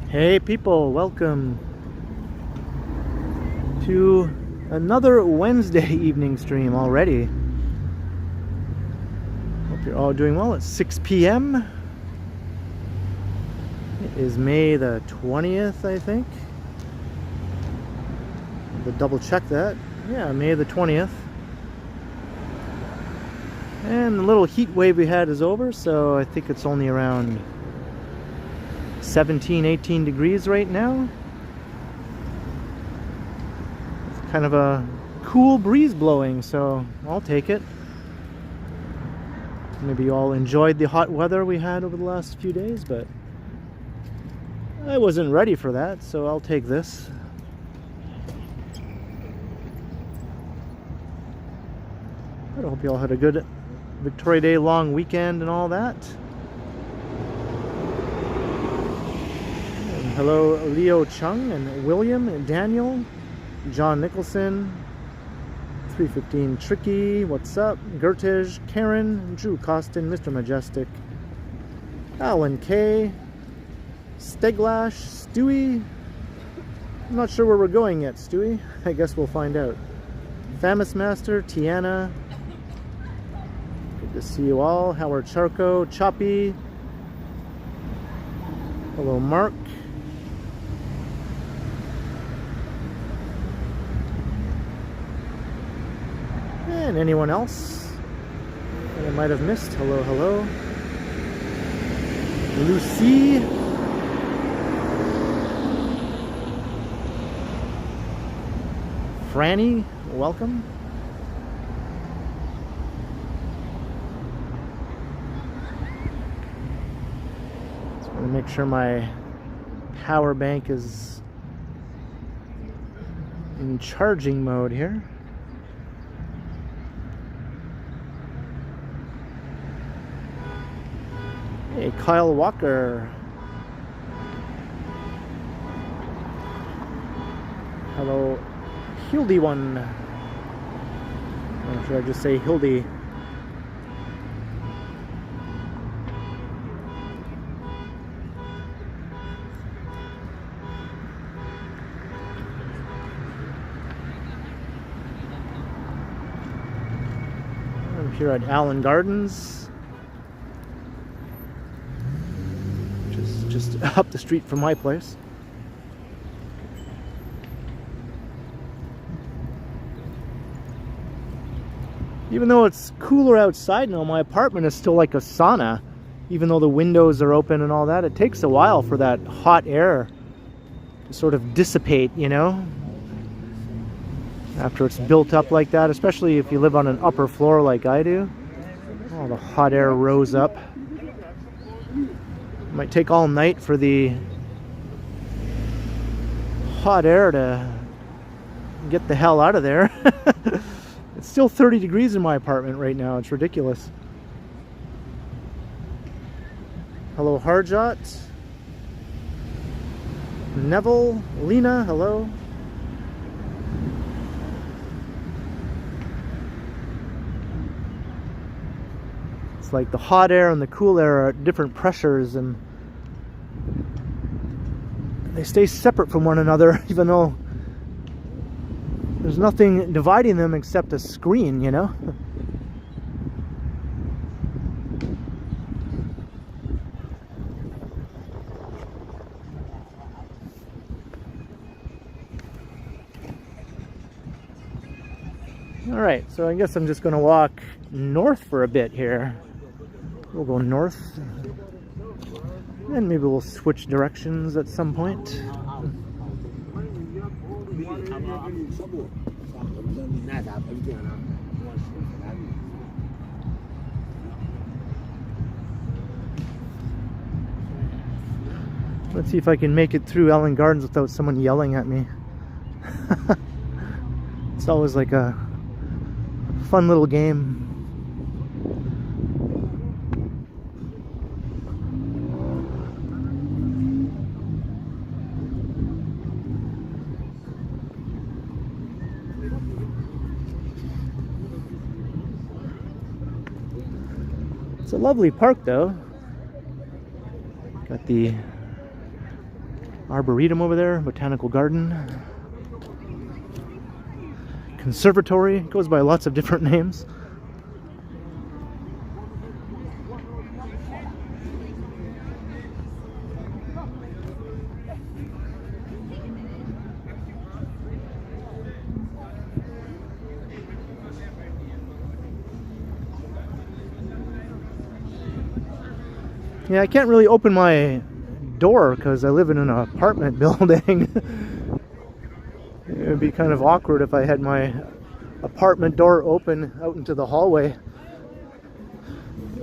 Hey people, welcome to another Wednesday evening stream already. Hope you're all doing well. It's 6 p.m. It is May the 20th, I think. I'll double check that. Yeah, May the 20th. And the little heat wave we had is over, so I think it's only around 17-18 degrees right now. It's kind of a cool breeze blowing, so I'll take it. Maybe you all enjoyed the hot weather we had over the last few days, but I wasn't ready for that, so I'll take this. I hope you all had a good Victoria Day long weekend and all that. Hello, Leo Chung and William and Daniel, John Nicholson, 315 Tricky, what's up? Gertij, Karen, Drew Costin, Mr. Majestic, Alan K, Steglash, Stewie. I'm not sure where we're going yet, Stewie. I guess we'll find out. Famous Master, Tiana. Good to see you all. Howard Charco, Choppy. Hello, Mark. And anyone else that I might have missed? Hello, hello. Lucy. Franny, welcome. Just want to make sure my power bank is in charging mode here. Hey, Kyle Walker. Hello, Hildy one. Or should I just say Hildy? I'm here at Allen Gardens. Just up the street from my place. Even though it's cooler outside now, my apartment is still like a sauna. Even though the windows are open and all that, it takes a while for that hot air to sort of dissipate, you know? After it's built up like that, especially if you live on an upper floor like I do. Oh, the hot air rose up. Might take all night for the hot air to get the hell out of there. It's still 30 degrees in my apartment right now. It's ridiculous. Hello, Harjot. Neville, Lena, hello. It's like the hot air and the cool air are at different pressures, and they stay separate from one another, even though there's nothing dividing them except a screen, you know? Alright, so I guess I'm just going to walk north for a bit here. We'll go north, and maybe we'll switch directions at some point. Let's see if I can make it through Allen Gardens without someone yelling at me. It's always like a fun little game. It's a lovely park though. Got the Arboretum over there, botanical garden. Conservatory, goes by lots of different names. Yeah, I can't really open my door because I live in an apartment building. It would be kind of awkward if I had my apartment door open out into the hallway.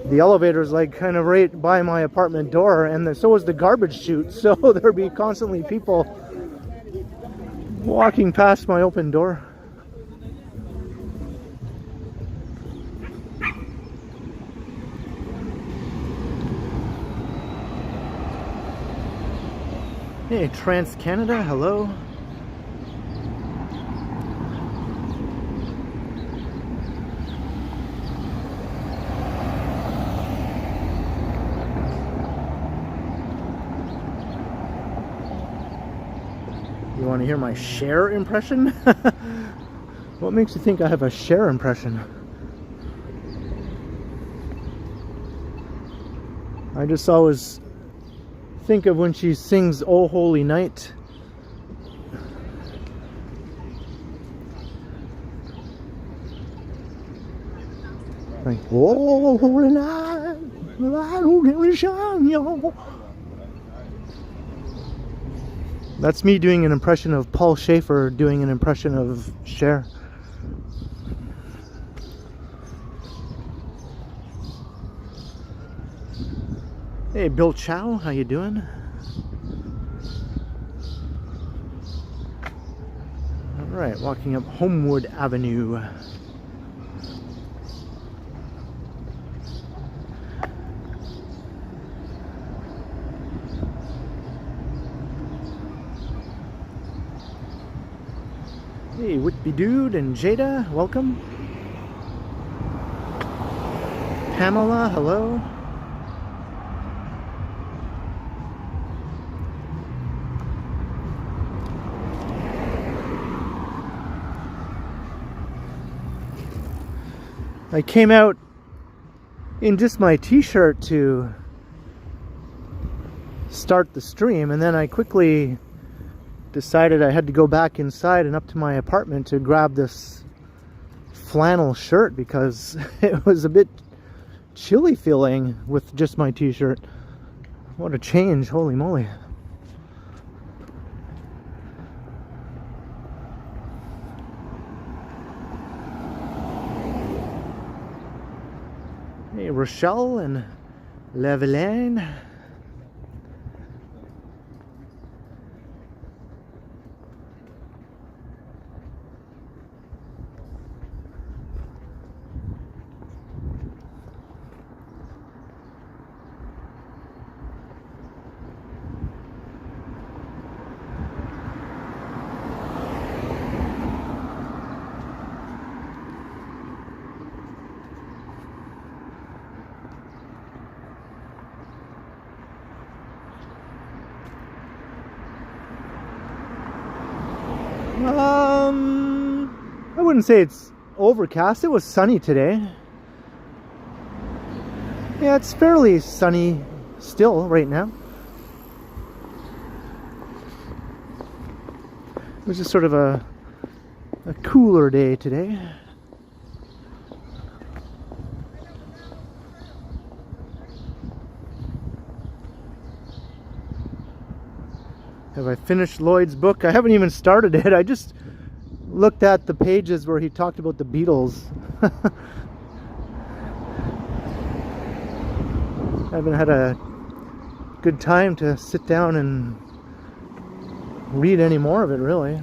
The elevator's like kind of right by my apartment door, and so is the garbage chute, so there'd be constantly people walking past my open door. Hey, Trans Canada, hello. You want to hear my Cher impression? What makes you think I have a Cher impression? I just always think of when she sings "Oh Holy Night." Like, "Oh Holy Night, I don't really shine, yo." That's me doing an impression of Paul Schaefer doing an impression of Cher. Hey, Bill Chow, how you doing? All right, walking up Homewood Avenue. Hey, Whitby Dude and Jada, welcome. Pamela, hello. I came out in just my t-shirt to start the stream, and then I quickly decided I had to go back inside and up to my apartment to grab this flannel shirt because it was a bit chilly feeling with just my t-shirt. What a change, holy moly. Hey, Rochelle and Leveline. I wouldn't say it's overcast. It was sunny today. Yeah, it's fairly sunny still right now. It was just sort of a cooler day today. Have I finished Lloyd's book? I haven't even started it. I just looked at the pages where he talked about the Beatles. I haven't had a good time to sit down and read any more of it, really.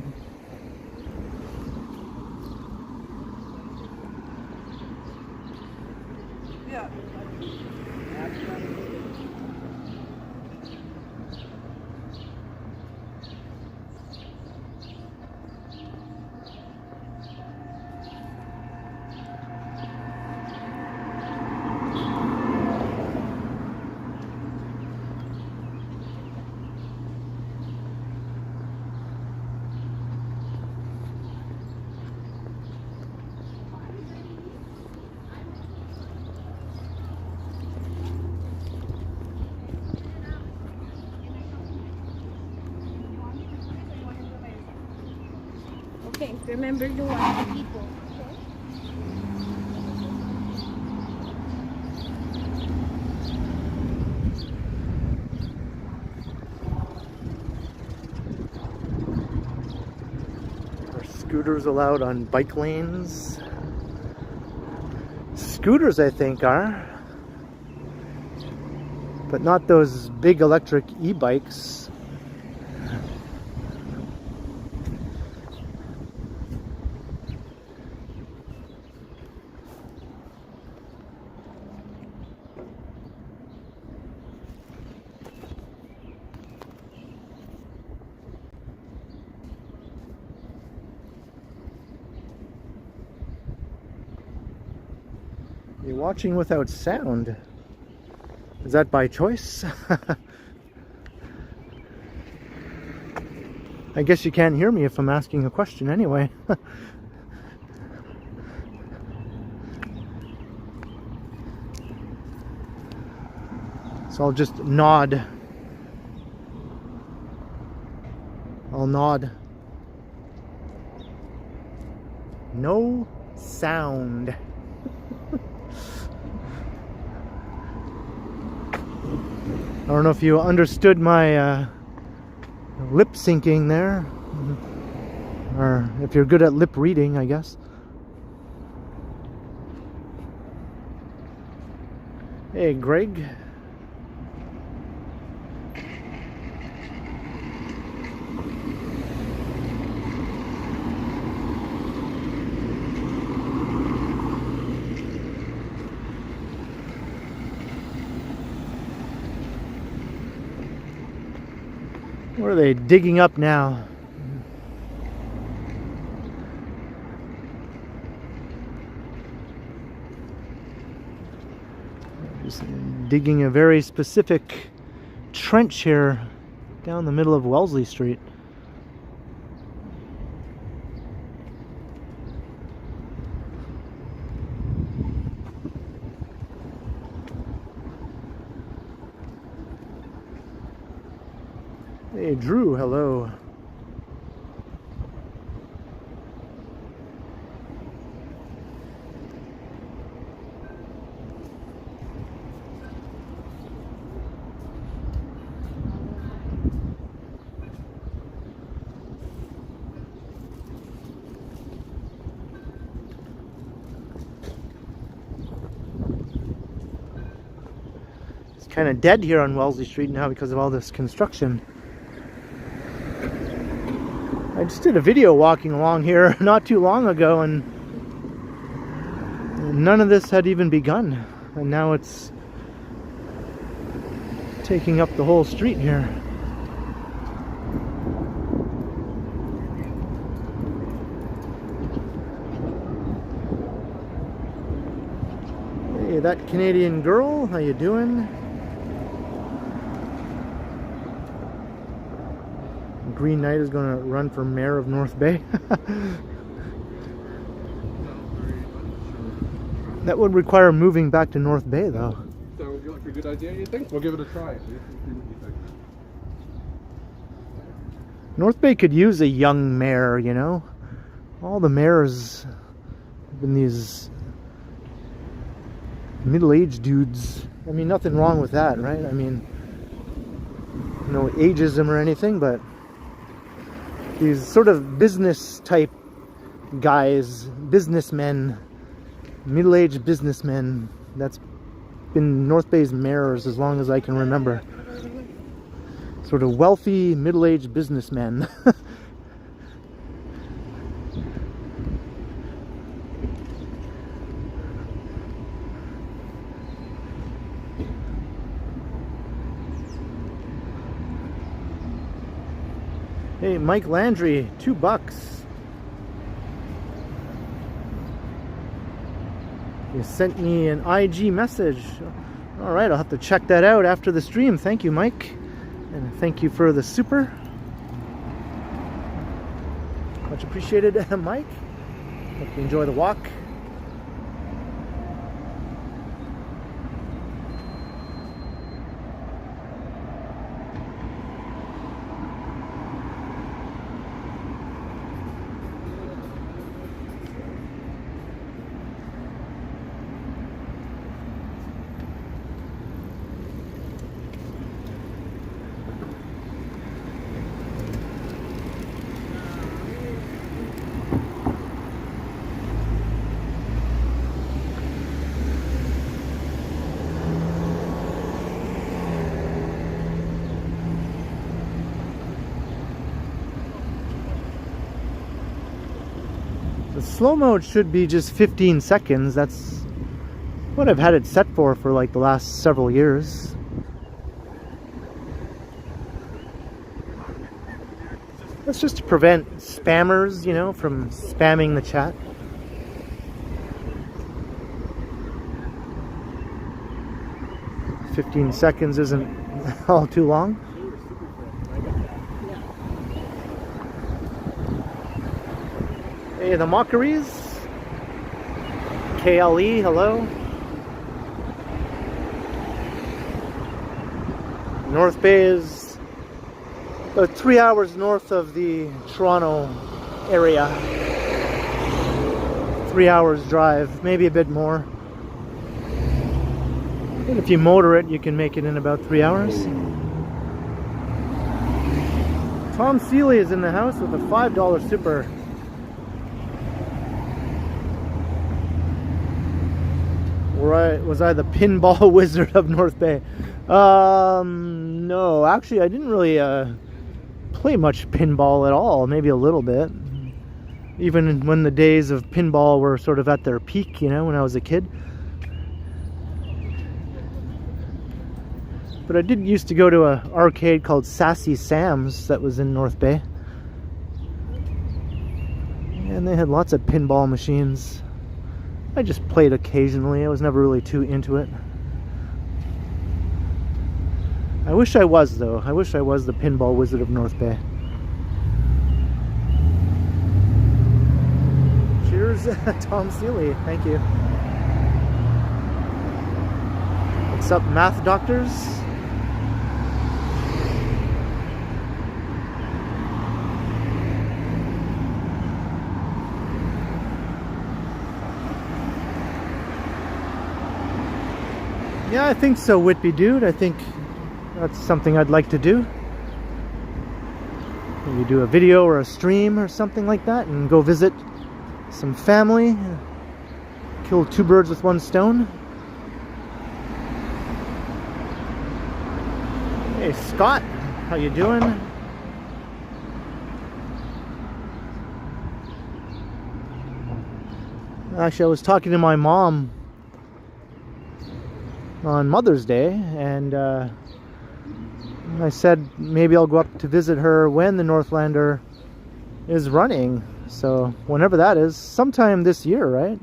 Okay, remember to watch the people. Are scooters allowed on bike lanes? Scooters, I think, are. But not those big electric e-bikes. You're watching without sound. Is that by choice? I guess you can't hear me if I'm asking a question anyway. So I'll just nod. I'll nod. No sound. I don't know if you understood my lip syncing there, or if you're good at lip reading, I guess. Hey, Greg. What are they digging up now? Just digging a very specific trench here down the middle of Wellesley Street. Hey, Drew, hello. It's kind of dead here on Wellesley Street now because of all this construction. I just did a video walking along here not too long ago, and none of this had even begun, and now it's taking up the whole street here. Hey, that Canadian girl, how you doing? Green Knight is going to run for mayor of North Bay. That would require moving back to North Bay, though. That would be like a good idea, you think? We'll give it a try. North Bay could use a young mayor, you know? All the mayors have been these middle-aged dudes. I mean, nothing wrong with that, right? I mean, no ageism or anything, but these sort of business type guys, businessmen, middle-aged businessmen, that's been North Bay's mayors as long as I can remember. Sort of wealthy, middle-aged businessmen. Hey, Mike Landry, $2. You sent me an IG message. All right, I'll have to check that out after the stream. Thank you, Mike. And thank you for the super. Much appreciated, Mike. Hope you enjoy the walk. The slow mode should be just 15 seconds. That's what I've had it set for like the last several years. That's just to prevent spammers, you know, from spamming the chat. "15 seconds isn't all too long. Hey, the Mockeries. KLE, hello. North Bay is about 3 hours north of the Toronto area. 3 hours drive, maybe a bit more. And if you motor it, you can make it in about 3 hours. Tom Seeley is in the house with a $5 super. Was I the pinball wizard of North Bay? No, actually I didn't really play much pinball at all, maybe a little bit. Even when the days of pinball were sort of at their peak, you know, when I was a kid. But I did used to go to an arcade called Sassy Sam's that was in North Bay. And they had lots of pinball machines. I just played occasionally. I was never really too into it. I wish I was, though. I wish I was the pinball wizard of North Bay. Cheers, Tom Seeley. Thank you. What's up, math doctors? Yeah, I think so, Whitby dude. I think that's something I'd like to do. Maybe do a video or a stream or something like that and go visit some family. Kill two birds with one stone. Hey Scott, how you doing? Actually, I was talking to my mom on Mother's Day, and I said maybe I'll go up to visit her when the Northlander is running. So whenever that is, sometime this year, right?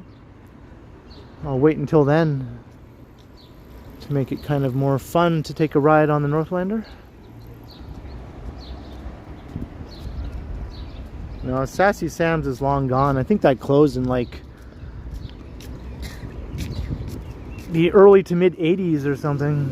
I'll wait until then to make it kind of more fun to take a ride on the Northlander. No, Sassy Sam's is long gone. I think that closed in like the early to mid 80s or something.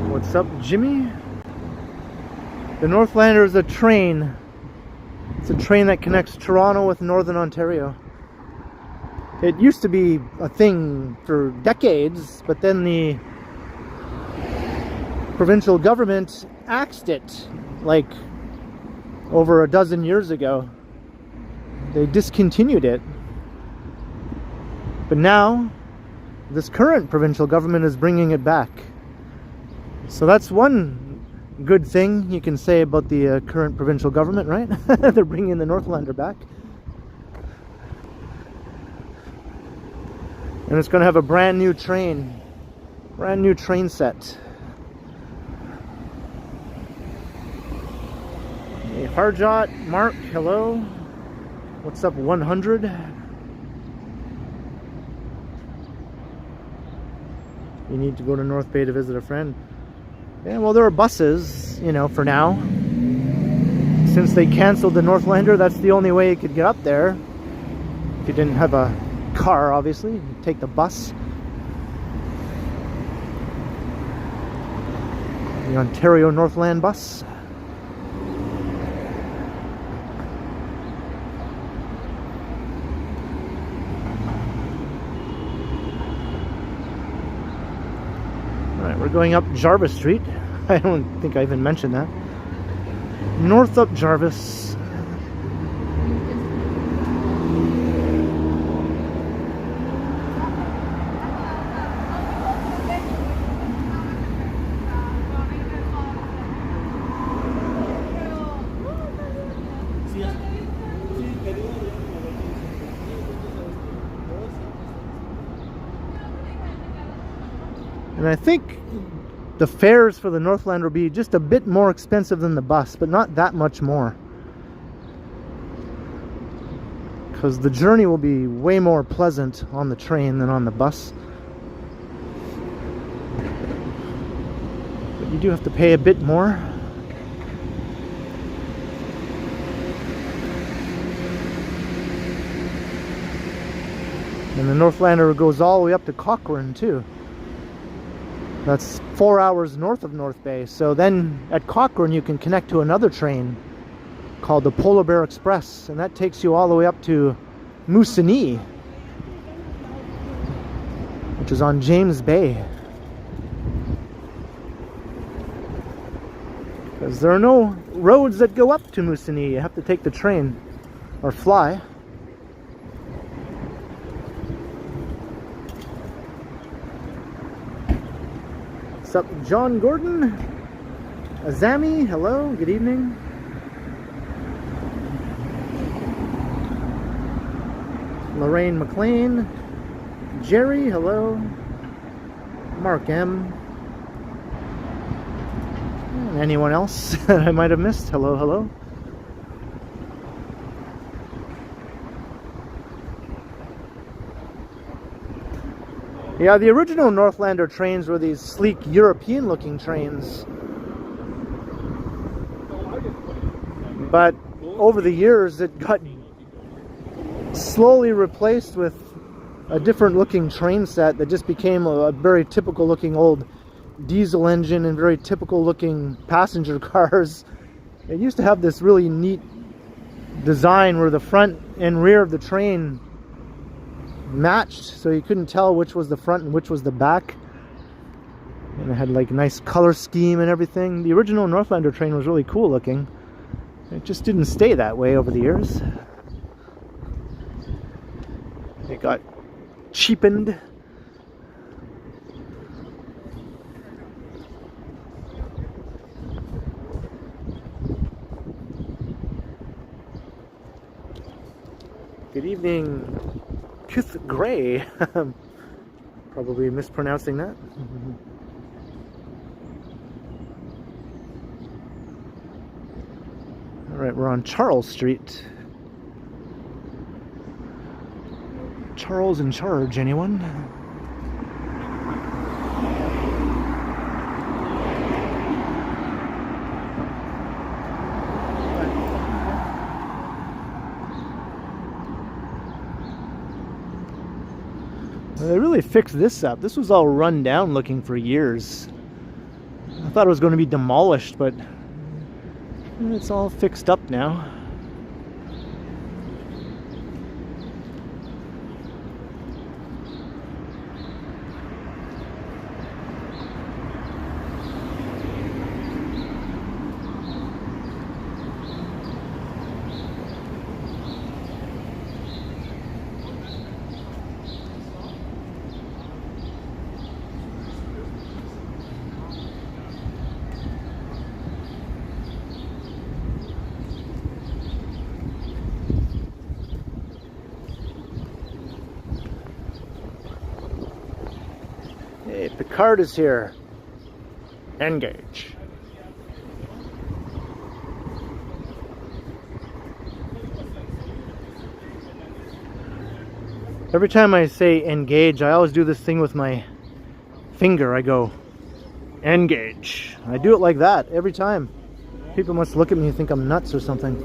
What's up, Jimmy? The Northlander is a train. It's a train that connects Toronto with Northern Ontario. It used to be a thing for decades, but then the provincial government axed it like over a dozen years ago. They discontinued it. But now, this current provincial government is bringing it back. So that's one good thing you can say about the current provincial government, right? They're bringing the Northlander back. And it's going to have a brand new train set. Hey, Harjot, Mark, hello. What's up, 100? You need to go to North Bay to visit a friend. Yeah, well, there are buses, you know, for now. Since they canceled the Northlander, that's the only way you could get up there. If you didn't have a car, obviously, you'd take the bus. The Ontario Northland bus. Alright, we're going up Jarvis Street. I don't think I even mentioned that. Northup Jarvis. And I think the fares for the Northland will be just a bit more expensive than the bus, but not that much more. Because the journey will be way more pleasant on the train than on the bus. But you do have to pay a bit more. And the Northlander goes all the way up to Cochrane too. That's 4 hours north of North Bay. So then at Cochrane you can connect to another train called the Polar Bear Express, and that takes you all the way up to Moosonee, which is on James Bay. Because there are no roads that go up to Moosonee. You have to take the train or fly. What's up, John Gordon? Azami, hello, good evening. Lorraine McLean. Jerry, hello. Mark M. And anyone else that I might have missed? Hello, hello. Yeah, the original Northlander trains were these sleek European-looking trains. But over the years, it got slowly replaced with a different-looking train set that just became a very typical-looking old diesel engine and very typical-looking passenger cars. It used to have this really neat design where the front and rear of the train matched, so you couldn't tell which was the front and which was the back, and it had like a nice color scheme and everything. The original Northlander train was really cool looking. It just didn't stay that way over the years. It got cheapened. Good evening, Kith Gray. Probably mispronouncing that. Alright, we're on Charles Street. Charles in charge, anyone? They really fixed this up. This was all run down looking for years. I thought it was going to be demolished, but it's all fixed up now. Hey, Picard is here. Engage. Every time I say engage, I always do this thing with my finger. I go, engage. I do it like that every time. People must look at me and think I'm nuts or something.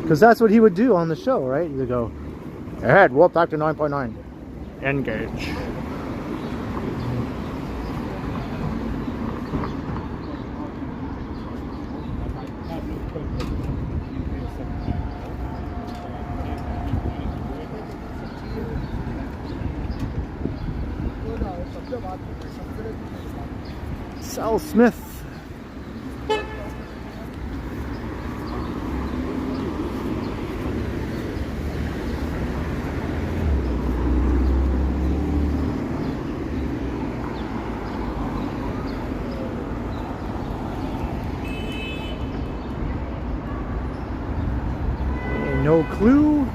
Because that's what he would do on the show, right? He would go, ahead, warp back to 9.9. Engage. Sal Smith. No clue.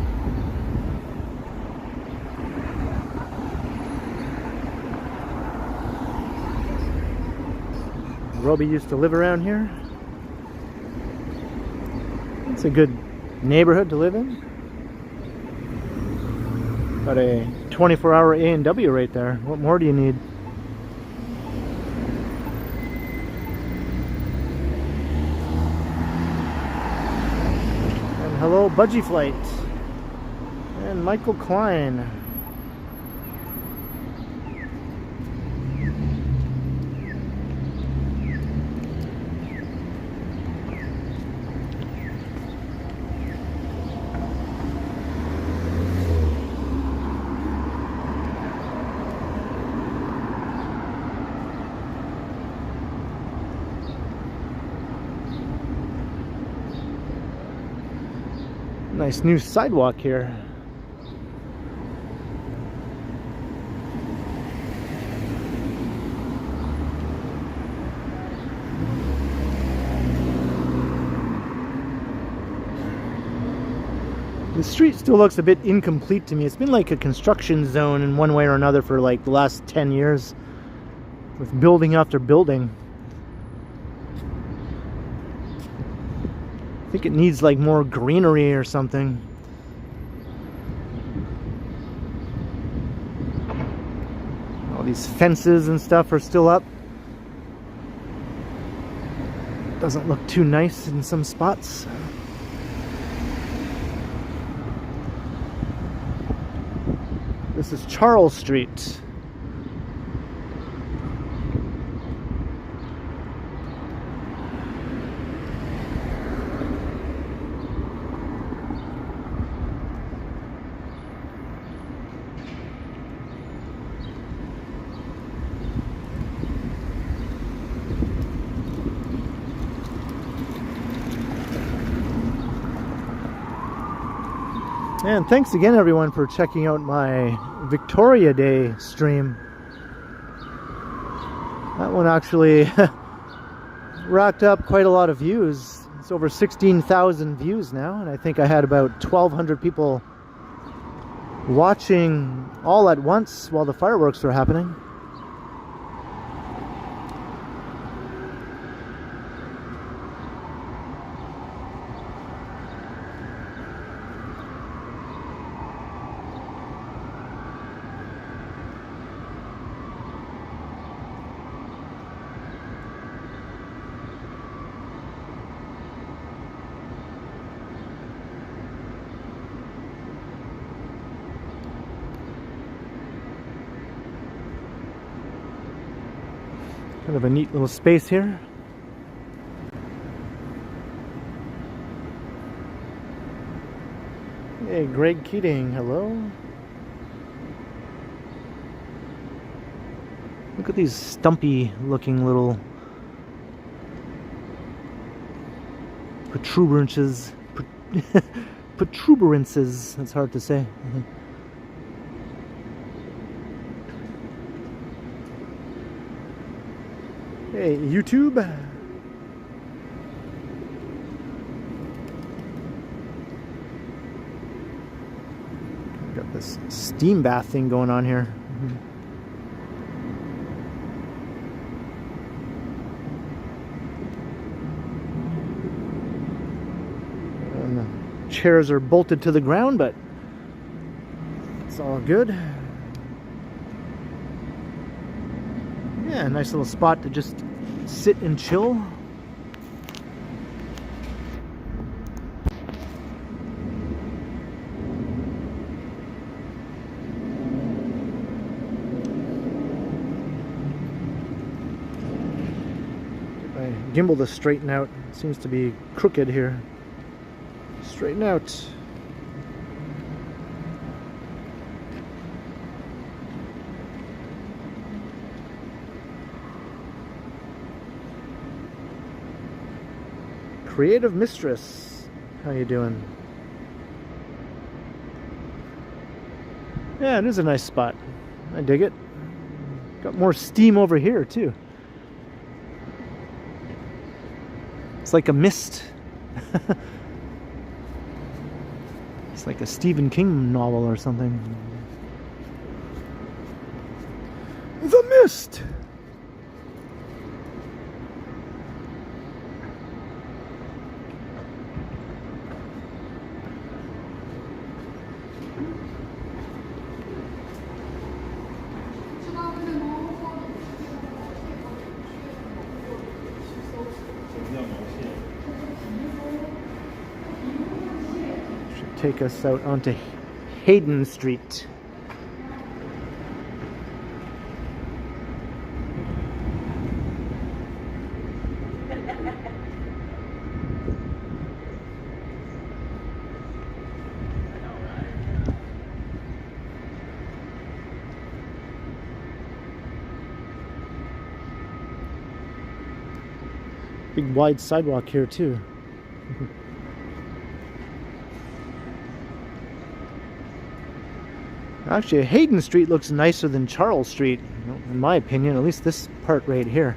Roby used to live around here. It's a good neighborhood to live in. Got a 24-hour A&W right there. What more do you need? And hello, Budgie Flight. And Michael Klein. Nice new sidewalk here. The street still looks a bit incomplete to me. It's been like a construction zone in one way or another for like the last 10 years with building after building. I think it needs like more greenery or something. All these fences and stuff are still up. Doesn't look too nice in some spots. This is Charles Street. And thanks again everyone for checking out my Victoria Day stream. That one actually racked up quite a lot of views. It's over 16,000 views now, and I think I had about 1,200 people watching all at once while the fireworks were happening. Kind of a neat little space here. Hey, Greg Keating, hello. Look at these stumpy looking little protuberances. Protuberances, that's hard to say. Hey, YouTube. Got this steam bath thing going on here. And the chairs are bolted to the ground, but it's all good. Yeah, nice little spot to just sit and chill. Get my gimbal to straighten out. It seems to be crooked here. Straighten out. Creative Mistress, how you doing? Yeah, it is a nice spot. I dig it. Got more steam over here too. It's like a mist. It's like a Stephen King novel or something. The Mist! Should take us out onto Hayden Street. Big wide sidewalk here too. Actually, Hayden Street looks nicer than Charles Street, in my opinion, at least this part right here.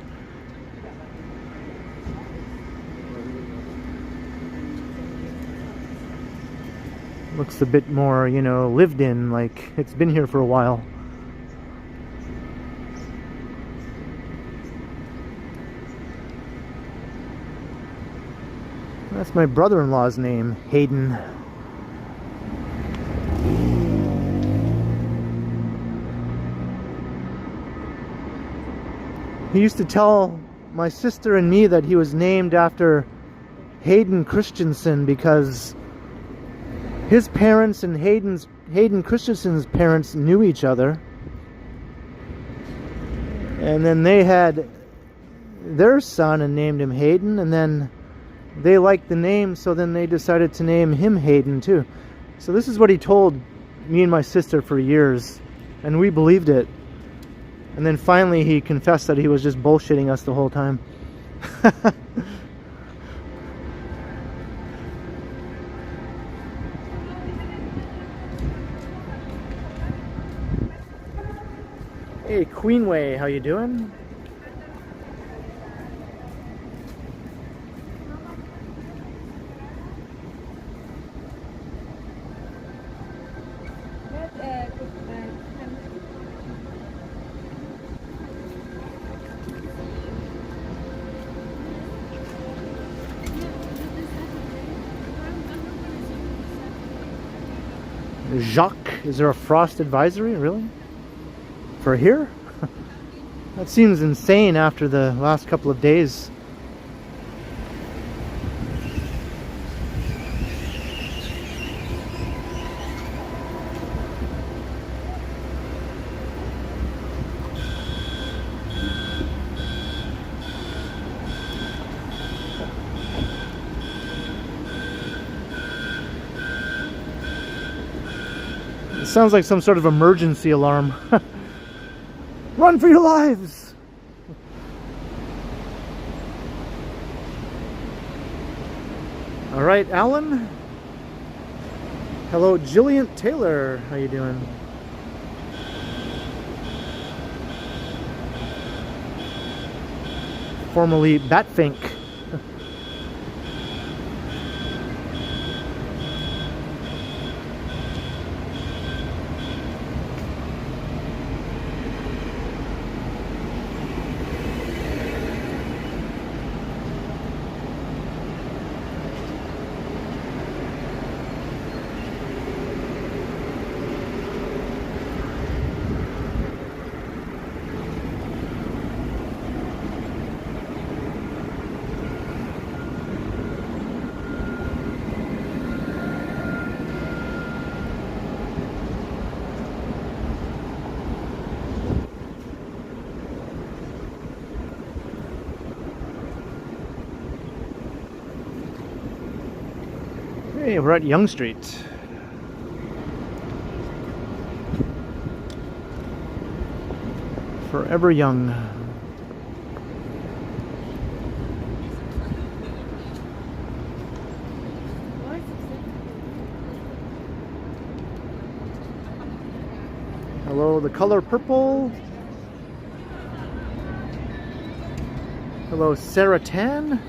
Looks a bit more, you know, lived in, like it's been here for a while. That's my brother-in-law's name, Hayden. He used to tell my sister and me that he was named after Hayden Christensen because his parents and Hayden Christensen's parents knew each other. And then they had their son and named him Hayden, and then they liked the name, so then they decided to name him Hayden too. So this is what he told me and my sister for years, and we believed it. And then finally he confessed that he was just bullshitting us the whole time. Hey Queenway, how you doing? Jacques, is there a frost advisory, really? For here? That seems insane after the last couple of days. It sounds like some sort of emergency alarm. Run for your lives! All right, Alan. Hello, Jillian Taylor. How you doing? Formerly Batfink. Hey, we're at Yonge Street. Forever young. Hello, the color purple. Hello, Sarah Tan.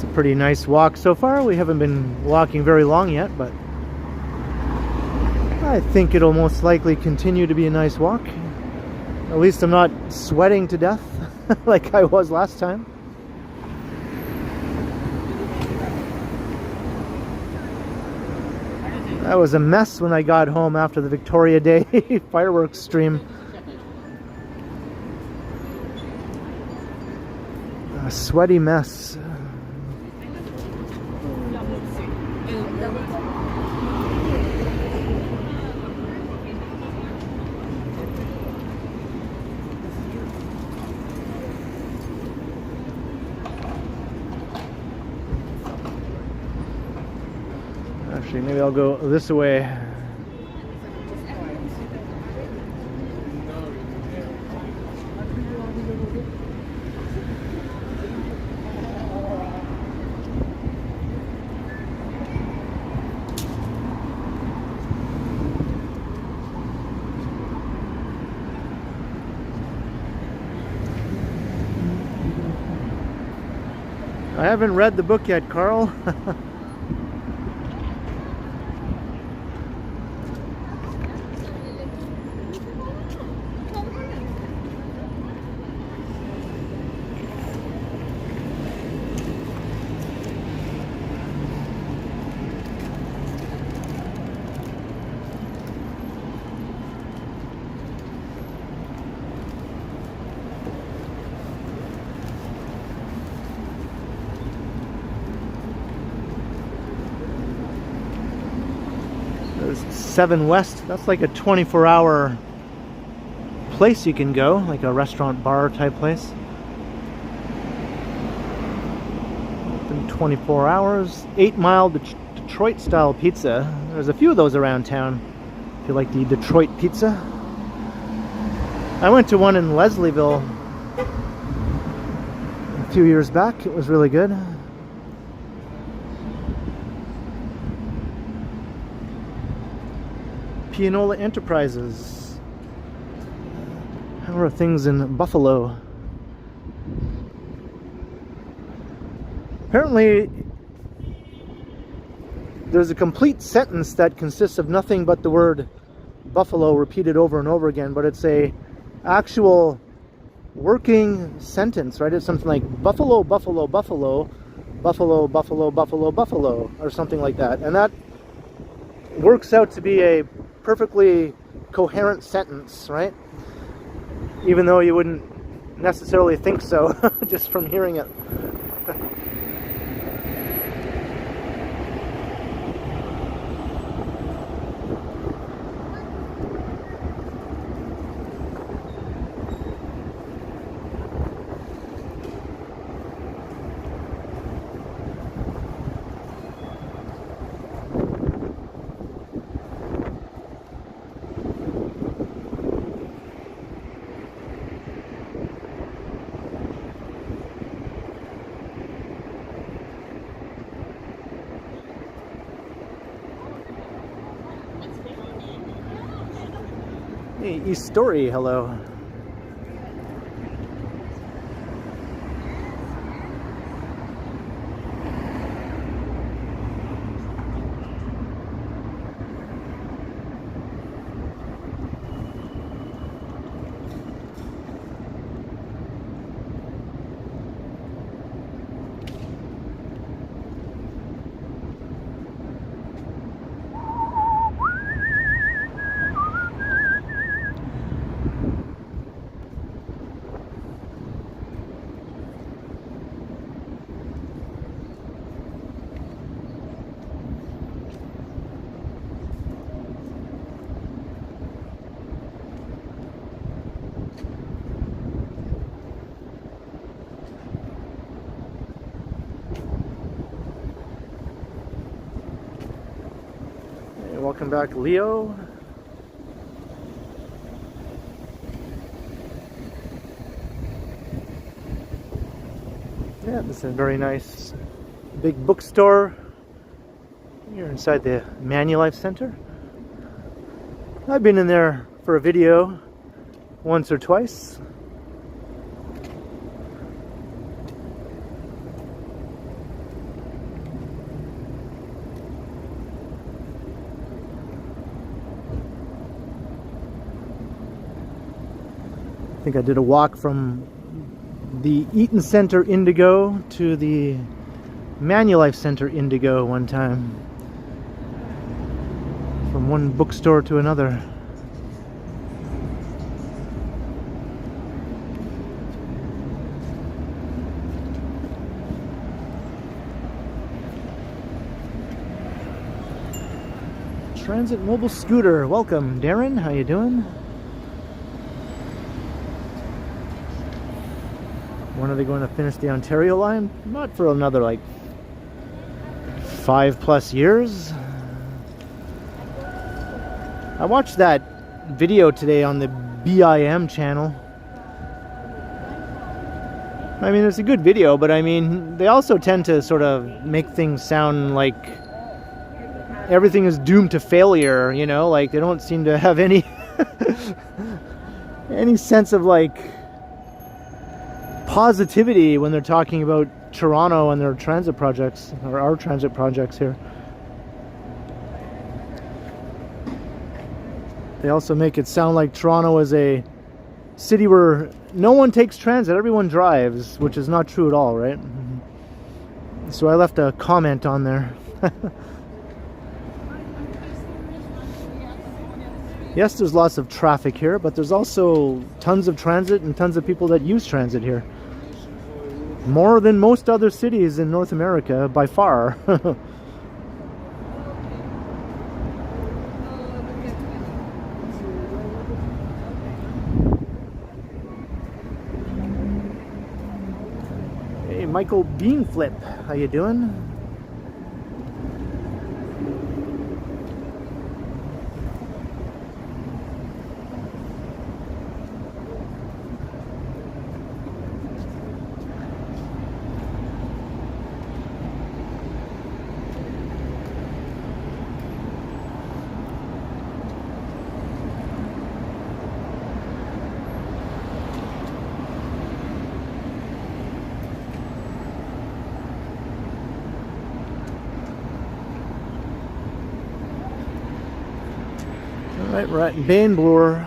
It's a pretty nice walk so far. We haven't been walking very long yet, but I think it'll most likely continue to be a nice walk. At least I'm not sweating to death like I was last time. That was a mess when I got home after the Victoria Day fireworks stream. A sweaty mess. Actually, maybe I'll go this way. I haven't read the book yet, Carl. There's 7 West. That's like a 24-hour place you can go, like a restaurant bar type place. Open 24 hours. 8 Mile Detroit style pizza. There's a few of those around town if you like the Detroit pizza. I went to one in Leslieville a few years back. It was really good. Pianola Enterprises. How are things in Buffalo? Apparently, there's a complete sentence that consists of nothing but the word Buffalo repeated over and over again, but it's a actual working sentence, right? It's something like Buffalo, Buffalo, Buffalo, Buffalo, Buffalo, Buffalo, Buffalo, or something like that. And that works out to be a perfectly coherent sentence, right? Even though you wouldn't necessarily think so just from hearing it. Hey, East Story, hello. Welcome back, Leo. Yeah, this is a very nice big bookstore here inside the Manulife Center. I've been in there for a video once or twice. think I did a walk from the Eaton Center Indigo to the Manulife Center Indigo one time. From one bookstore to another. Transit Mobile Scooter, welcome Darren, how you doing? When are they going to finish the Ontario line? Not for another like 5+ years. I watched that video today on the BIM channel. I mean, it's a good video, but I mean, they also tend to sort of make things sound like everything is doomed to failure, you know, like they don't seem to have any any sense of like positivity when they're talking about Toronto and their transit projects, or our transit projects here. They also make it sound like Toronto is a city where no one takes transit, everyone drives, which is not true at all, right? So I left a comment on there. Yes, there's lots of traffic here, but there's also tons of transit and tons of people that use transit here. More than most other cities in North America, by far. Hey, Michael Beanflip, how you doing? Alright, we're at Bainbloor.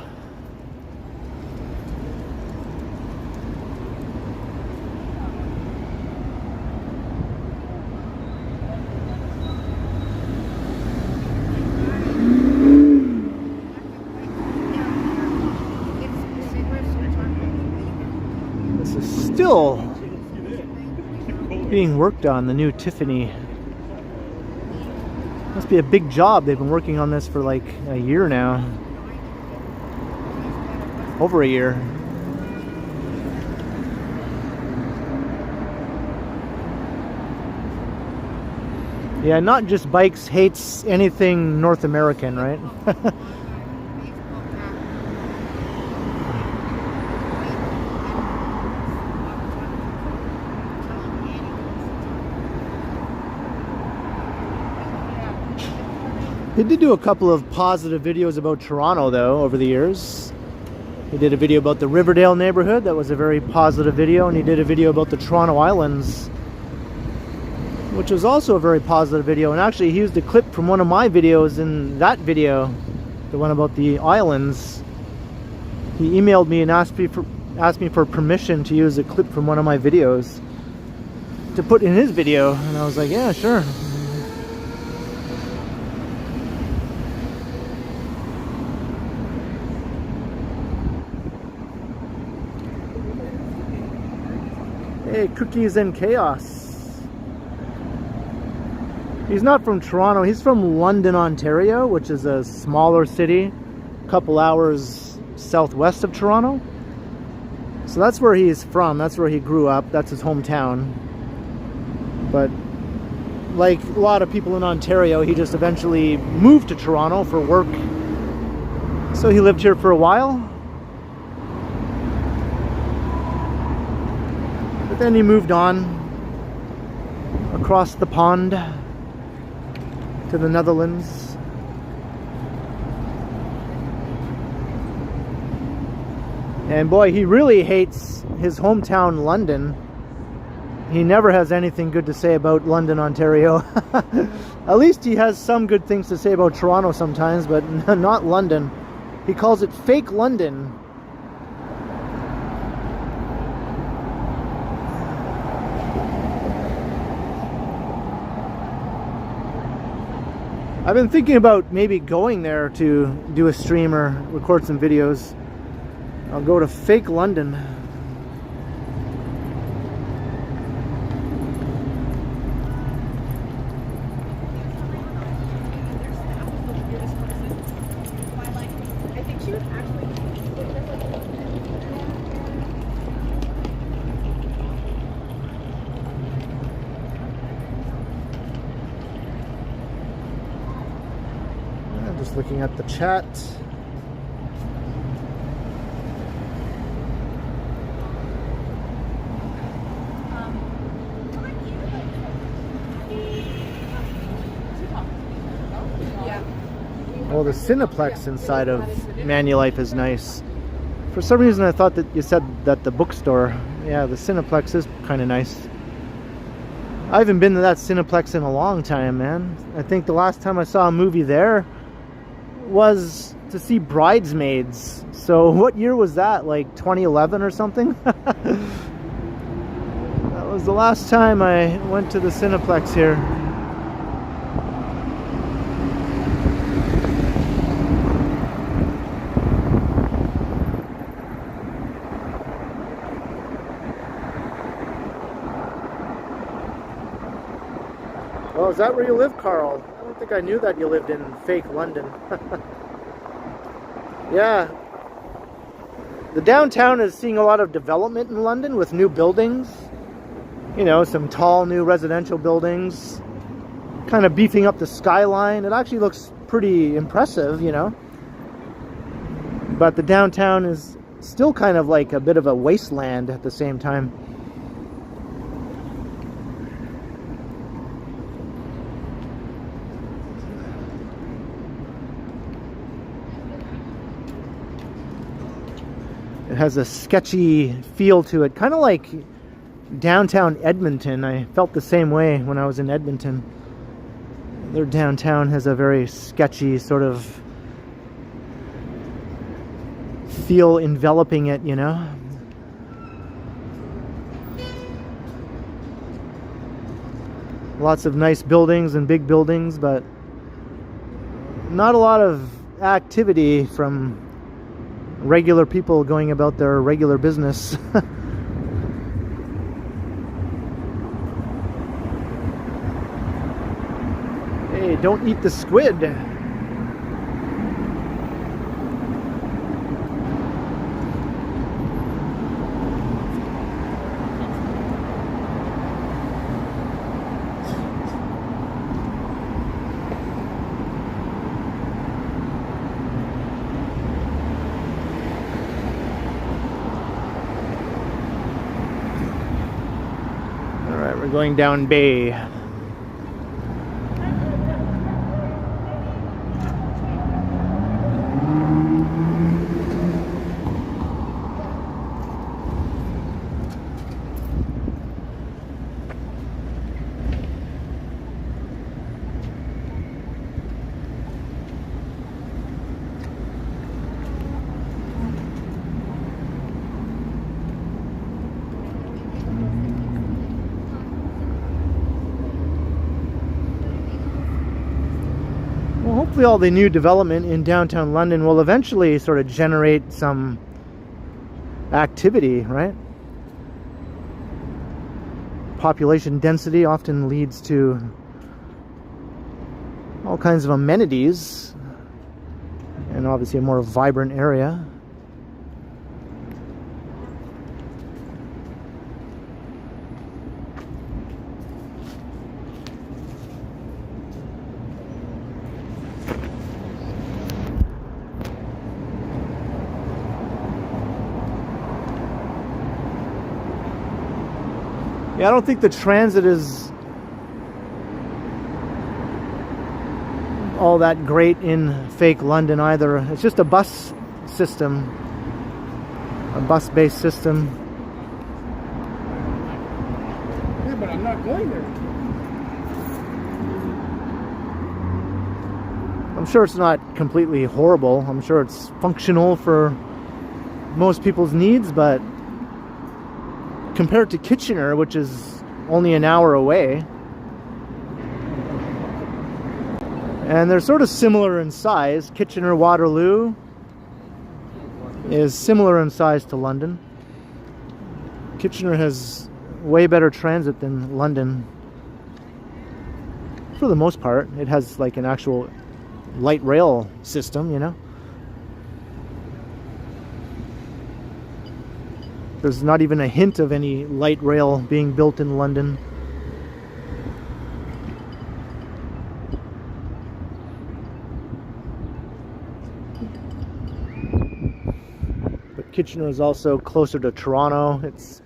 This is still being worked on, the new Tiffany. Must be a big job. They've been working on this for like a year now. Over a year. Yeah, Not Just Bikes hates anything North American, right? He did do a couple of positive videos about Toronto, though, over the years. He did a video about the Riverdale neighborhood. That was a very positive video. And he did a video about the Toronto Islands, which was also a very positive video. And actually, he used a clip from one of my videos in that video, the one about the islands. He emailed me and asked me for permission to use a clip from one of my videos to put in his video. And I was like, yeah, sure. Hey, Cookies and Chaos. He's not from Toronto, he's from London, Ontario, which is a smaller city, a couple hours southwest of Toronto. So that's where he's from, that's where he grew up, that's his hometown. But like a lot of people in Ontario, he just eventually moved to Toronto for work. So he lived here for a while. But then he moved on across the pond to the Netherlands. And boy, he really hates his hometown, London. He never has anything good to say about London, Ontario. At least he has some good things to say about Toronto sometimes, but not London. He calls it fake London. I've been thinking about maybe going there to do a stream or record some videos. I'll go to fake London. Just looking at the chat. Well, the Cineplex inside of Manulife is nice. For some reason I thought that you said that the bookstore. Yeah, the Cineplex is kind of nice. I haven't been to that Cineplex in a long time, man. I think the last time I saw a movie there was to see Bridesmaids. So what year was that? Like 2011 or something? That was the last time I went to the Cineplex here. Oh, is that where you live, Carl? I don't think I knew that you lived in fake London. Yeah. The downtown is seeing a lot of development in London with new buildings. You know, some tall new residential buildings. Kind of beefing up the skyline. It actually looks pretty impressive, you know. But the downtown is still kind of like a bit of a wasteland at the same time. It has a sketchy feel to it, kind of like downtown Edmonton. I felt the same way when I was in Edmonton. Their downtown has a very sketchy sort of feel enveloping it, you know. Lots of nice buildings and big buildings, but not a lot of activity from regular people going about their regular business. Hey, don't eat the squid. Going down Bay. Hopefully all the new development in downtown London will eventually sort of generate some activity, right? Population density often leads to all kinds of amenities and obviously a more vibrant area. Yeah, I don't think the transit is all that great in fake London either. It's just a bus system, a bus-based system. Yeah, but I'm not going there. I'm sure it's not completely horrible. I'm sure it's functional for most people's needs, but compared to Kitchener, which is only an hour away, And they're sort of similar in size. Kitchener-Waterloo is similar in size to London. Kitchener has way better transit than London. For the most part, it has like an actual light rail system, you know. There's not even a hint of any light rail being built in London. But Kitchener is also closer to Toronto. It's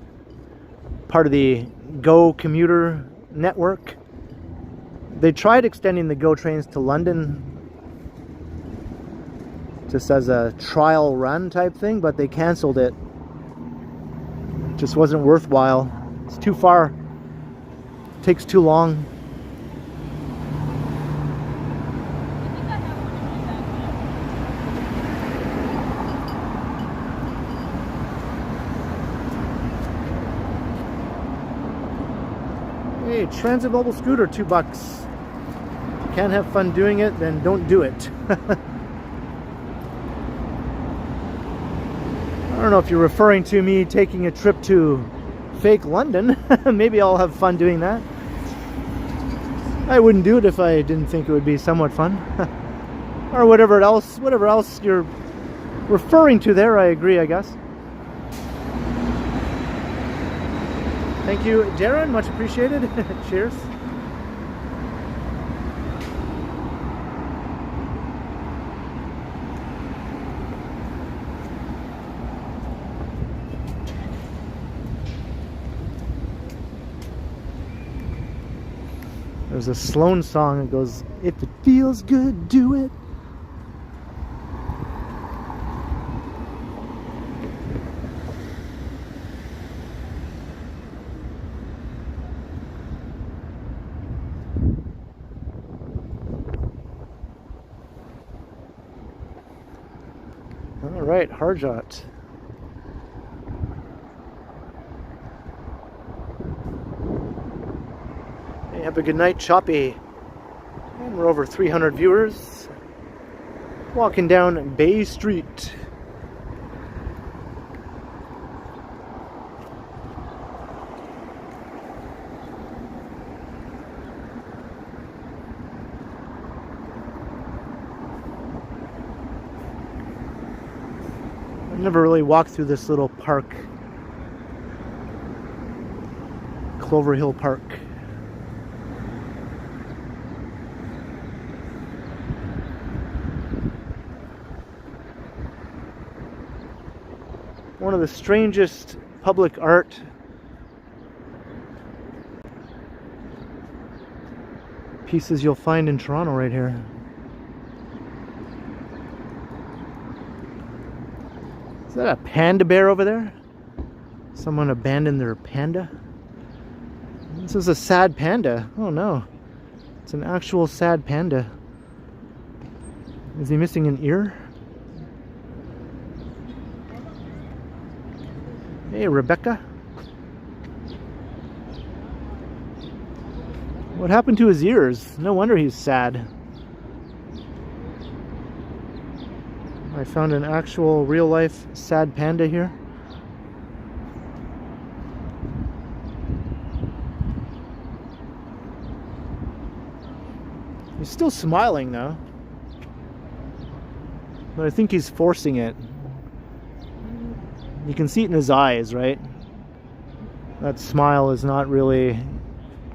part of the GO commuter network. They tried extending the GO trains to London just as a trial run type thing, but they canceled it. Just wasn't worthwhile. It's too far. It takes too long. Hey, Transit mobile scooter, $2. Can't have fun doing it, then don't do it. I don't know if you're referring to me taking a trip to fake London. Maybe I'll have fun doing that. I wouldn't do it if I didn't think it would be somewhat fun. Or whatever else you're referring to there, I agree, I guess. Thank you, Darren, much appreciated. Cheers. There's a Sloan song that goes, "If it feels good, do it." All right, Harjot. Have a good night, Choppy. And we're over 300 viewers. Walking down Bay Street. I've never really walked through this little park. Clover Hill Park. One of the strangest public art pieces you'll find in Toronto right here. Is that a panda bear over there? Someone abandoned their panda? This is a sad panda. Oh no. It's an actual sad panda. Is he missing an ear? Hey, Rebecca. What happened to his ears? No wonder he's sad. I found an actual real-life sad panda here. He's still smiling though. But I think he's forcing it. You can see it in his eyes, right? That smile is not really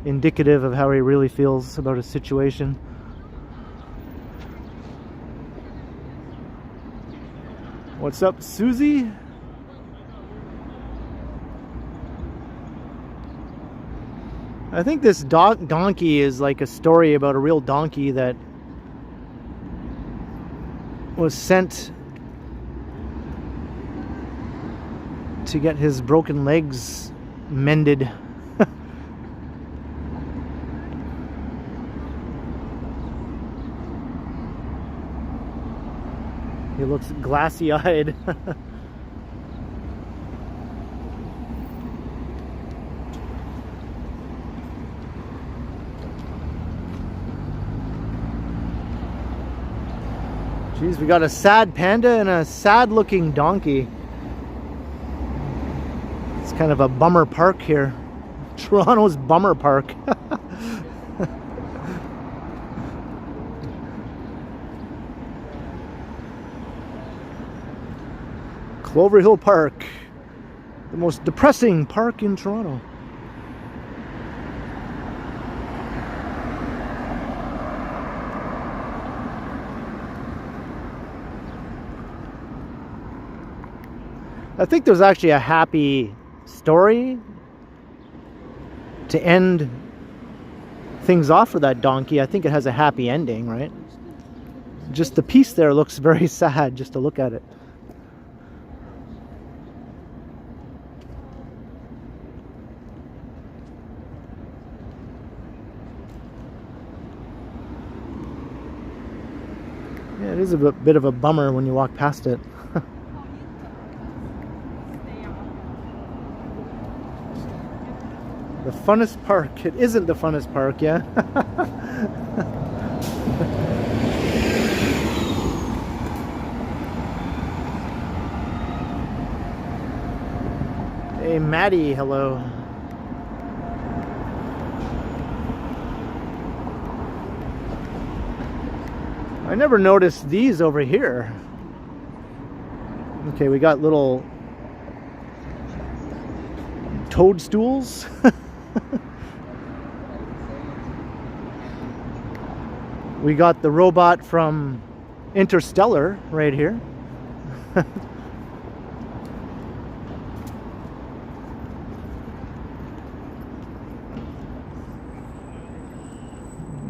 indicative of how he really feels about a situation. What's up, Susie? I think this donkey is like a story about a real donkey that was sent to get his broken legs mended. He looks glassy-eyed. Jeez, we got a sad panda and a sad looking donkey. It's kind of a bummer park here. Toronto's bummer park. Clover Hill Park, the most depressing park in Toronto. I think there's actually a happy story to end things off for that donkey. I think it has a happy ending, right? Just the piece there looks very sad just to look at it. Yeah, it is a bit of a bummer when you walk past it. The funnest park. It isn't the funnest park, yeah? Hey, Maddie, hello. I never noticed these over here. Okay, we got little toadstools. We got the robot from Interstellar right here.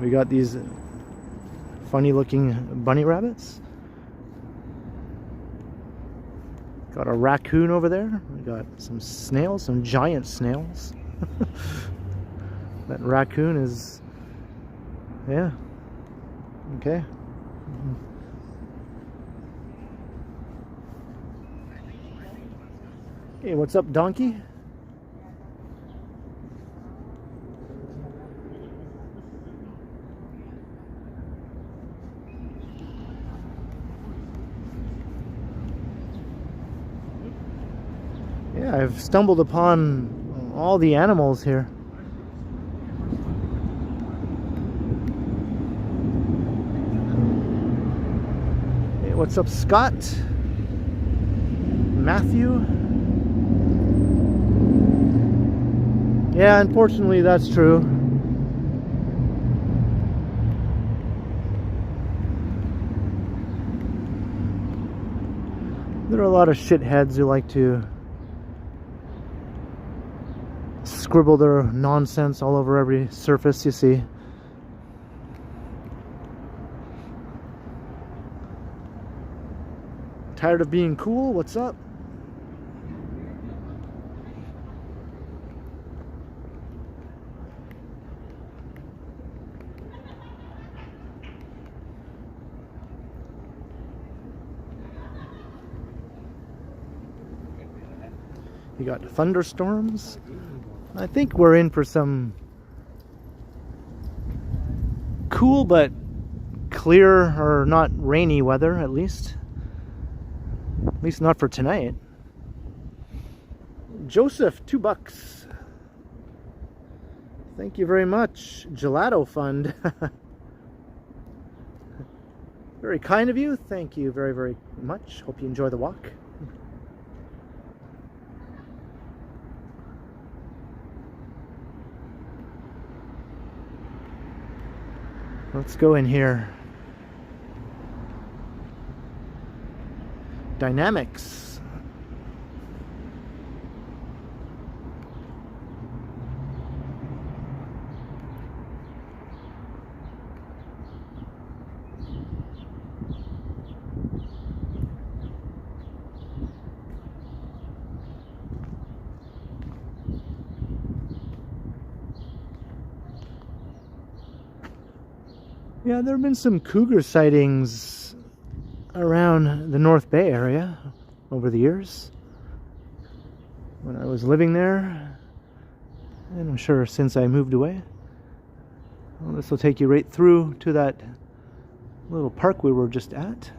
We got these funny looking bunny rabbits. Got a raccoon over there. We got some snails, some giant snails. That raccoon is, yeah, okay. Hey, what's up, donkey? Yeah, I've stumbled upon all the animals here. Hey, what's up, Scott? Matthew? Yeah, unfortunately that's true. There are a lot of shitheads who like to scribble their nonsense all over every surface you see. Tired of being cool? What's up? You got thunderstorms. I think we're in for some cool but clear or not rainy weather, at least. At least not for tonight. Joseph, $2. Thank you very much. Gelato Fund. Very kind of you. Thank you very, very much. Hope you enjoy the walk. Let's go in here. Dynamics. Yeah, there have been some cougar sightings around the North Bay area over the years when I was living there, and I'm sure since I moved away. Well, this will take you right through to that little park we were just at.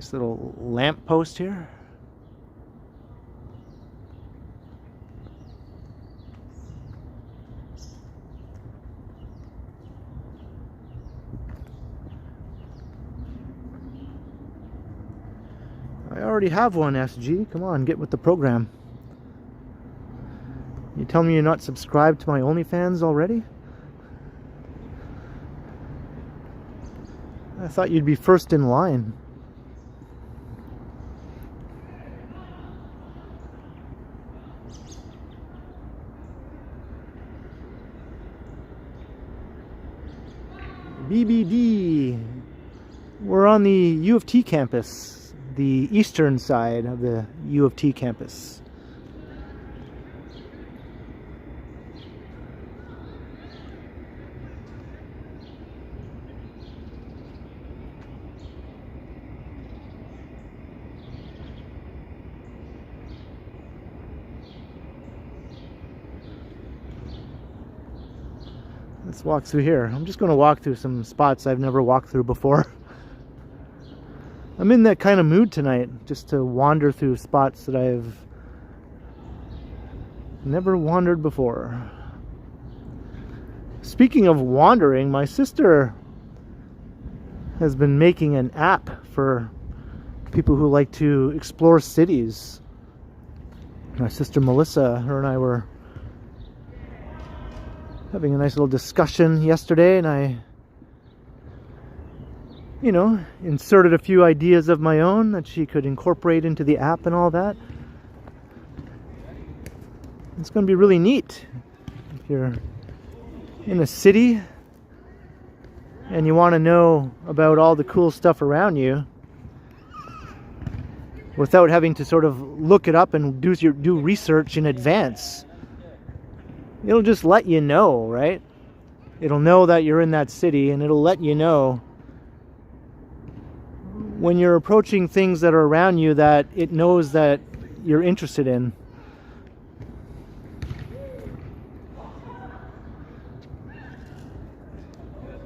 Nice little lamp post here. I already have one, SG. Come on, get with the program. You tell me you're not subscribed to my OnlyFans already? I thought you'd be first in line. BBD. We're on the U of T campus, the eastern side of the U of T campus. Let's walk through here. I'm just going to walk through some spots I've never walked through before. I'm in that kind of mood tonight, just to wander through spots that I've never wandered before. Speaking of wandering, my sister has been making an app for people who like to explore cities. My sister Melissa, her and I were having a nice little discussion yesterday, and I, inserted a few ideas of my own that she could incorporate into the app and all that. It's going to be really neat if you're in a city and you want to know about all the cool stuff around you without having to sort of look it up and do research in advance. It'll just let you know, right? It'll know that you're in that city, and it'll let you know when you're approaching things that are around you that it knows that you're interested in.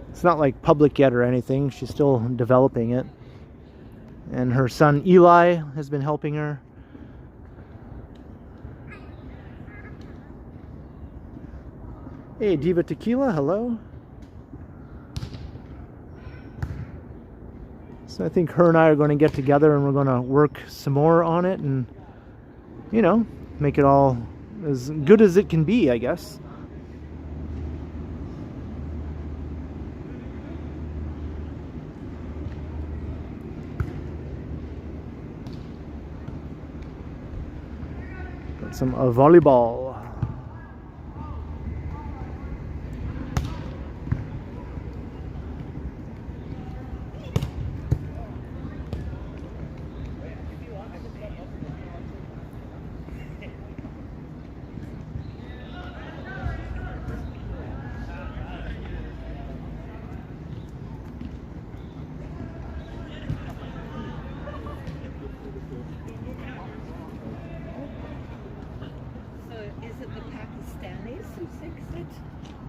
It's not like public yet or anything. She's still developing it. And her son Eli has been helping her. Hey, Diva Tequila, hello. So I think her and I are going to get together and we're going to work some more on it and, make it all as good as it can be, I guess. Got some volleyball.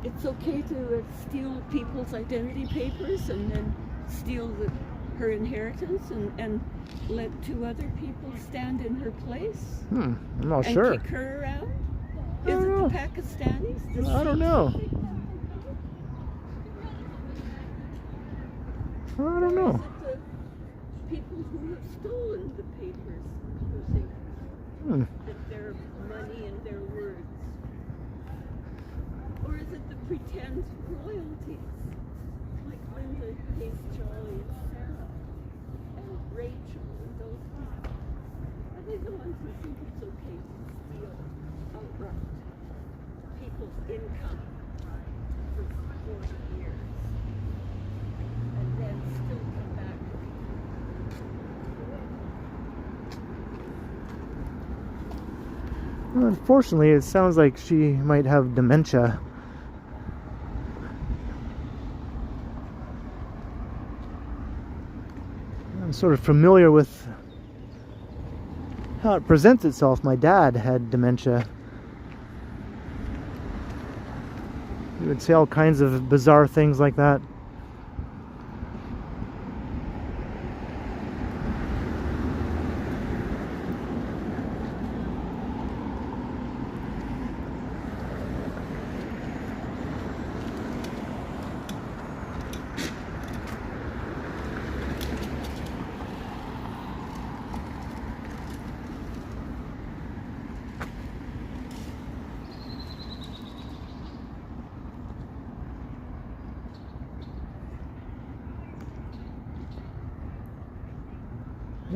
It's okay to steal people's identity papers and then steal her inheritance and let two other people stand in her place? I'm not sure. And kick her around? Is it the Pakistanis? I don't know. I don't know. Or is it the people who have stolen the papers using their money and their words? Or is it the pretend royalties? Like Linda pays Charlie and Sarah and Rachel and those people. Are they the ones who think it's okay to steal outright people's income for 40 years and then still come back? Well, unfortunately, it sounds like she might have dementia. I'm sort of familiar with how it presents itself. My dad had dementia. He would say all kinds of bizarre things like that.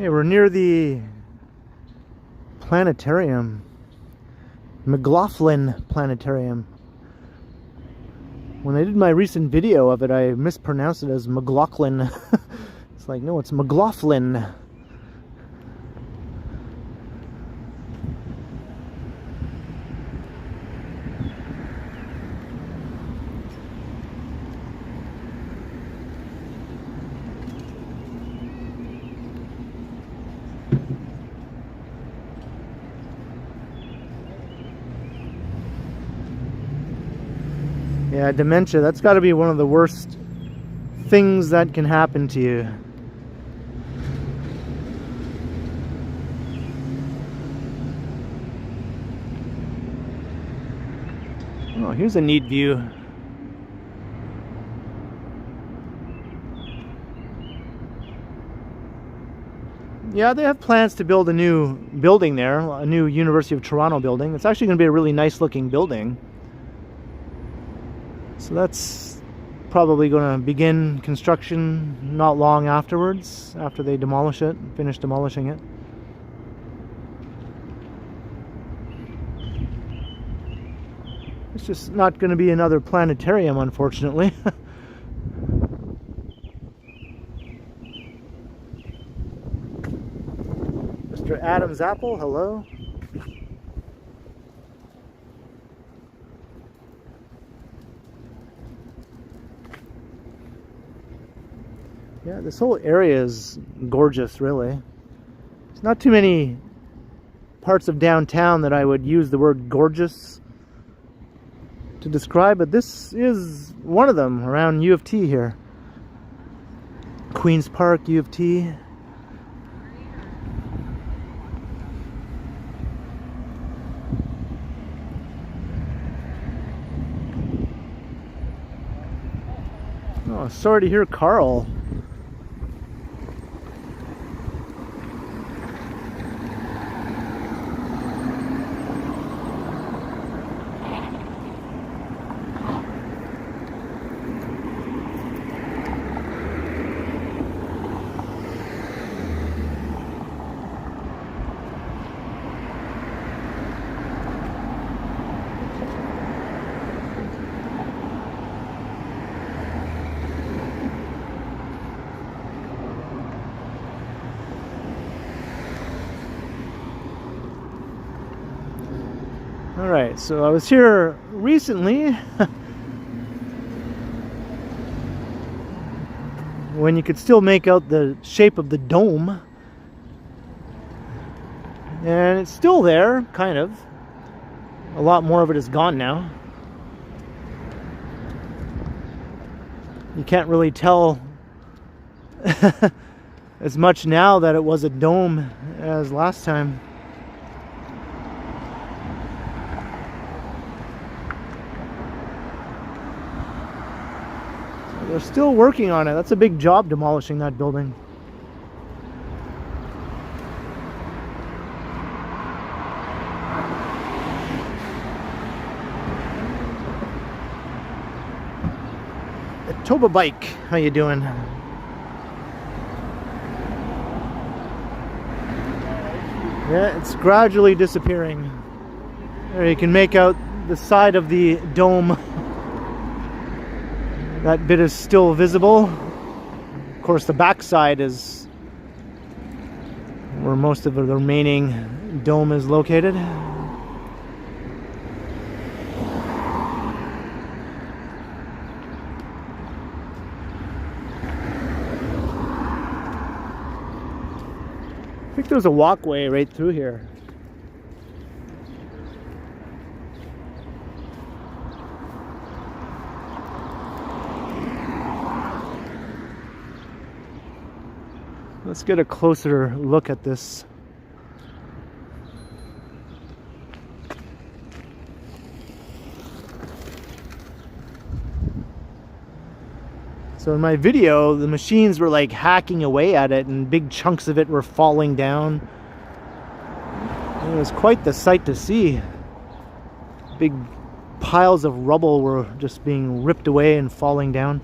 Okay, we're near the planetarium. McLaughlin Planetarium. When I did my recent video of it, I mispronounced it as McLaughlin. It's like, no, it's McLaughlin. Yeah, dementia, that's got to be one of the worst things that can happen to you. Oh, here's a neat view. Yeah, they have plans to build a new building there, a new University of Toronto building. It's actually going to be a really nice looking building. So that's probably going to begin construction not long afterwards, after they demolish it, finish demolishing it. It's just not going to be another planetarium, unfortunately. Mr. Adam's Apple, hello. Yeah, this whole area is gorgeous, really. There's not too many parts of downtown that I would use the word gorgeous to describe, but this is one of them around U of T here. Queen's Park, U of T. Oh, sorry to hear Carl. Alright, so I was here recently when you could still make out the shape of the dome. And it's still there, kind of. A lot more of it is gone now. You can't really tell as much now that it was a dome as last time. They're still working on it. That's a big job, demolishing that building. Toba Bike, how you doing? Yeah, it's gradually disappearing. There you can make out the side of the dome. That bit is still visible. Of course, the back side is where most of the remaining dome is located. I think there's a walkway right through here. Let's get a closer look at this. So in my video, the machines were like hacking away at it and big chunks of it were falling down. It was quite the sight to see. Big piles of rubble were just being ripped away and falling down.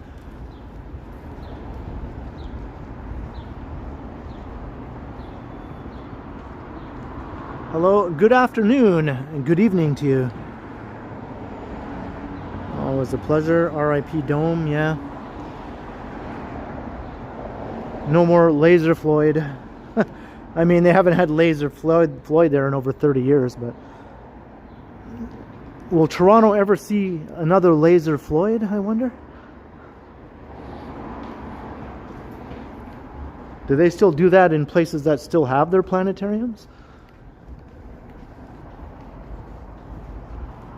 Hello, good afternoon and good evening to you. Always a pleasure. R.I.P. Dome, yeah. No more Laser Floyd. I mean, they haven't had Laser Floyd there in over 30 years, but will Toronto ever see another Laser Floyd, I wonder? Do they still do that in places that still have their planetariums?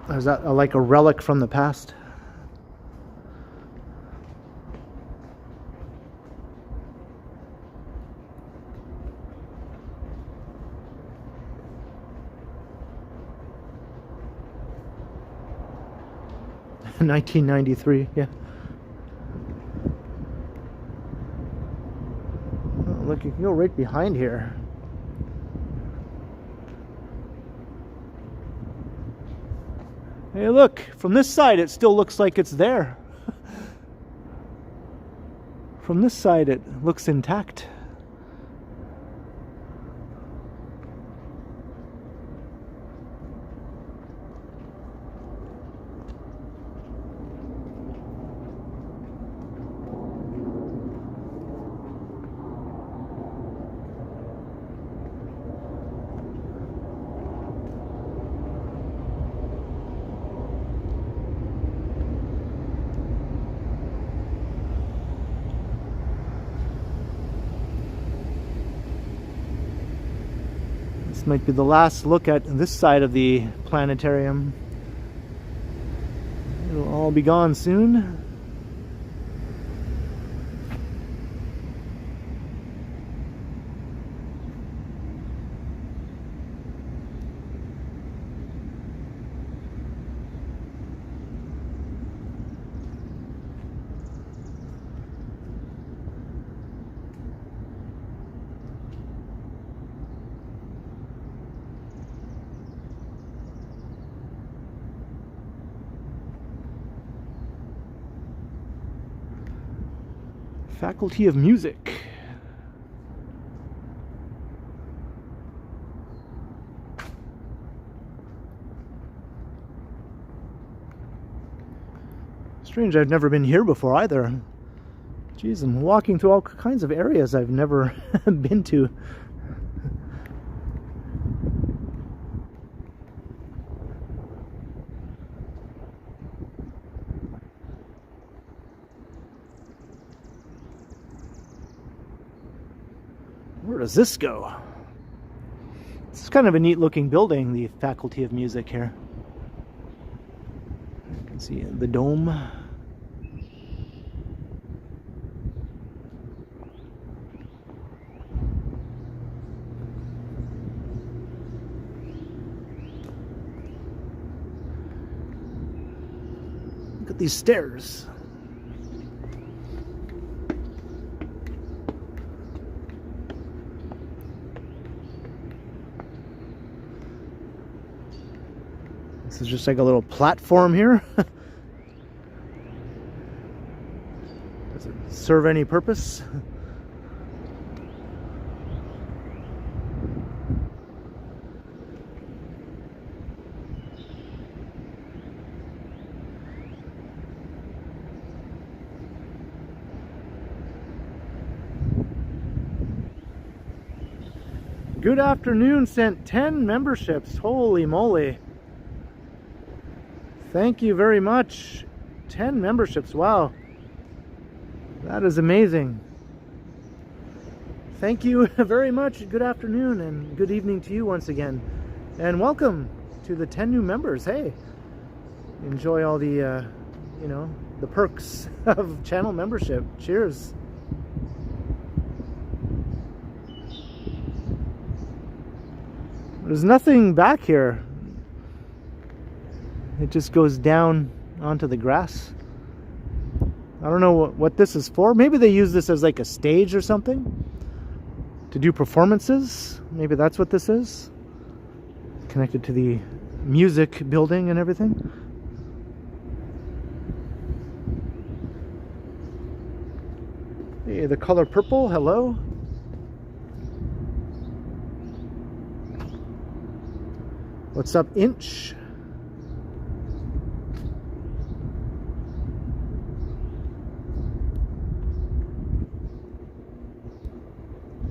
Or is that like a relic from the past? In 1993, yeah. Oh, look, you can go right behind here. Hey, look, from this side it still looks like it's there. From this side it looks intact. This might be the last look at this side of the planetarium. It'll all be gone soon. Faculty of Music. Strange, I've never been here before either. Jeez, I'm walking through all kinds of areas I've never been to. Where does this go? It's kind of a neat looking building, the Faculty of Music here. You can see the dome. Look at these stairs. This is just like a little platform here. Does it serve any purpose? Good Afternoon sent 10 memberships. Holy moly. Thank you very much. 10 memberships. Wow. That is amazing. Thank you very much. Good afternoon and good evening to you once again. And welcome to the 10 new members. Hey, enjoy all the, you know, the perks of channel membership. Cheers. There's nothing back here. It just goes down onto the grass. I don't know what this is for. Maybe they use this as like a stage or something to do performances. Maybe that's what this is. Connected to the music building and everything. Hey, the color purple, hello. What's up, Inch?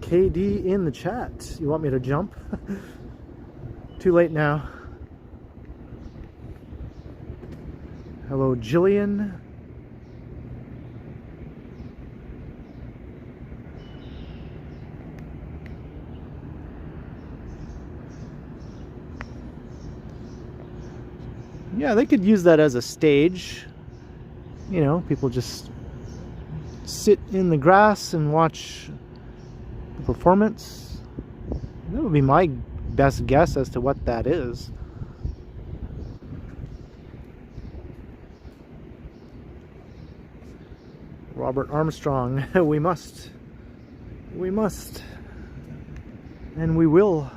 KD in the chat. You want me to jump? Too late now. Hello, Jillian. Yeah, they could use that as a stage. You know, people just sit in the grass and watch the performance. That would be my best guess as to what that is. Robert Armstrong, we must, and we will.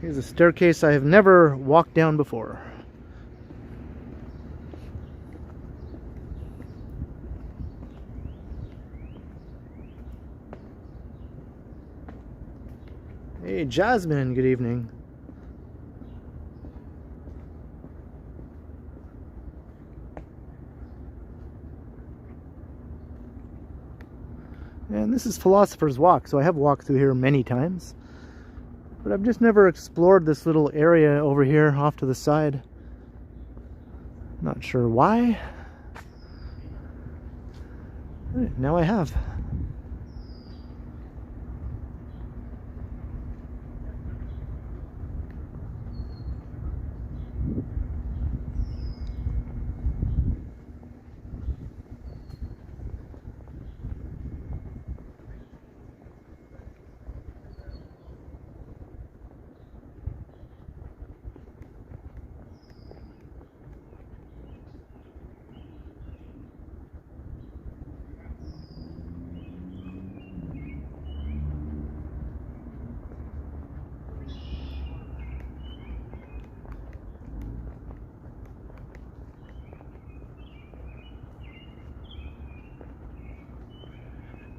Here's a staircase I have never walked down before. Hey, Jasmine, good evening. And this is Philosopher's Walk, so I have walked through here many times. But I've just never explored this little area over here off to the side. Not sure why. Now I have.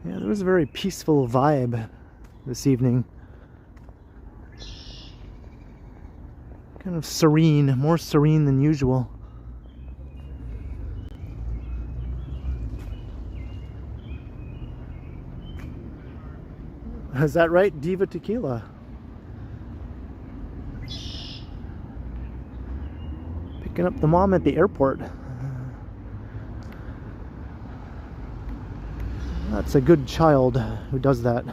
Yeah, there was a very peaceful vibe this evening. Kind of serene, more serene than usual. Is that right, Diva Tequila? Picking up the mom at the airport. That's a good child who does that.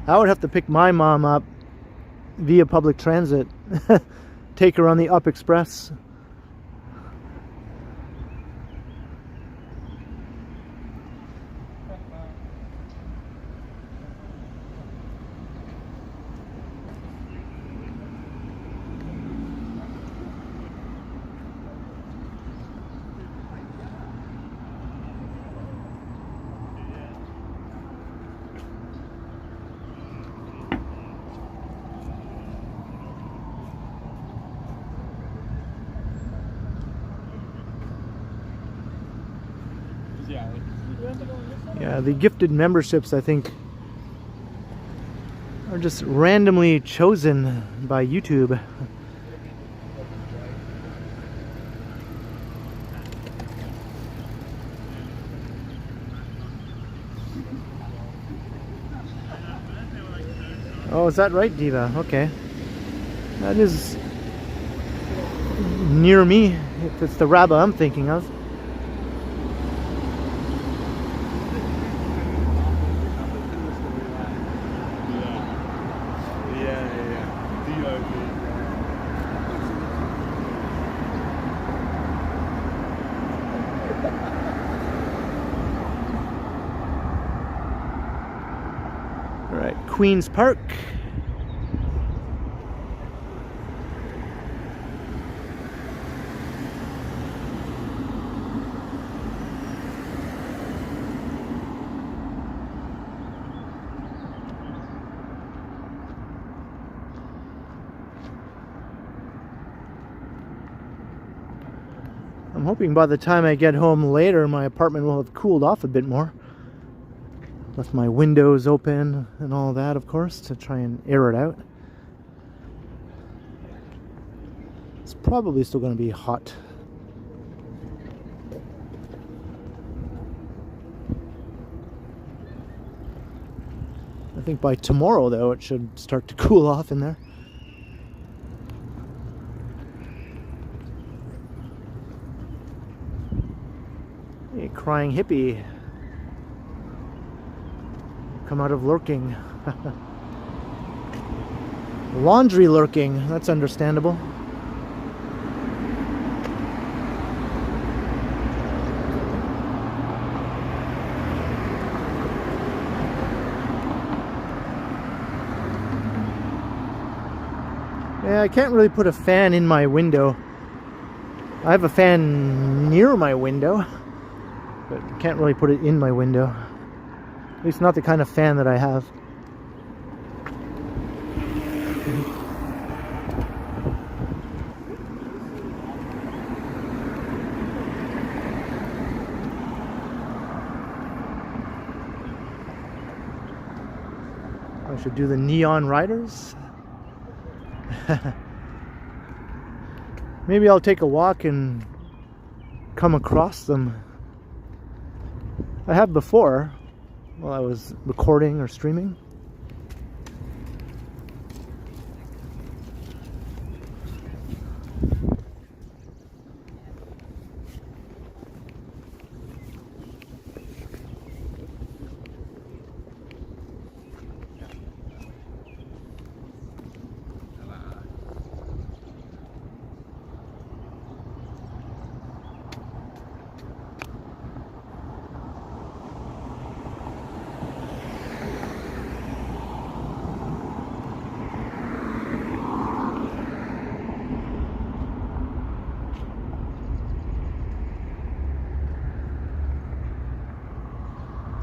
I would have to pick my mom up via public transit. Take her on the Up Express. Yeah, the gifted memberships, I think, are just randomly chosen by YouTube. Oh, is that right, Diva? Okay. That is near me, if it's the rabba I'm thinking of. Queen's Park. I'm hoping by the time I get home later, my apartment will have cooled off a bit more. Left my windows open and all that, of course, to try and air it out. It's probably still going to be hot. I think by tomorrow, though, it should start to cool off in there. Hey, crying hippie. Come out of lurking. Laundry lurking, that's understandable. Yeah, I can't really put a fan in my window. I have a fan near my window, but can't really put it in my window. At least not the kind of fan that I have. I should do the neon riders. Maybe I'll take a walk and come across them. I have before, while I was recording or streaming.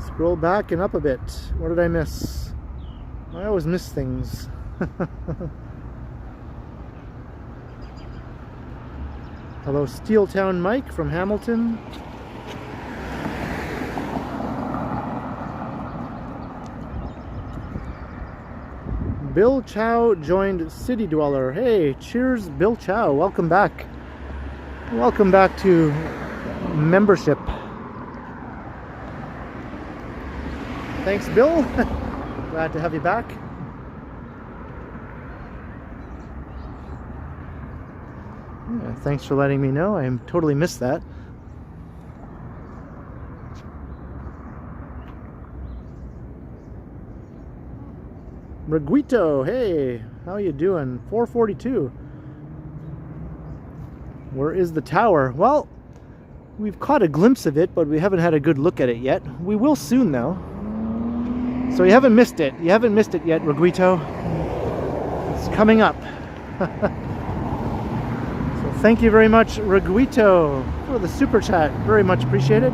Scroll back and up a bit. What did I miss? I always miss things. Hello, Steeltown Mike from Hamilton. Bill Chow joined City Dweller. Hey, cheers, Bill Chow. Welcome back. Welcome back to membership. Thanks, Bill. Glad to have you back. Yeah, thanks for letting me know. I totally missed that. Reguito, hey, how you doing? 442. Where is the tower? Well, we've caught a glimpse of it, but we haven't had a good look at it yet. We will soon, though. So you haven't missed it. You haven't missed it yet, Reguito. It's coming up. So thank you very much, Reguito, for the super chat. Very much appreciated.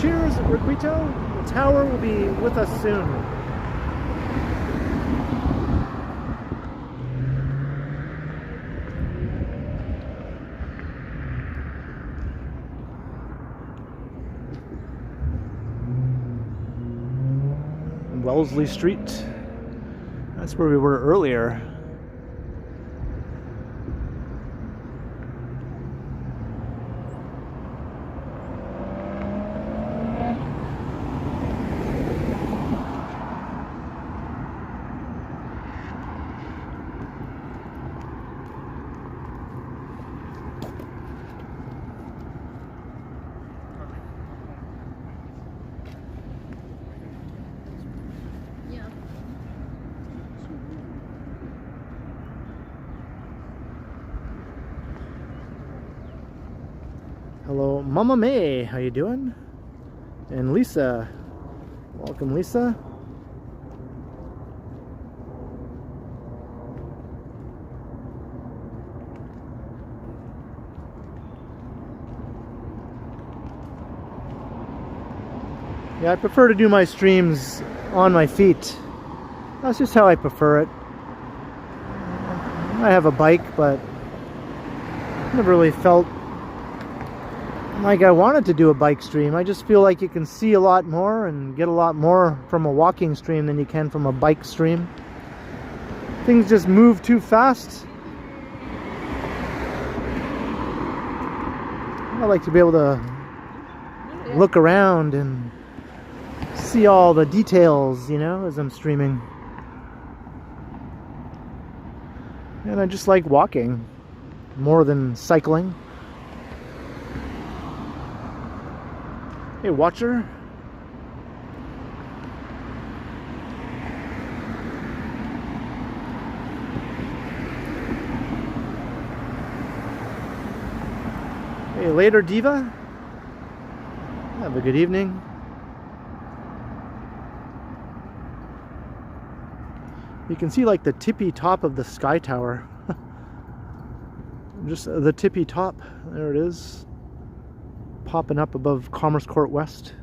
Cheers, Reguito. The tower will be with us soon. Wellesley Street. That's where we were earlier. Hello, Mama May, how you doing? And Lisa, welcome, Lisa. Yeah, I prefer to do my streams on my feet. That's just how I prefer it. I have a bike, but never really felt like I wanted to do a bike stream. I just feel like you can see a lot more and get a lot more from a walking stream than you can from a bike stream. Things just move too fast. I like to be able to look around and see all the details, you know, as I'm streaming. And I just like walking more than cycling. Hey, watcher. Hey, later, Diva. Have a good evening. You can see like the tippy top of the Sky Tower. Just the tippy top. There it is. Popping up above Commerce Court West.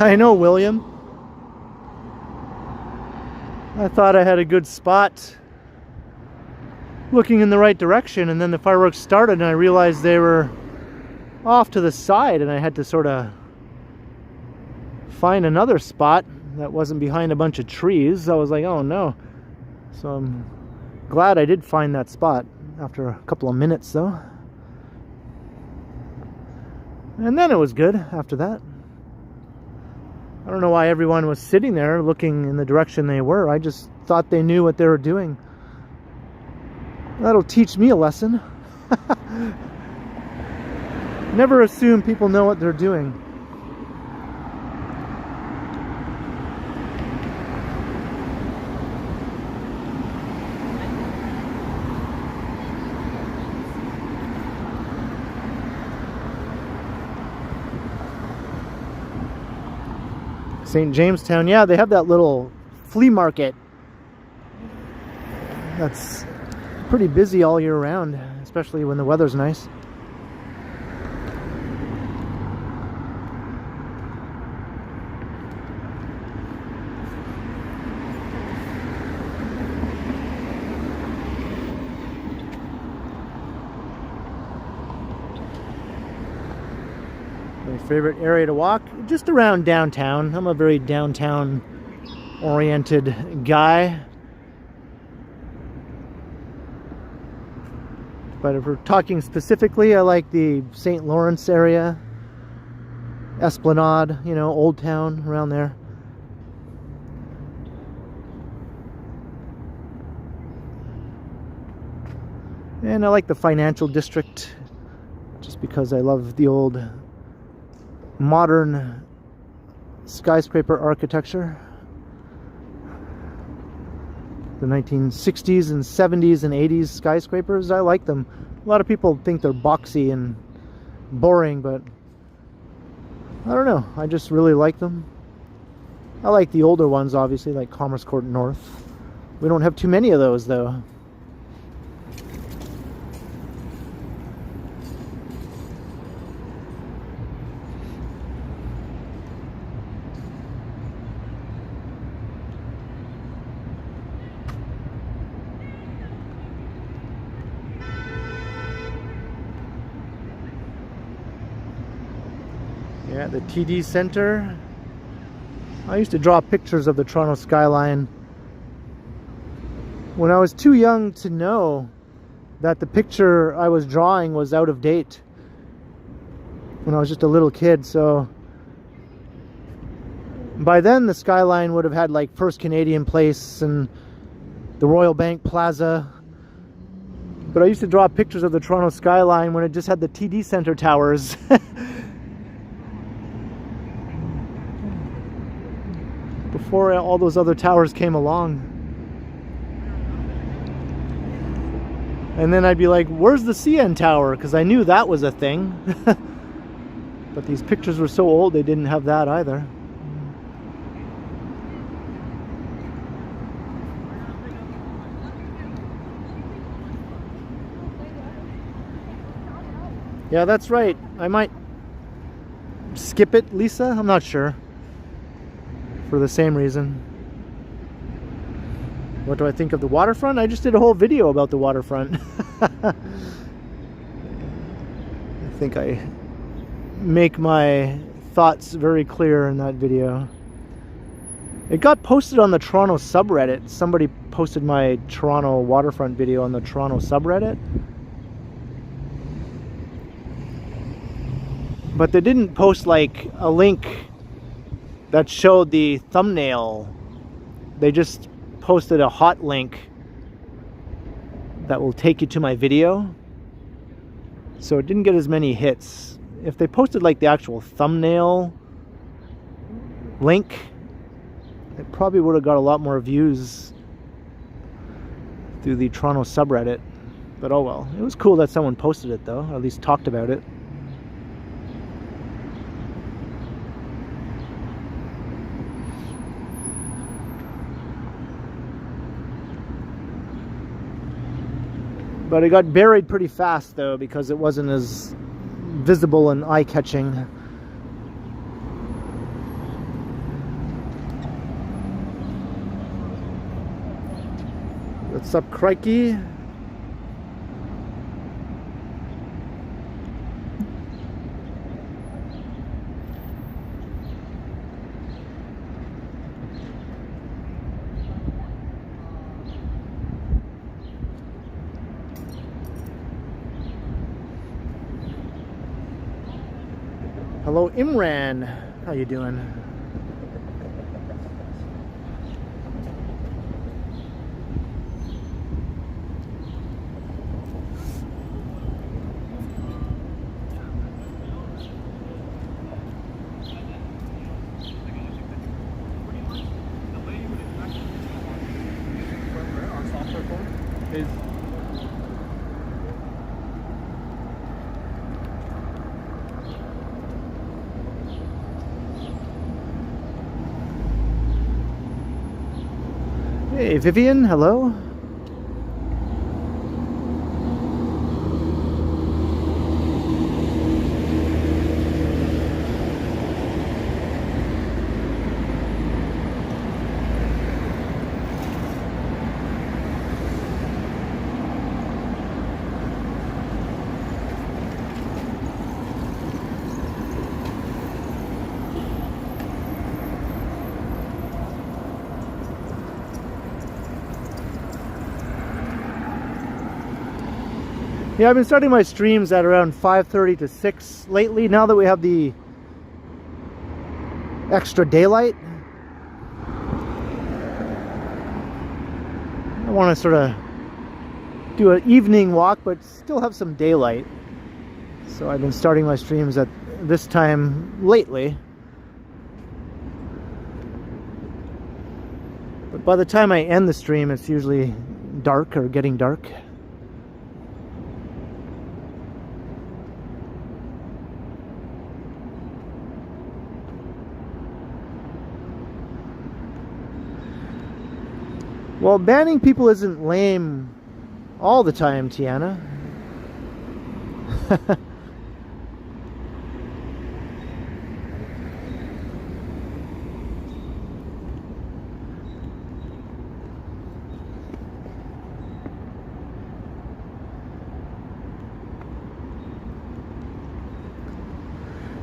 I know, William. I thought I had a good spot looking in the right direction, and then the fireworks started and I realized they were off to the side, and I had to sort of find another spot that wasn't behind a bunch of trees. I was like, oh no. So I'm glad I did find that spot after a couple of minutes though. And then it was good after that. I don't know why everyone was sitting there looking in the direction they were. I just thought they knew what they were doing. That'll teach me a lesson. Never assume people know what they're doing. St. Jamestown, yeah, they have that little flea market that's pretty busy all year round, especially when the weather's nice. My favorite area to walk, just around downtown. I'm a very downtown oriented guy. But if we're talking specifically, I like the St. Lawrence area, Esplanade, you know, Old Town, around there. And I like the financial district, just because I love the old modern skyscraper architecture. The 1960s and 70s and 80s skyscrapers, I like them. A lot of people think they're boxy and boring, but I don't know, I just really like them. I like the older ones, obviously, like Commerce Court North. We don't have too many of those though. Yeah, the TD Center. I used to draw pictures of the Toronto skyline when I was too young to know that the picture I was drawing was out of date. when I was just a little kid. So by then the skyline would have had like First Canadian Place and the Royal Bank Plaza. But I used to draw pictures of the Toronto skyline when it just had the TD Centre towers. Before all those other towers came along. And then I'd be like, where's the CN Tower? Because I knew that was a thing. But these pictures were so old, they didn't have that either. Yeah, that's right. I might skip it, Lisa. I'm not sure. For the same reason. What do I think of the waterfront? I just did a whole video about the waterfront. I think I make my thoughts very clear in that video. It got posted on the Toronto subreddit. Somebody posted my Toronto waterfront video on the Toronto subreddit. But they didn't post like a link that showed the thumbnail. They just posted a hot link that will take you to my video. So it didn't get as many hits. If they posted like the actual thumbnail link, it probably would have got a lot more views through the Toronto subreddit. But oh well. It was cool that someone posted it though, or at least talked about it. But it got buried pretty fast though, because it wasn't as visible and eye-catching. What's up, crikey? Hello, Imran. How you doing? Hey, Vivian, hello. Yeah, I've been starting my streams at around 5:30 to 6 lately, now that we have the extra daylight. I want to sort of do an evening walk, but still have some daylight. So I've been starting my streams at this time lately. But by the time I end the stream, it's usually dark or getting dark. Well, banning people isn't lame all the time, Tiana.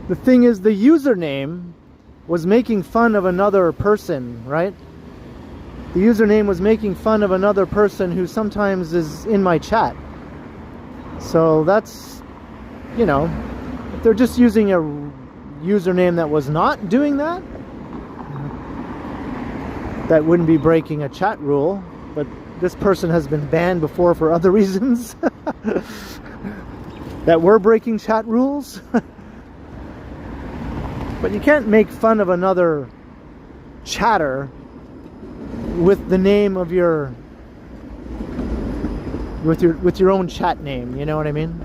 The thing is, the username was making fun of another person, right? The username was making fun of another person who sometimes is in my chat. So that's, you know, if they're just using a username that was not doing that, that wouldn't be breaking a chat rule. But this person has been banned before for other reasons that were breaking chat rules. But you can't make fun of another chatter with the name of your with your own chat name, you know what I mean?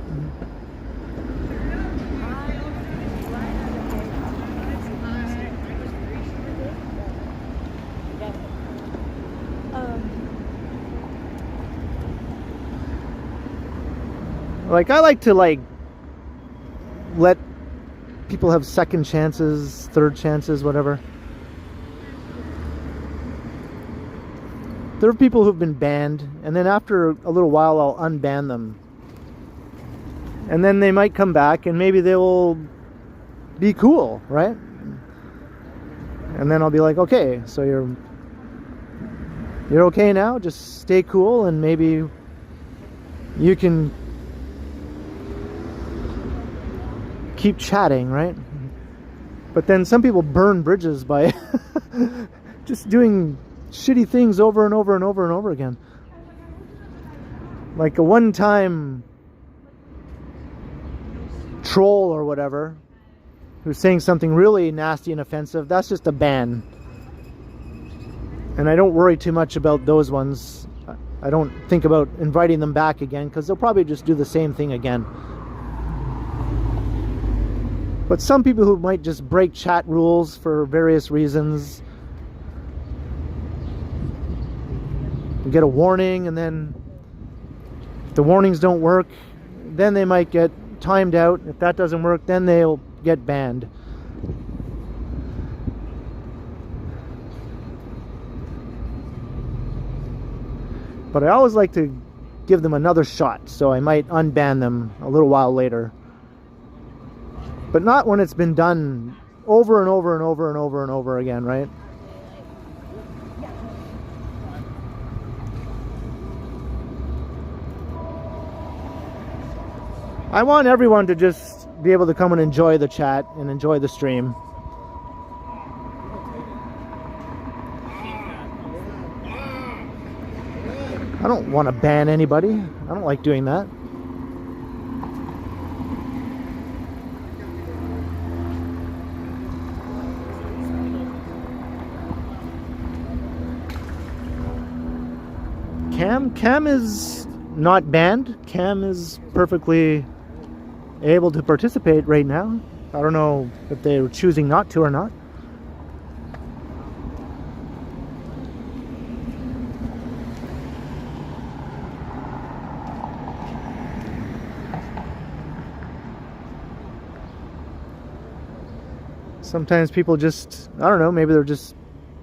Like, I like to let people have second chances, third chances, whatever. There are people who've been banned, and then after a little while I'll unban them. And then they might come back and maybe they will be cool, right? And then I'll be like, okay, so you're okay now? Just stay cool and maybe you can keep chatting, right? But then some people burn bridges by just doing shitty things over and over and over and over again. Like a one-time troll or whatever who's saying something really nasty and offensive, that's just a ban. And I don't worry too much about those ones. I don't think about inviting them back again, because they'll probably just do the same thing again. But some people who might just break chat rules for various reasons, get a warning, and then if the warnings don't work, then they might get timed out. If that doesn't work, then they'll get banned. But I always like to give them another shot, so I might unban them a little while later. But not when it's been done over and over and over and over and over again, right? I want everyone to just be able to come and enjoy the chat and enjoy the stream. I don't want to ban anybody. I don't like doing that. Cam is not banned. Cam is perfectly able to participate right now. I don't know if they're choosing not to or not. Sometimes people just, I don't know, maybe they're just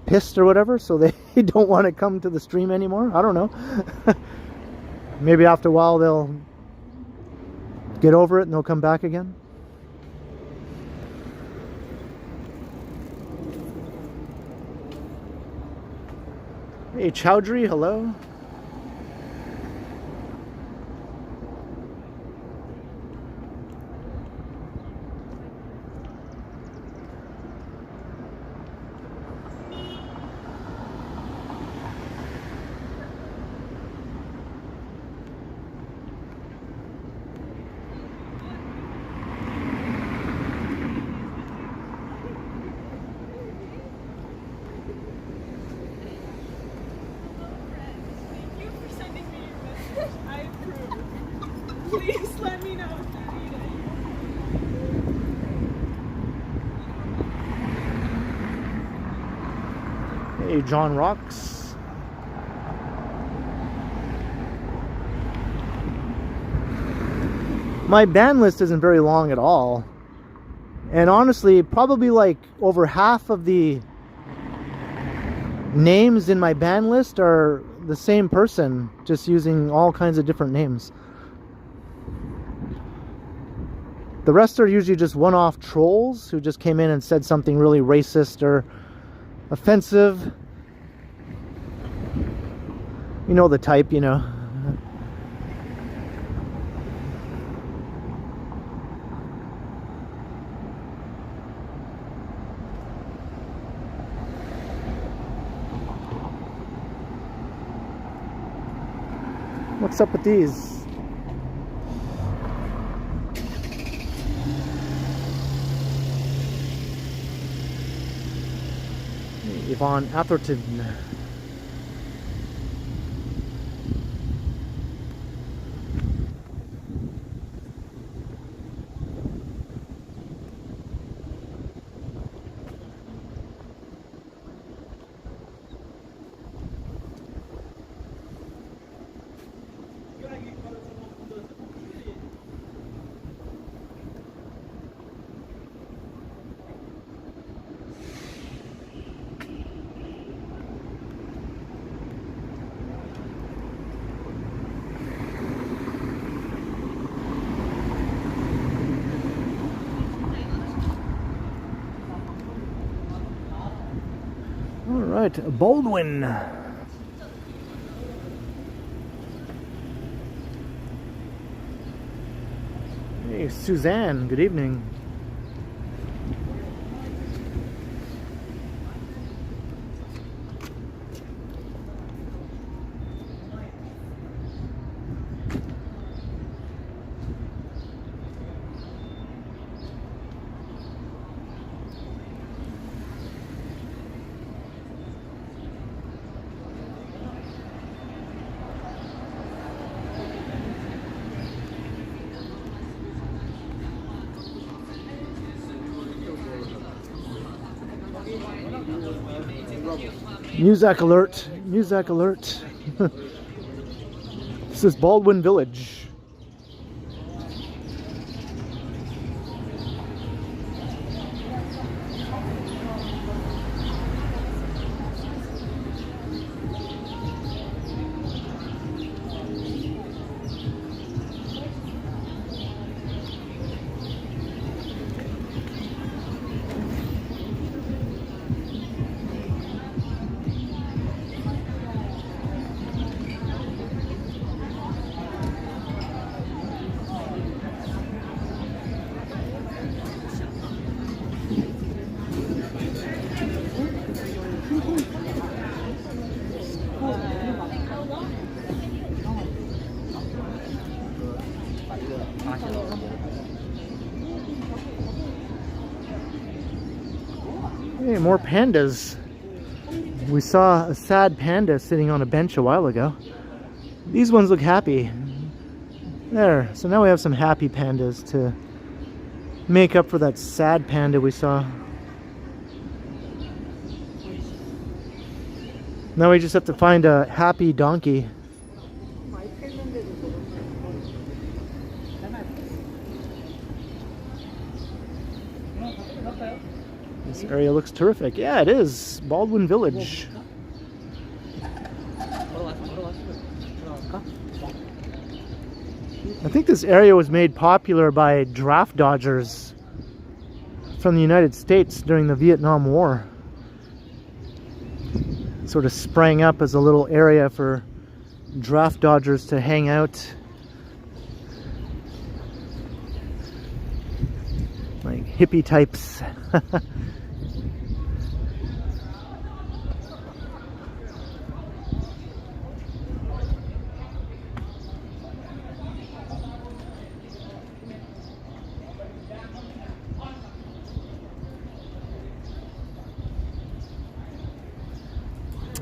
pissed or whatever, so they don't want to come to the stream anymore. I don't know. Maybe after a while they'll get over it and they'll come back again. Hey Chowdhury, hello. Please let me know if you need it. Hey John Rocks. My ban list isn't very long at all. And honestly, probably like over half of the names in my ban list are the same person, just using all kinds of different names. The rest are usually just one-off trolls who just came in and said something really racist or offensive. You know the type, you know. What's up with these? Yvonne Atherton. All right, Baldwin. Hey, Suzanne, good evening. Muzak alert, Muzak alert. This is Baldwin Village. Hey, more pandas. We saw a sad panda sitting on a bench a while ago. These ones look happy. There, so now we have some happy pandas to make up for that sad panda we saw. Now we just have to find a happy donkey. This area looks terrific. Yeah, it is. Baldwin Village. I think this area was made popular by draft dodgers from the United States during the Vietnam War. It sort of sprang up as a little area for draft dodgers to hang out. Like hippie types.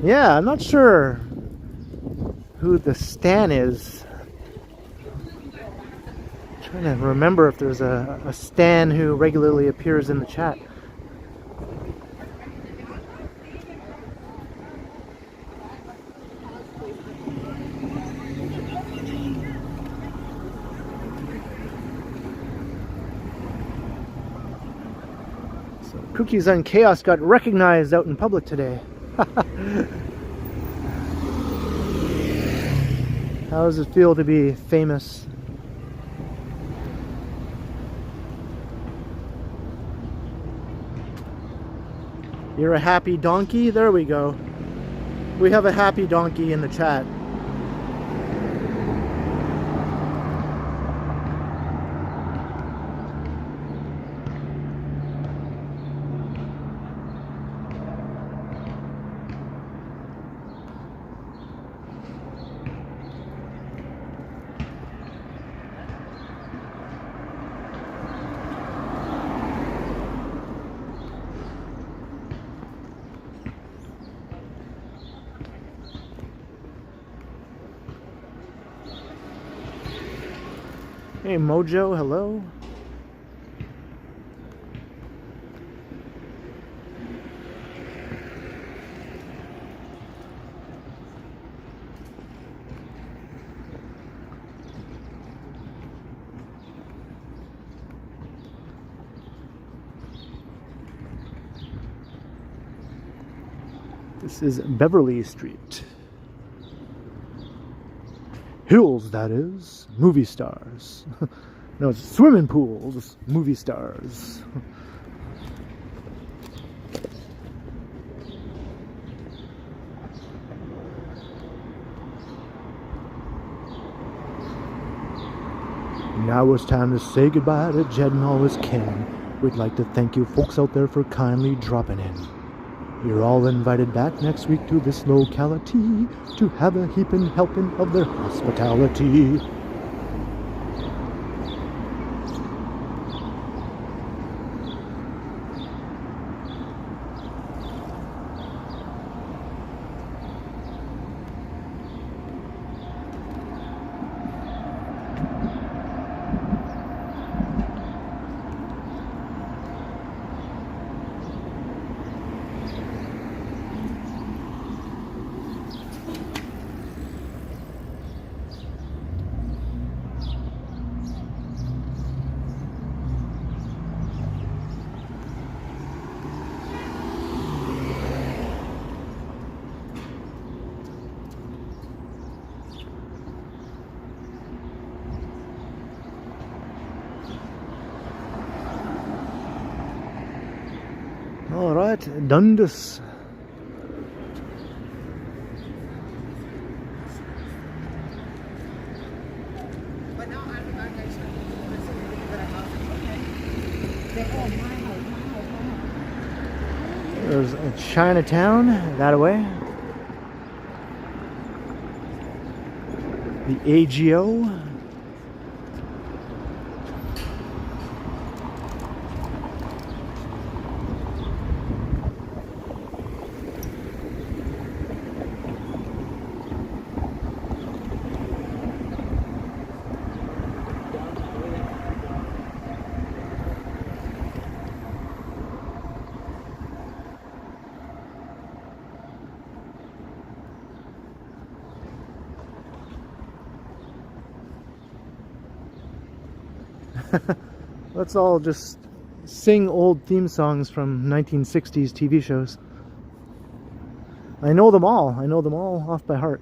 Yeah, I'm not sure who the Stan is. I'm trying to remember if there's a Stan who regularly appears in the chat. So, Cookies on Chaos got recognized out in public today. How does it feel to be famous? You're a happy donkey? There we go. We have a happy donkey in the chat. Hey, Mojo, hello. This is Beverly Street. Hills, that is. Movie stars. No, it's swimming pools. Movie stars. Now it's time to say goodbye to Jed and all his kin. We'd like to thank you folks out there for kindly dropping in. You're all invited back next week to this locality to have a heaping helping of their hospitality. Alright, Dundas. There's a Chinatown that way. The AGO. Let's all just sing old theme songs from 1960s TV shows. I know them all. I know them all off by heart.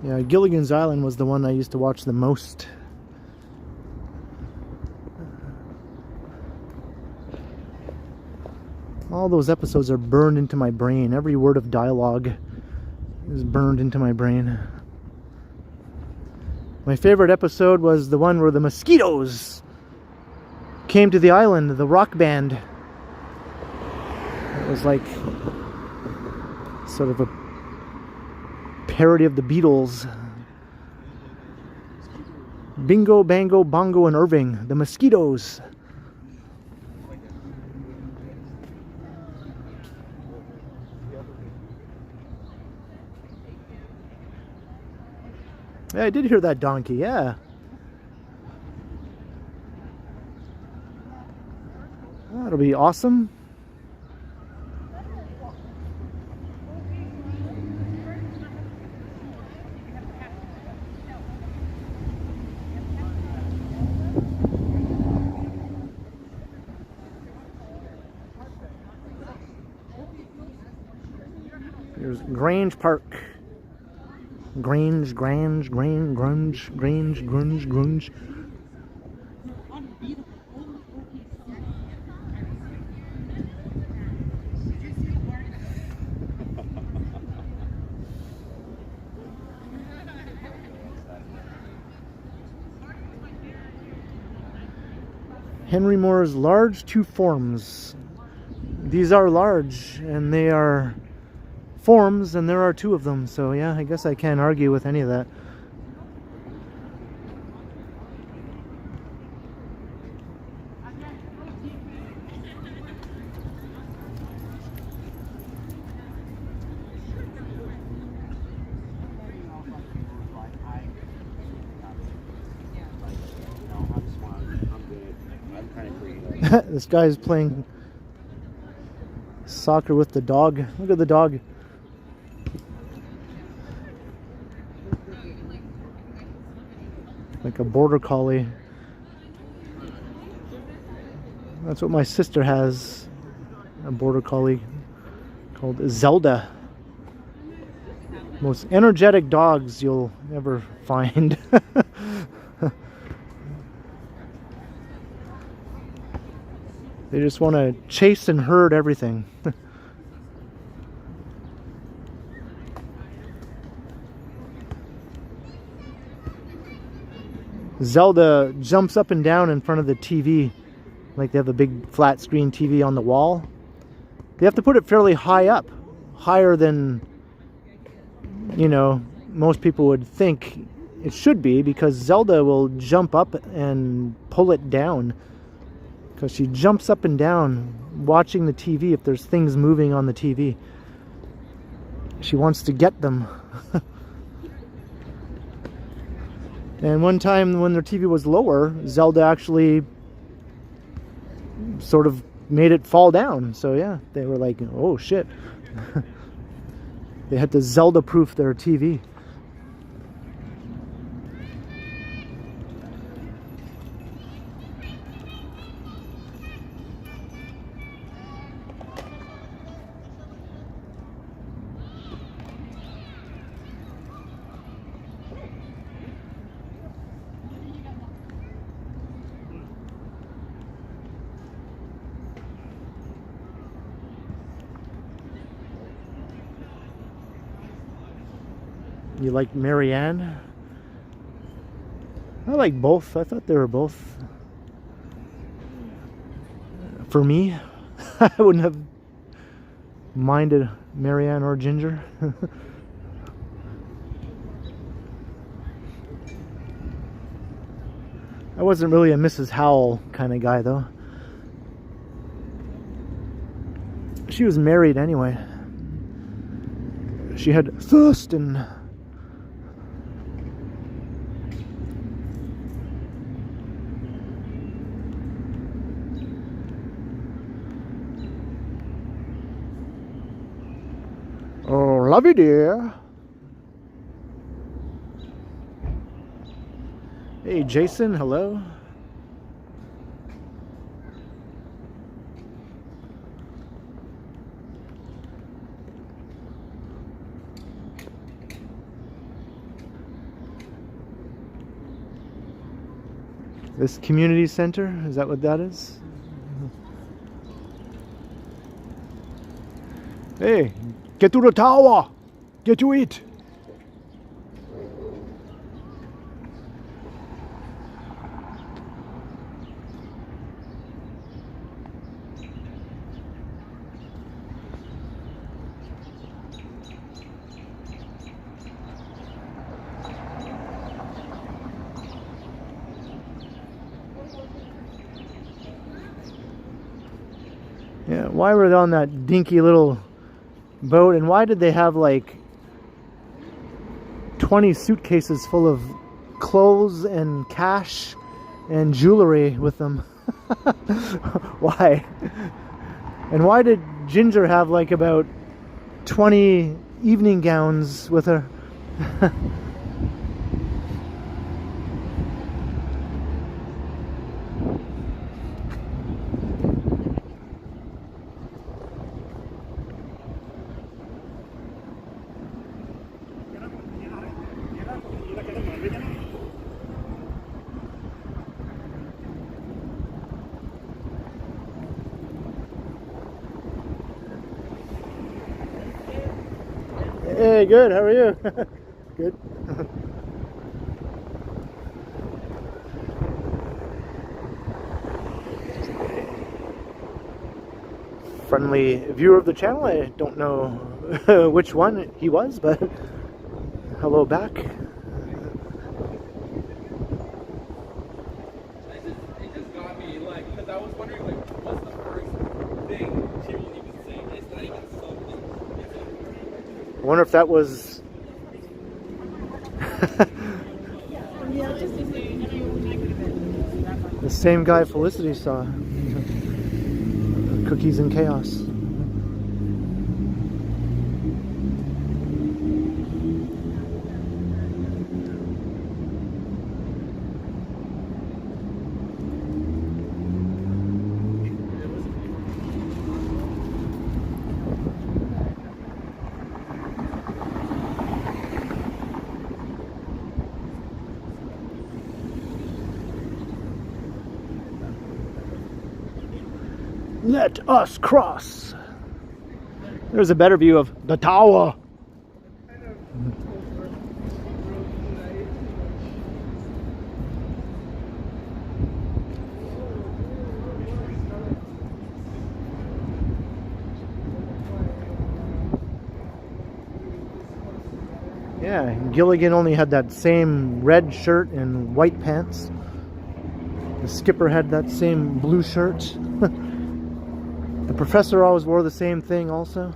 Yeah, Gilligan's Island was the one I used to watch the most. All those episodes are burned into my brain. Every word of dialogue is burned into my brain. My favorite episode was the one where the mosquitoes came to the island, the rock band. It was like sort of a parody of the Beatles. Bingo, Bango, Bongo, and Irving, the Mosquitoes. Yeah, I did hear that donkey, yeah. That'll be awesome. Here's Grange Park. Grange, Grunge. Henry Moore's large two forms. These are large, and they are forms, and there are two of them. So yeah, I guess I can't argue with any of that. This guy's playing soccer with the dog. Look at the dog. Like a border collie. That's what my sister has. A border collie called Zelda. Most energetic dogs you'll ever find. They just want to chase and herd everything. Zelda jumps up and down in front of the TV. Like they have a big flat screen TV on the wall. They have to put it fairly high up. Higher than, you know, most people would think it should be, because Zelda will jump up and pull it down. Because she jumps up and down watching the TV if there's things moving on the TV. She wants to get them. And one time when their TV was lower, Zelda actually sort of made it fall down. So yeah, they were like, oh shit. They had to Zelda-proof their TV. You like Marianne? I like both. I thought they were both. For me, I wouldn't have minded Marianne or Ginger. I wasn't really a Mrs. Howell kind of guy, though. She was married anyway. She had Thurston. Oh, love you, dear. Hey, Jason, hello. This community center, is that what that is? Hey, get to the tower! Get to it! Yeah, why were they on that dinky little boat, and why did they have like 20 suitcases full of clothes and cash and jewelry with them? Why? And why did Ginger have like about 20 evening gowns with her? Hey, good. How are you? Good. friendly viewer of the channel. I don't know which one he was, but hello back. It just got me, like, because I was wondering, like, what's the first thing she will even say? It's not even something. I wonder if that was the same guy Felicity saw. Cookies and Chaos. Let us cross. There's a better view of the tower. Yeah, Gilligan only had that same red shirt and white pants. The skipper had that same blue shirt. The professor always wore the same thing also.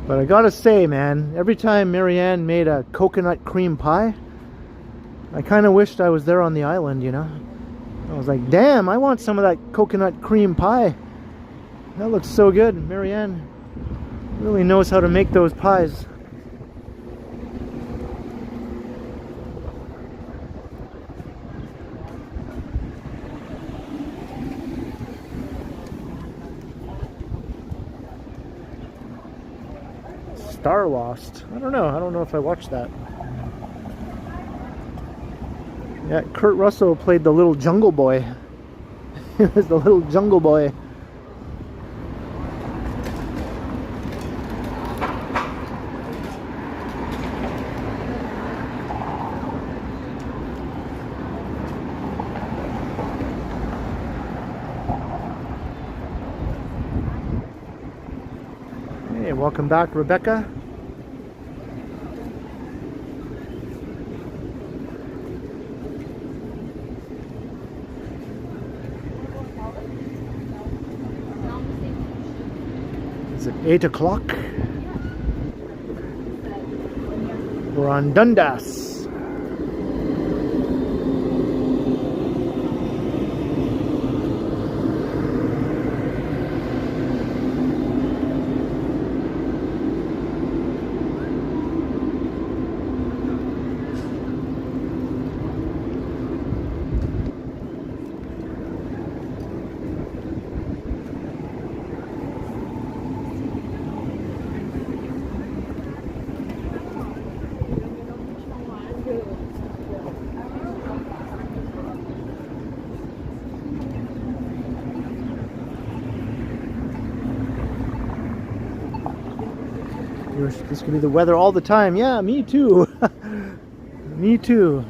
But I gotta say, man, every time Marianne made a coconut cream pie, I kind of wished I was there on the island, you know? I was like, damn, I want some of that coconut cream pie. That looks so good. Marianne really knows how to make those pies. Star Lost. I don't know if I watched that. Yeah, Kurt Russell played the little jungle boy. He was the little jungle boy. Hey, welcome back, Rebecca. Is it 8 o'clock? We're on Dundas. This could be the weather all the time. Yeah, me too. Me too.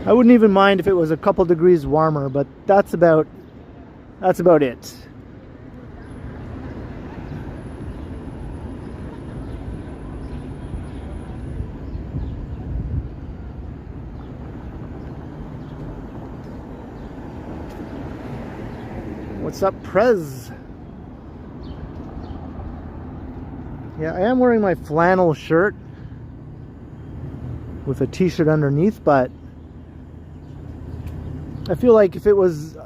I wouldn't even mind if it was a couple degrees warmer, but that's about it. What's up, Prez? Yeah, I am wearing my flannel shirt with a t-shirt underneath, but I feel like if it was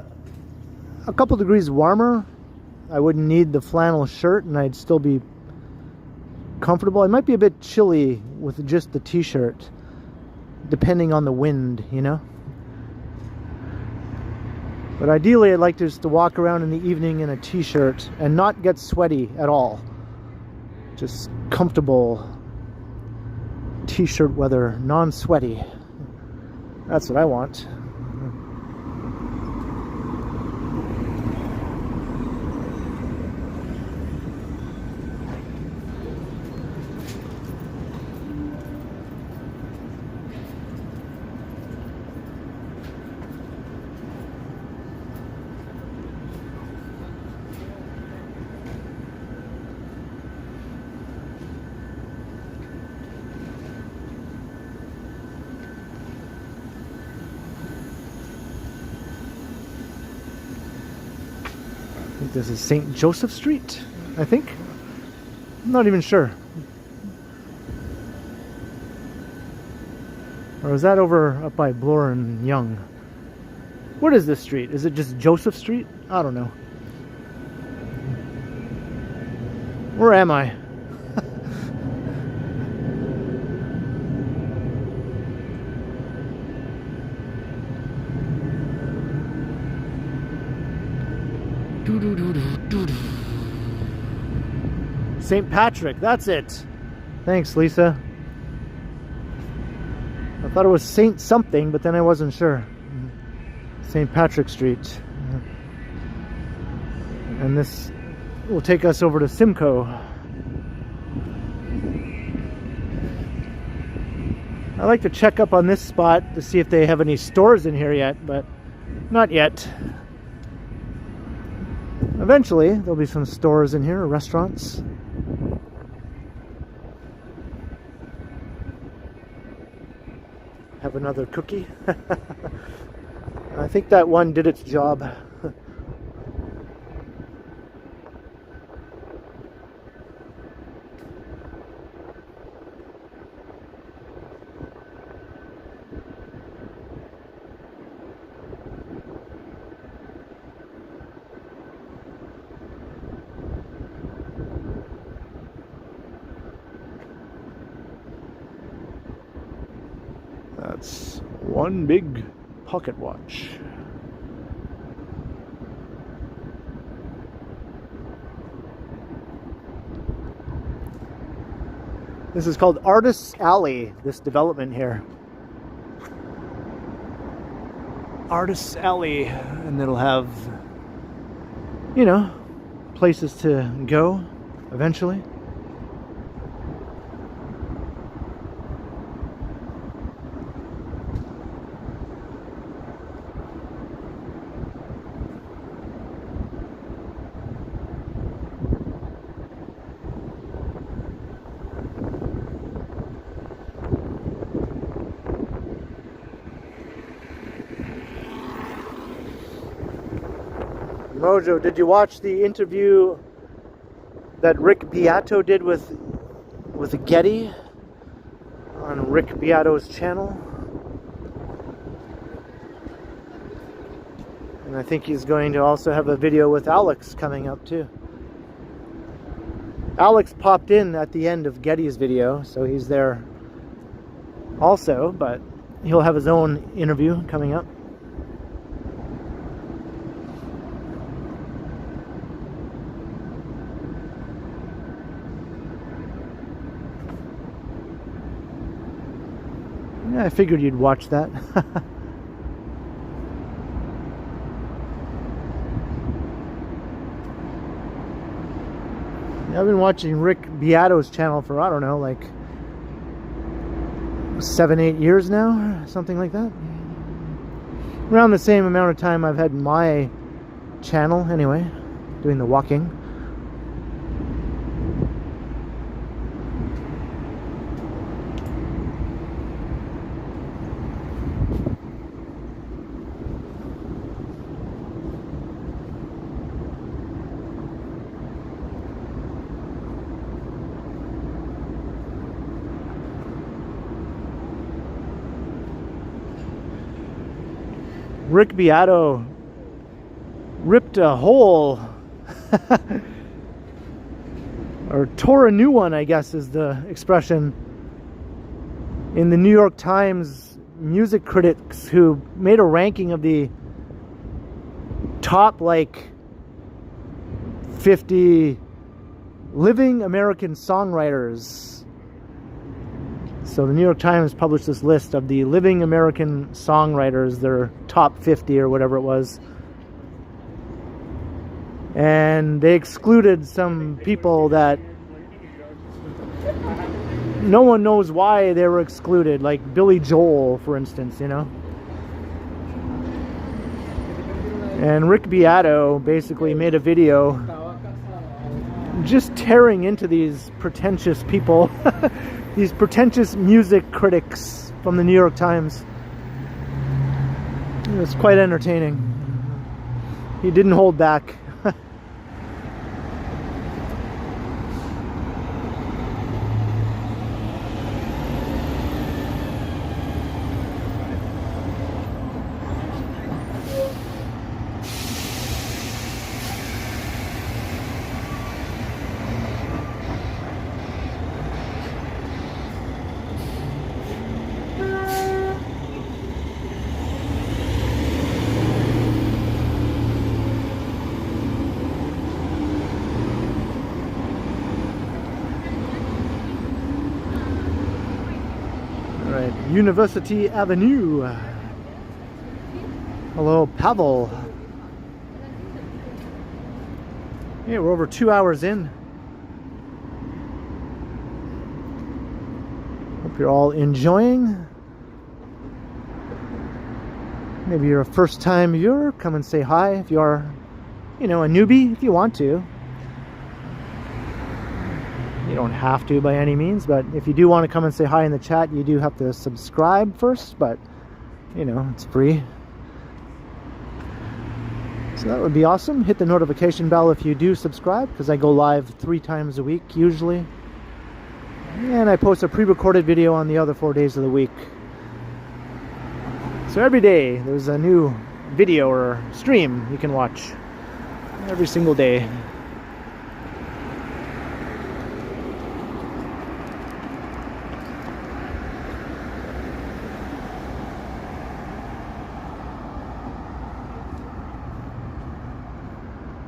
a couple degrees warmer, I wouldn't need the flannel shirt and I'd still be comfortable. It might be a bit chilly with just the t-shirt, depending on the wind, you know? But ideally, I'd like just to walk around in the evening in a t-shirt and not get sweaty at all. Just comfortable t-shirt weather, non-sweaty. That's what I want. think this is St. Joseph Street, I think. I'm not even sure. Or is that over up by Bloor and Young? What is this street? Is it just Joseph Street? I don't know. Where am I? St. Patrick, that's it. Thanks, Lisa. I thought it was Saint something, but then I wasn't sure. St. Patrick Street. And this will take us over to Simcoe. I like to check up on this spot to see if they have any stores in here yet, but not yet. Eventually, there'll be some stores in here, or restaurants. Have another cookie. I think that one did its job. That's one big pocket watch. This is called Artist's Alley, this development here. Artist's Alley, and it'll have, you know, places to go eventually. Mojo, did you watch the interview that Rick Beato did with Getty on Rick Beato's channel? And I think he's going to also have a video with Alex coming up too. Alex popped in at the end of Getty's video, so he's there also, but he'll have his own interview coming up. Yeah, I figured you'd watch that. I've been watching Rick Beato's channel for, I don't know, like 7-8 years now, something like that. Around the same amount of time I've had my channel, anyway, doing the walking. Rick Beato ripped a hole or tore a new one, I guess is the expression, in the New York Times music critics, who made a ranking of the top like 50 living American songwriters. So the New York Times published this list of the living American songwriters, their top 50 or whatever it was. And they excluded some people that no one knows why they were excluded, like Billy Joel, for instance, you know. And Rick Beato basically made a video just tearing into these pretentious people. These pretentious music critics from the New York Times. It was quite entertaining. He didn't hold back. University Avenue. Hello, Pavel. Yeah, we're over 2 hours in. Hope you're all enjoying. Maybe you're a first-time viewer. Come and say hi if you are, you know, a newbie, if you want to. You don't have to by any means, but if you do want to come and say hi in the chat, you do have to subscribe first, but, you know, it's free. So that would be awesome. Hit the notification bell if you do subscribe, because I go live 3 times a week usually. And I post a pre-recorded video on the other 4 days of the week. So every day there's a new video or stream you can watch. Every single day.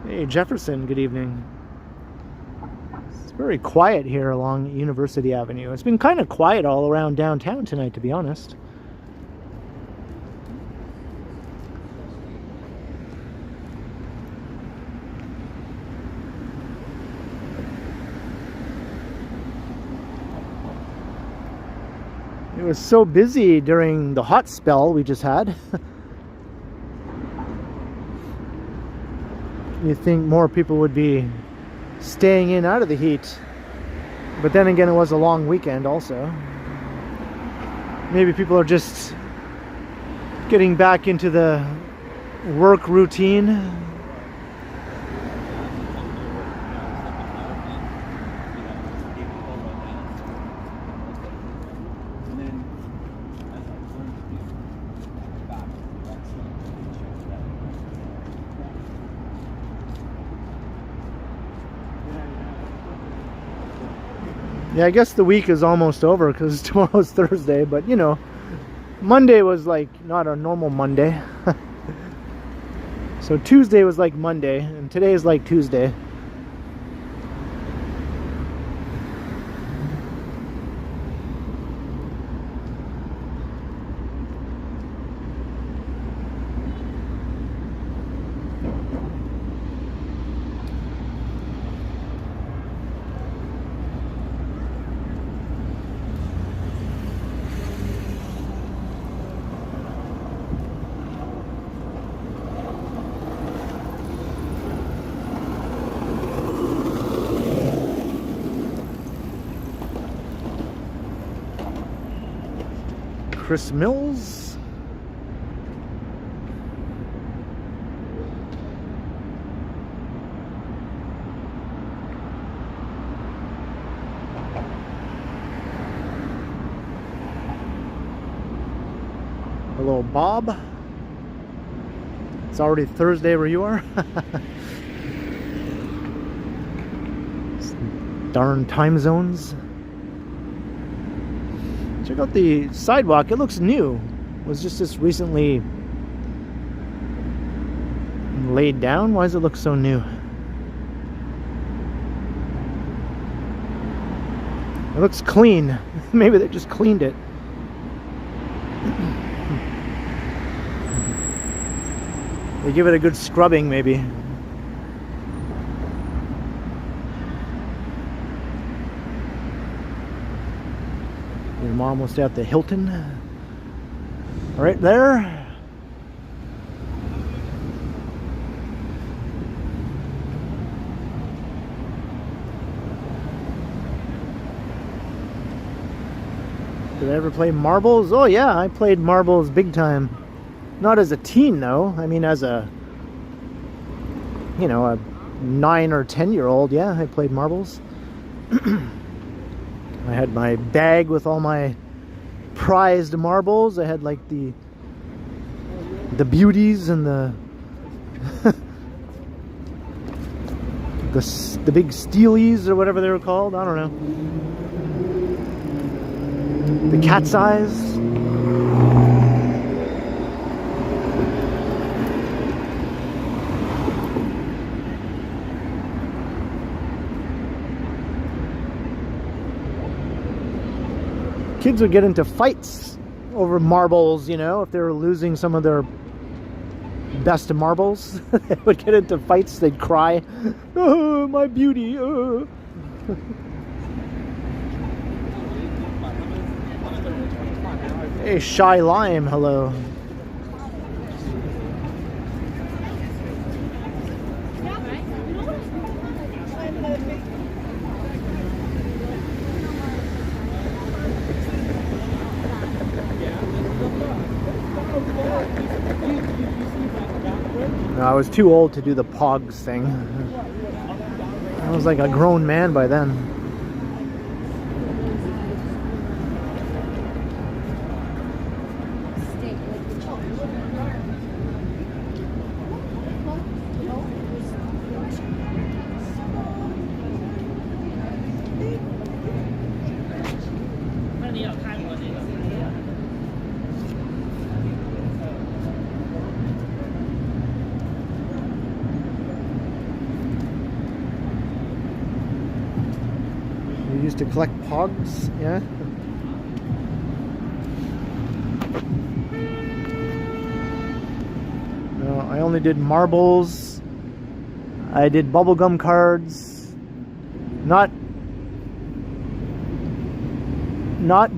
Hey Jefferson, good evening. It's very quiet here along University Avenue. It's been kind of quiet all around downtown tonight, to be honest. It was so busy during the hot spell we just had. You think more people would be staying in out of the heat, but then again, it was a long weekend also. Maybe people are just getting back into the work routine. Yeah, I guess the week is almost over because tomorrow's Thursday, but you know, Monday was like not a normal Monday. So Tuesday was like Monday, and today is like Tuesday. Chris Mills. Hello, Bob. It's already Thursday where you are. Darn time zones. Check out the sidewalk. It looks new. It was just recently laid down. Why does it look so new? It looks clean. Maybe they just cleaned it. They give it a good scrubbing, maybe. I'm almost at the Hilton. Right there. Did I ever play marbles? Oh yeah, I played marbles big time. Not as a teen though. I mean as a, you know, a 9 or 10-year-old. Yeah, I played marbles. I had my bag with all my prized marbles. I had like the beauties and the the big steelies or whatever they were called. I don't know. The cat's eyes. Kids would get into fights over marbles, you know, if they were losing some of their best marbles. They would get into fights, they'd cry, oh, my beauty, oh. Hey, Shy Lime, hello. No, I was too old to do the pogs thing. I was like a grown man by then. Used to collect pogs, yeah. No, I only did marbles. I did bubblegum cards. Not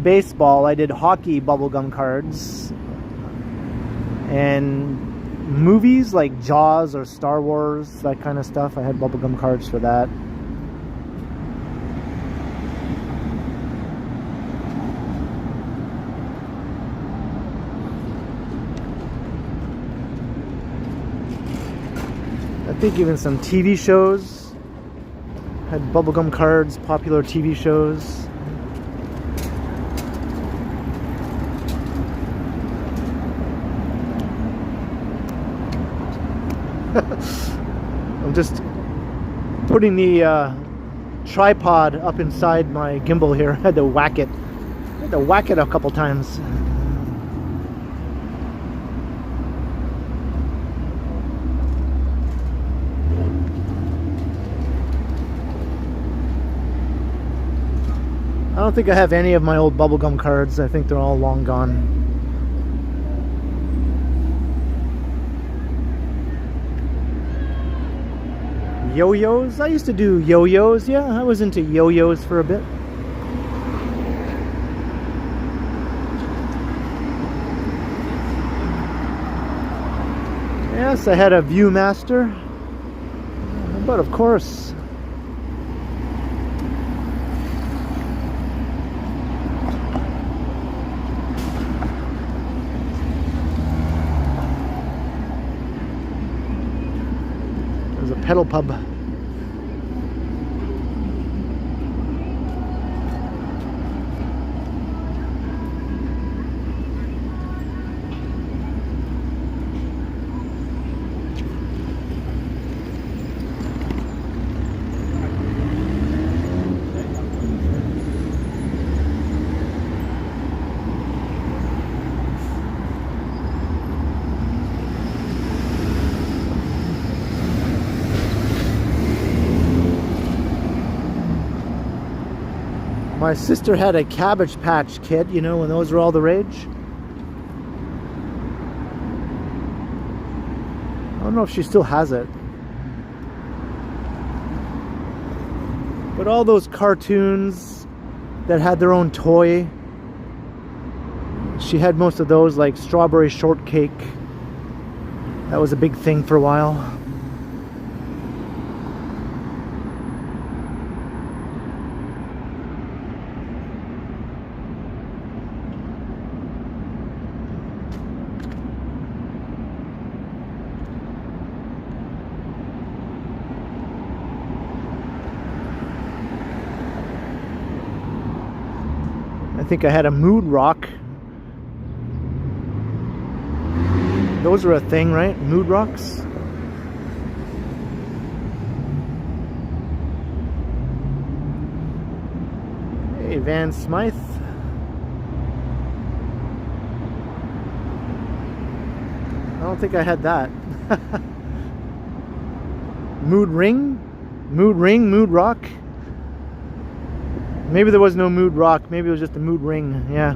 baseball. I did hockey bubblegum cards. And movies like Jaws or Star Wars, that kind of stuff. I had bubblegum cards for that. I think even some TV shows had bubblegum cards, popular TV shows. I'm just putting the tripod up inside my gimbal here. I had to whack it. I had to whack it a couple times. I don't think I have any of my old bubblegum cards. I think they're all long gone. Yo-yos? I used to do yo-yos. Yeah, I was into yo-yos for a bit. Yes, I had a Viewmaster. But of course... pedal pub. My sister had a Cabbage Patch Kid, you know, when those were all the rage. I don't know if she still has it. But all those cartoons that had their own toy, she had most of those, like Strawberry Shortcake. That was a big thing for a while. I think I had a Mood Rock. Those are a thing, right? Mood Rocks. Hey, Van Smythe. I don't think I had that. Mood Ring? Mood Ring? Mood Rock? Maybe there was no Mood Rock. Maybe it was just a Mood Ring. Yeah.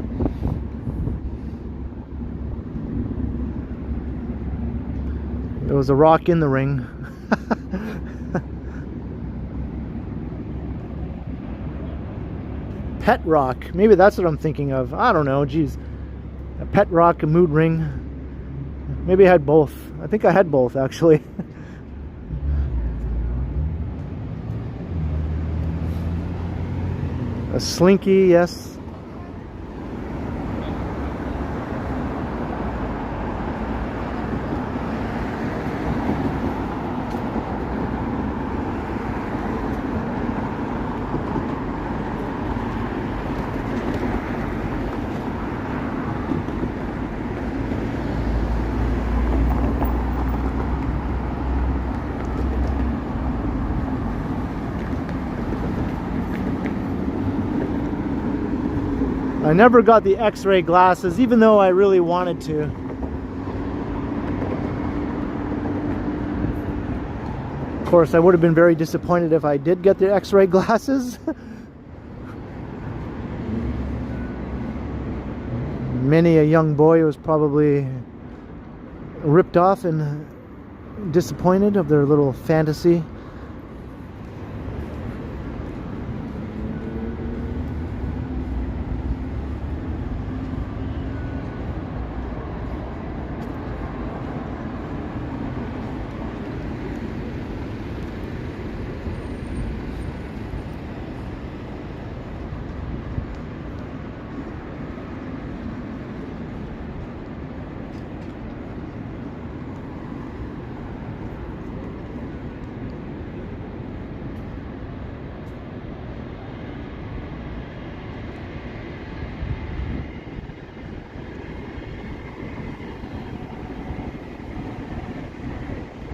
There was a rock in the ring. Pet rock. Maybe that's what I'm thinking of. I don't know. Geez. A pet rock, a mood ring. Maybe I had both. I think I had both, actually. A slinky, yes. I never got the X-ray glasses, even though I really wanted to. Of course, I would have been very disappointed if I did get the X-ray glasses. Many a young boy was probably ripped off and disappointed of their little fantasy.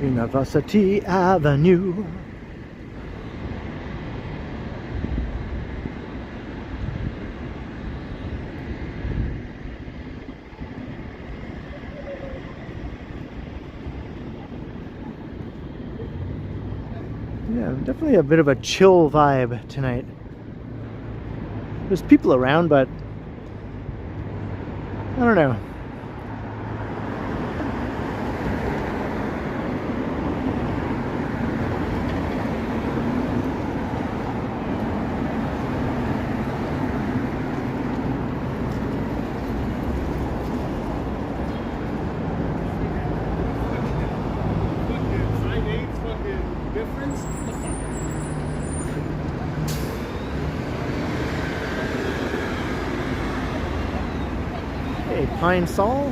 University Avenue. Yeah, definitely a bit of a chill vibe tonight. There's people around, but I don't know. Pine Sol.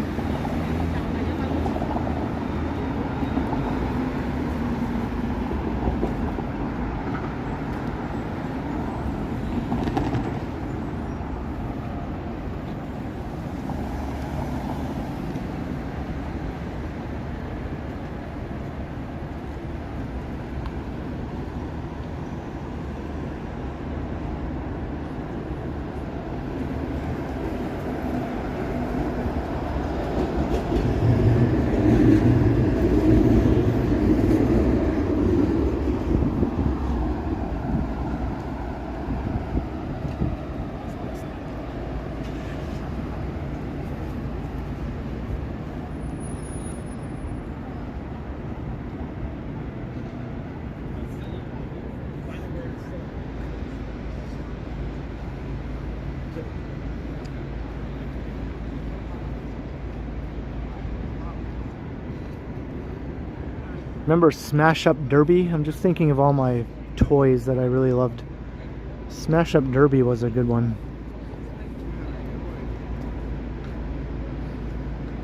Remember Smash Up Derby? I'm just thinking of all my toys that I really loved. Smash Up Derby was a good one.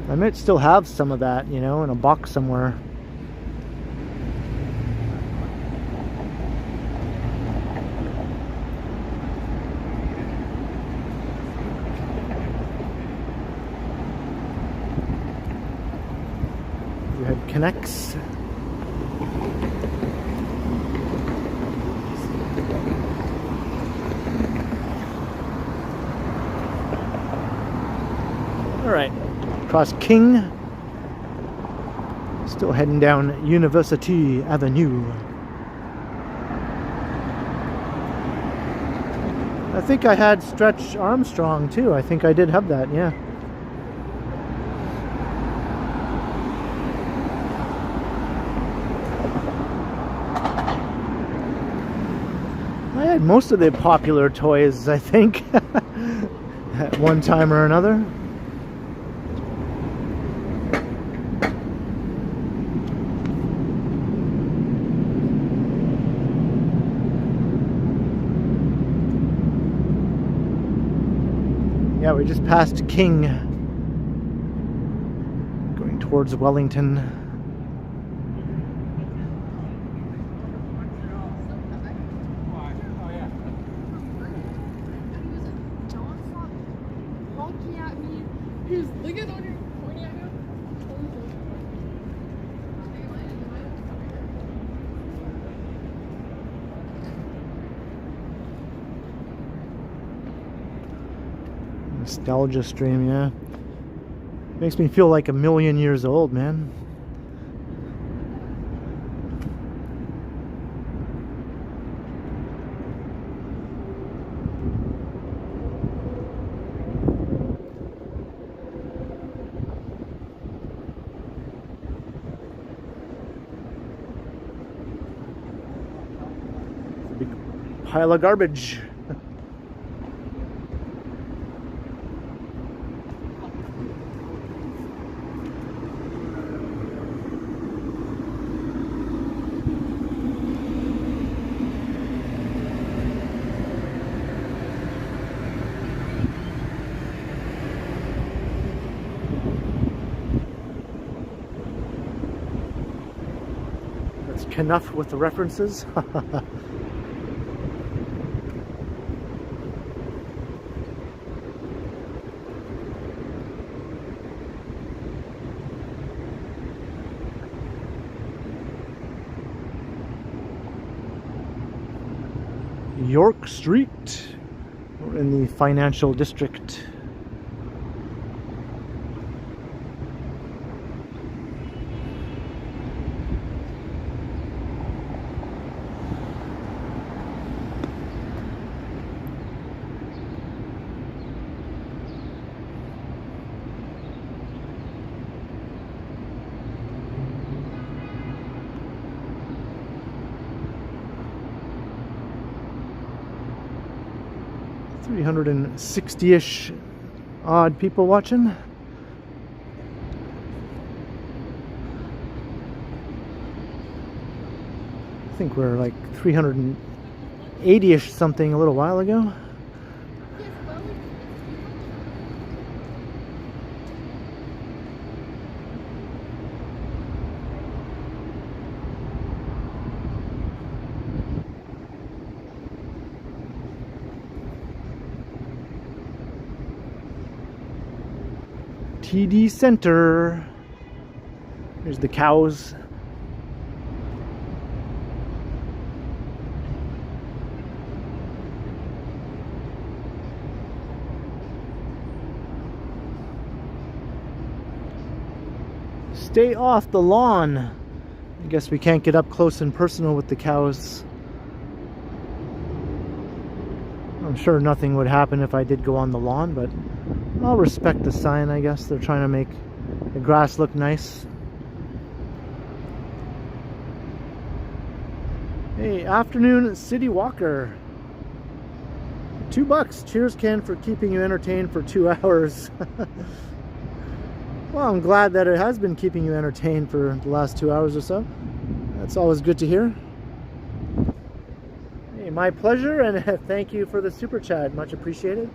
I might still have some of that, you know, in a box somewhere. You had Connects. Alright, across King, still heading down University Avenue. I think I had Stretch Armstrong too. I think I did have that, yeah. I had most of the popular toys, I think, at one time or another. Yeah, we just passed King, going towards Wellington. Nostalgia stream, yeah. Makes me feel like 1,000,000 years old, man. Big pile of garbage. Enough with the references. York Street. We're in the financial district. $360-ish odd people watching. I think we're like 380-ish something a little while ago. TD Center. Here's the cows. Stay off the lawn. I guess we can't get up close and personal with the cows. I'm sure nothing would happen if I did go on the lawn, but I'll respect the sign, I guess. They're trying to make the grass look nice. Hey, afternoon city walker. $2. Cheers, Ken, for keeping you entertained for 2 hours. Well, I'm glad that it has been keeping you entertained for the last 2 hours or so. That's always good to hear. Hey, my pleasure, and thank you for the super chat. Much appreciated.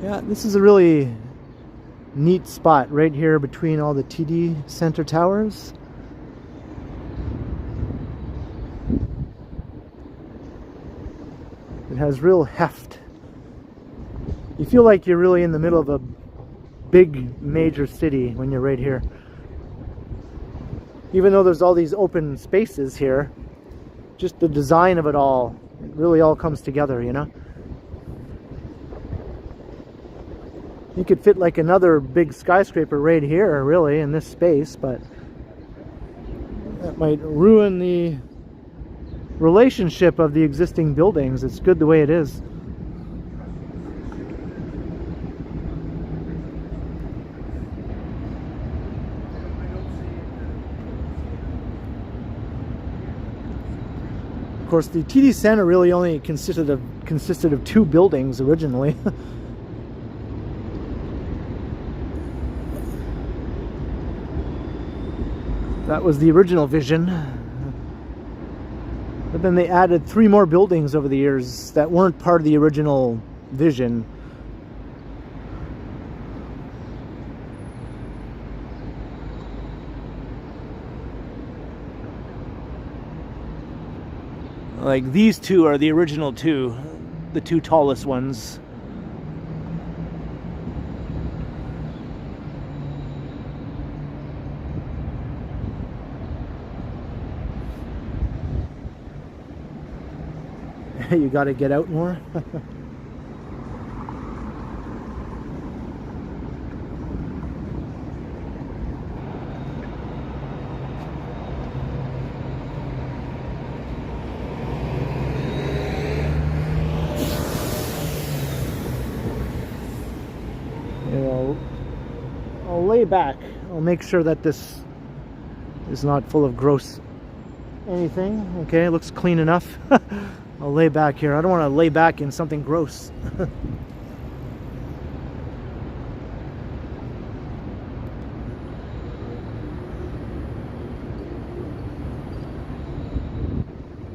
Yeah, this is a really neat spot right here between all the TD Center towers. It has real heft. You feel like you're really in the middle of a big major city when you're right here. Even though there's all these open spaces here, just the design of it all, it really all comes together, you know? You could fit like another big skyscraper right here, really, in this space, but that might ruin the relationship of the existing buildings. It's good the way it is. Of course, the TD Center really only consisted of 2 buildings originally. That was the original vision. But then they added 3 more buildings over the years that weren't part of the original vision. Like these 2 are the original 2, the 2 tallest ones. You got to get out more. I'll lay back. I'll make sure that this is not full of gross anything. Okay, it looks clean enough. I'll lay back here. I don't want to lay back in something gross.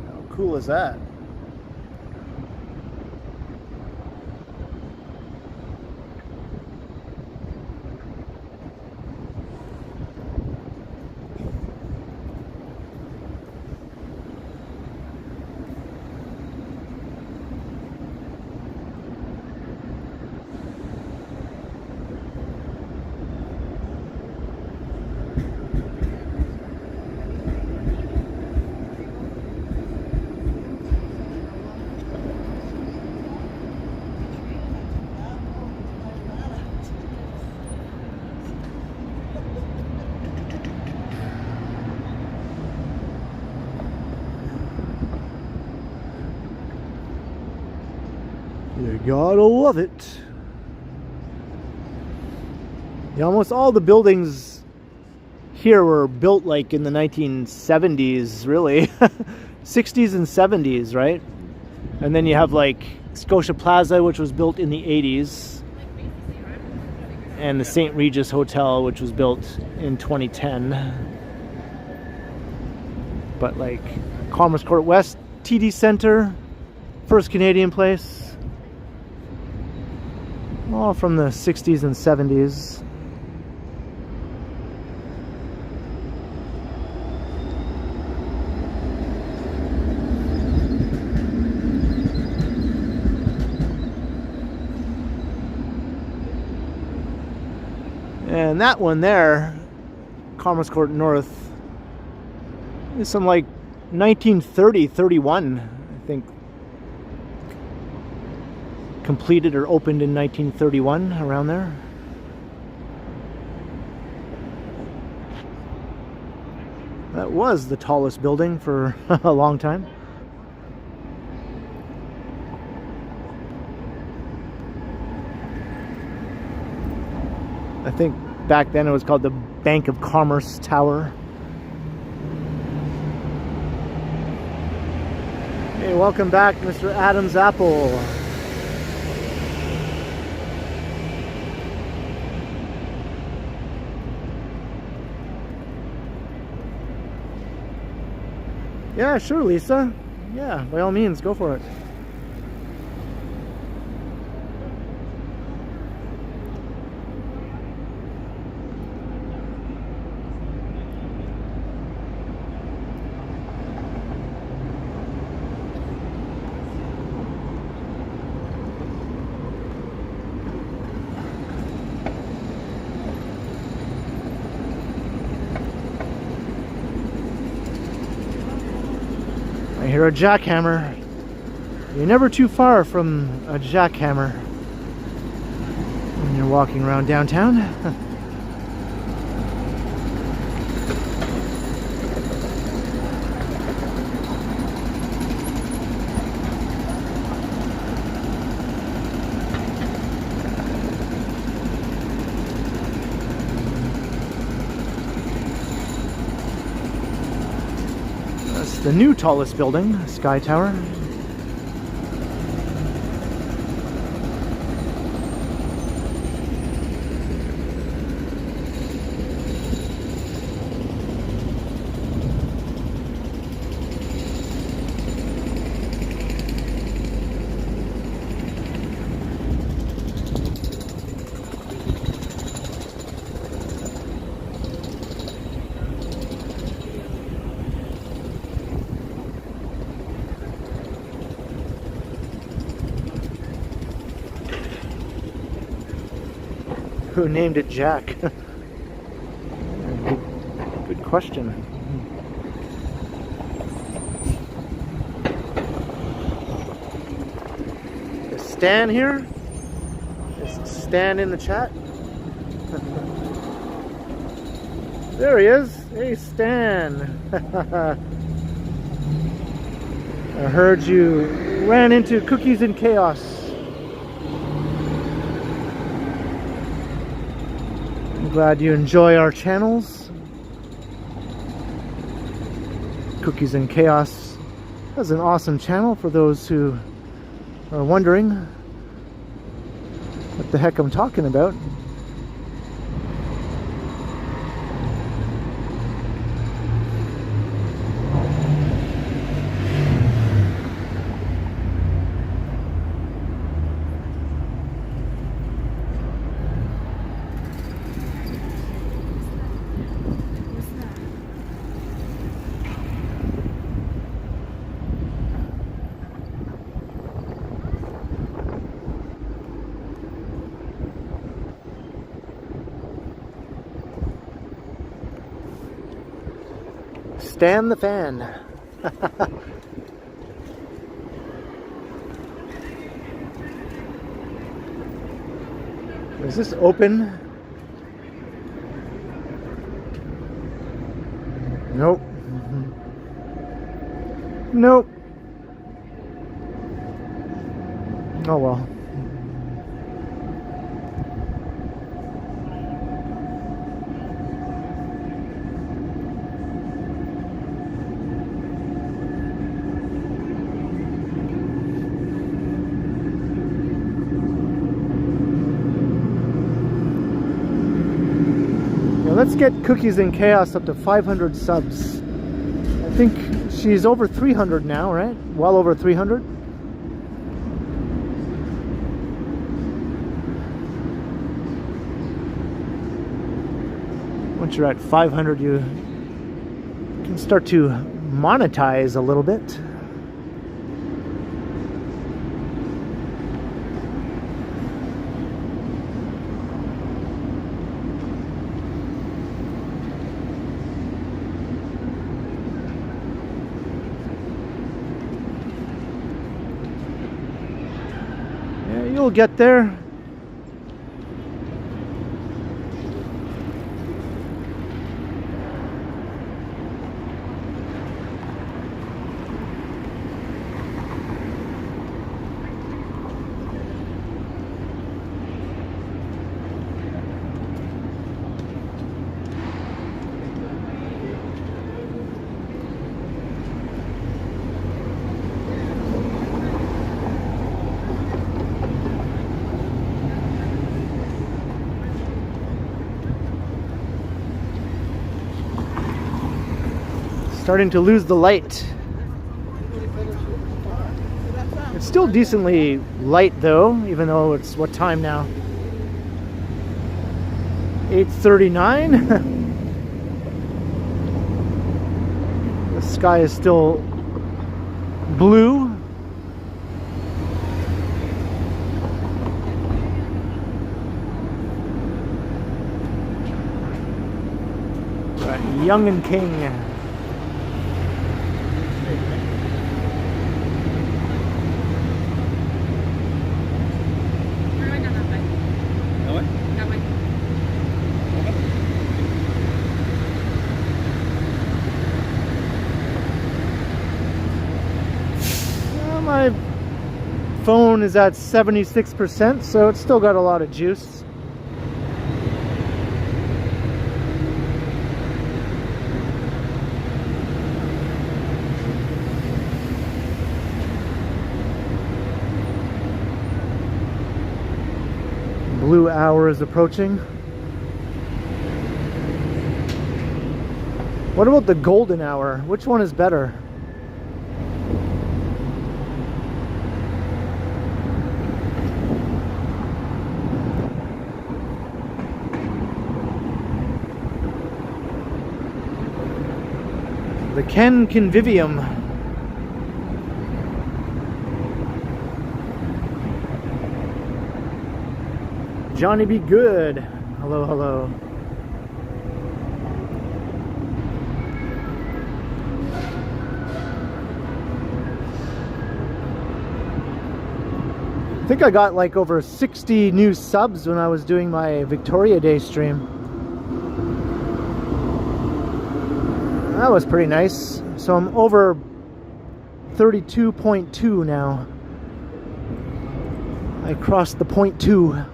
How cool is that? You gotta love it. Yeah, almost all the buildings here were built like in the 1970s, really. 60s and 70s, right? And then you have like Scotia Plaza, which was built in the 80s. And the St. Regis Hotel, which was built in 2010. But like Commerce Court West, TD Center, First Canadian Place. All from the 60s and 70s. And that one there, Commerce Court North, is some like 1930, 31, I think. Completed or opened in 1931, around there. That was the tallest building for a long time. I think back then it was called the Bank of Commerce Tower. Hey, welcome back, Mr. Adam's Apple. Yeah, sure, Lisa. Yeah, by all means, go for it. hear a jackhammer. You're never too far from a jackhammer when you're walking around downtown. That's the new tallest building, Sky Tower. Who named it Jack? Good question. Is Stan here? Is Stan in the chat? There he is. Hey, Stan. I heard you ran into Cookies and Chaos. Glad you enjoy our channels. Cookies and Chaos has an awesome channel for those who are wondering what the heck I'm talking about. Stan the fan. Is this open? Nope. Nope. Oh well. Let's get Cookies and Chaos up to 500 subs. I think she's over 300 now, right? Well over 300. Once you're at 500, you can start to monetize a little bit. You'll get there. Starting to lose the light. It's still decently light though, even though it's what time now? 8:39. The sky is still blue. Right, Young and King. phone is at 76%, so it's still got a lot of juice. Blue hour is approaching. What about the golden hour? Which one is better? The Ken Continuum. Johnny Be Good. Hello, hello. I think I got like over 60 new subs when I was doing my Victoria Day stream. That was pretty nice. So I'm over 32.2 now. I crossed the 0.2.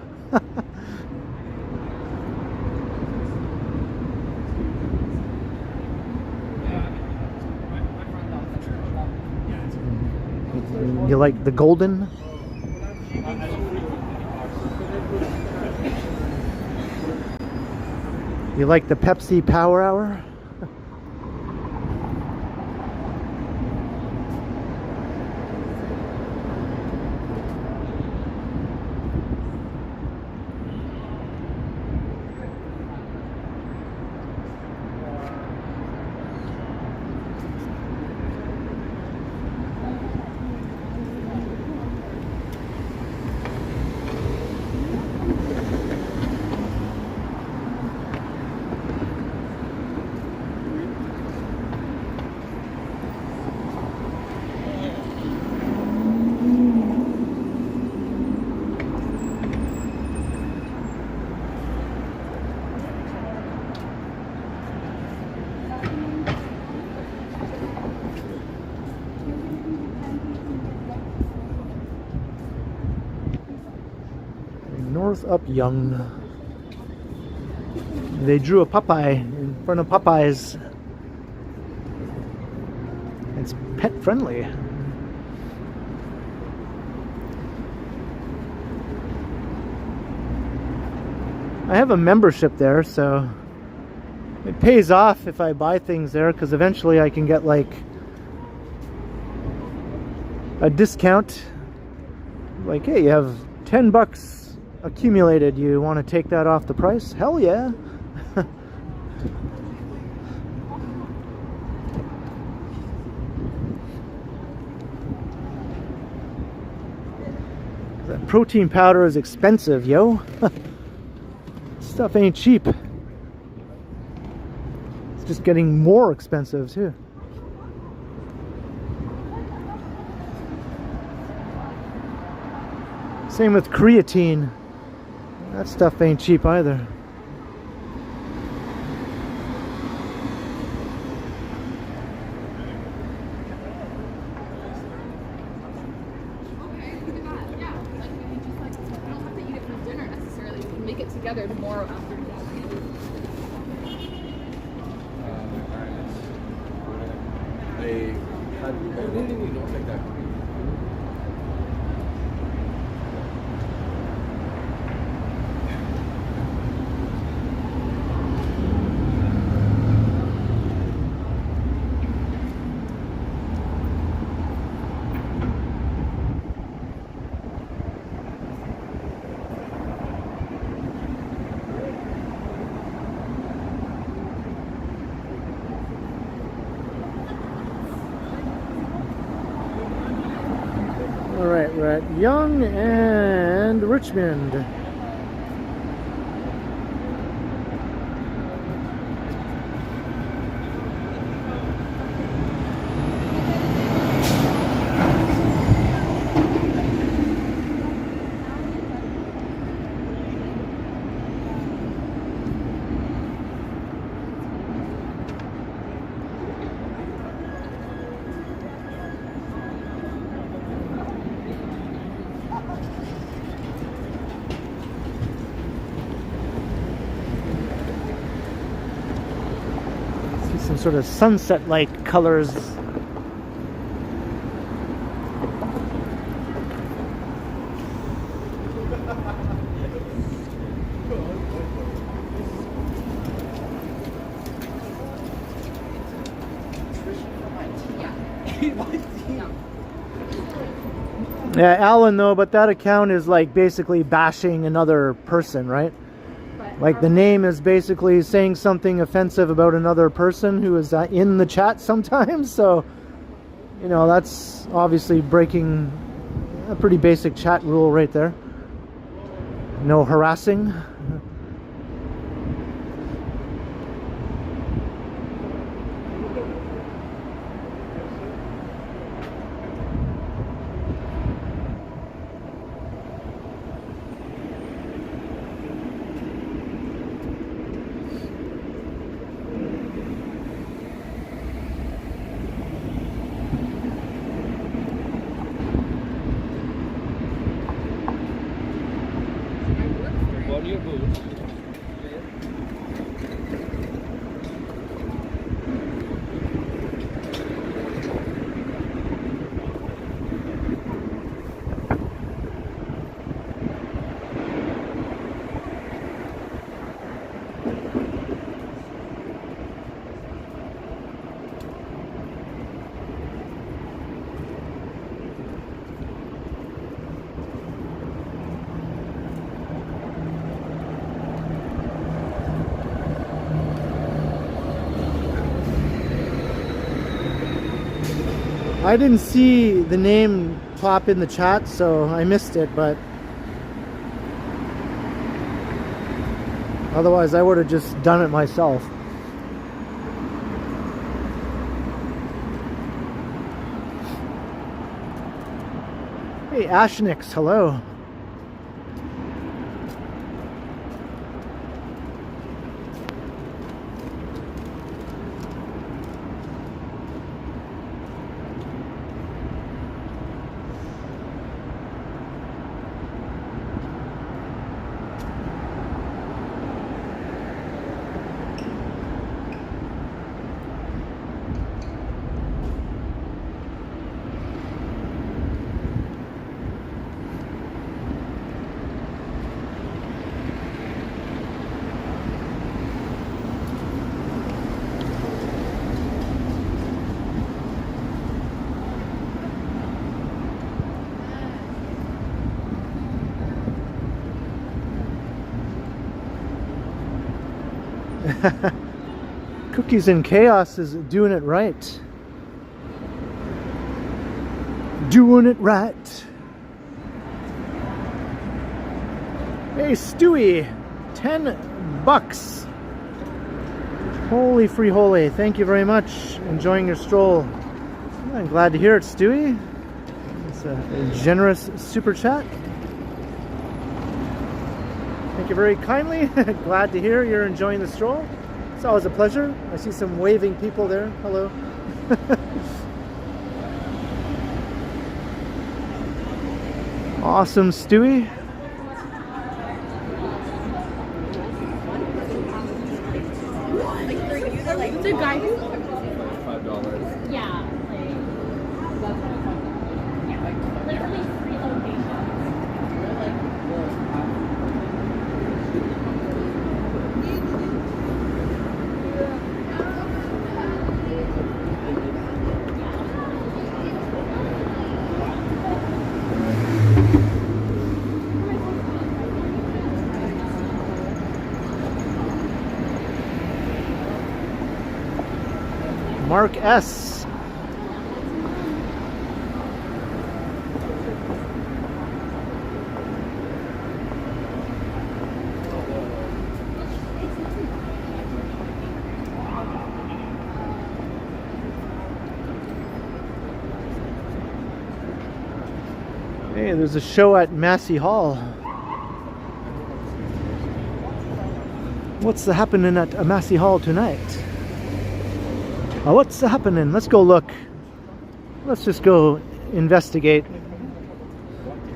You like the golden? You like the Pepsi Power Hour? North up Young. They drew a Popeye in front of Popeyes. It's pet friendly. I have a membership there, so it pays off if I buy things there, because eventually I can get like a discount. Like, hey, you have 10 bucks accumulated, you want to take that off the price? Hell yeah. That protein powder is expensive, yo. Stuff ain't cheap. It's just getting more expensive too. Same with creatine. That stuff ain't cheap either. Make it together tomorrow after Alright, we're at Young and Richmond. sort of sunset-like colors. Yeah, Alan though, but that account is like basically bashing another person, right? Like the name is basically saying something offensive about another person who is in the chat sometimes. So, you know, that's obviously breaking a pretty basic chat rule right there. No harassing. I didn't see the name pop in the chat, so I missed it, but otherwise I would have just done it myself. Hey Ashnix, hello. Cookies and Chaos is doing it right. Doing it right. Hey Stewie, $10. Holy free holy, thank you very much. Enjoying your stroll. I'm glad to hear it, Stewie. It's a generous super chat. Thank you very kindly. Glad to hear you're enjoying the stroll. It's always a pleasure. I see some waving people there. Hello. Awesome, Stewie. The guy who? $5. Yeah. Like at least 3 locations. Mark S. Hey, there's a show at Massey Hall. What's happening at Massey Hall tonight? What's happening? Let's go look. Let's just go investigate.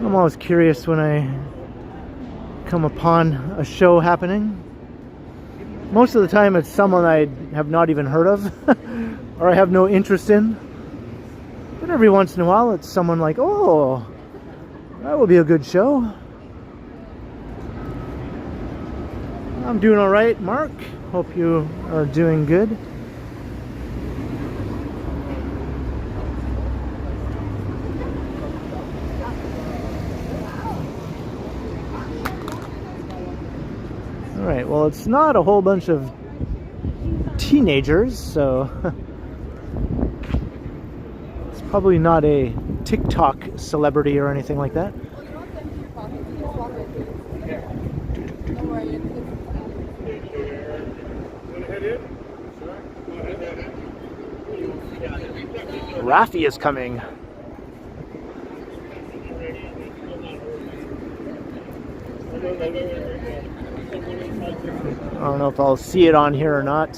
I'm always curious when I come upon a show happening. Most of the time it's someone I have not even heard of or I have no interest in. But every once in a while it's someone like, oh, that will be a good show. I'm doing all right, Mark. Hope you are doing good. All right, well, it's not a whole bunch of teenagers, so it's probably not a TikTok celebrity or anything like that. Rafi is coming. I don't know if I'll see it on here or not.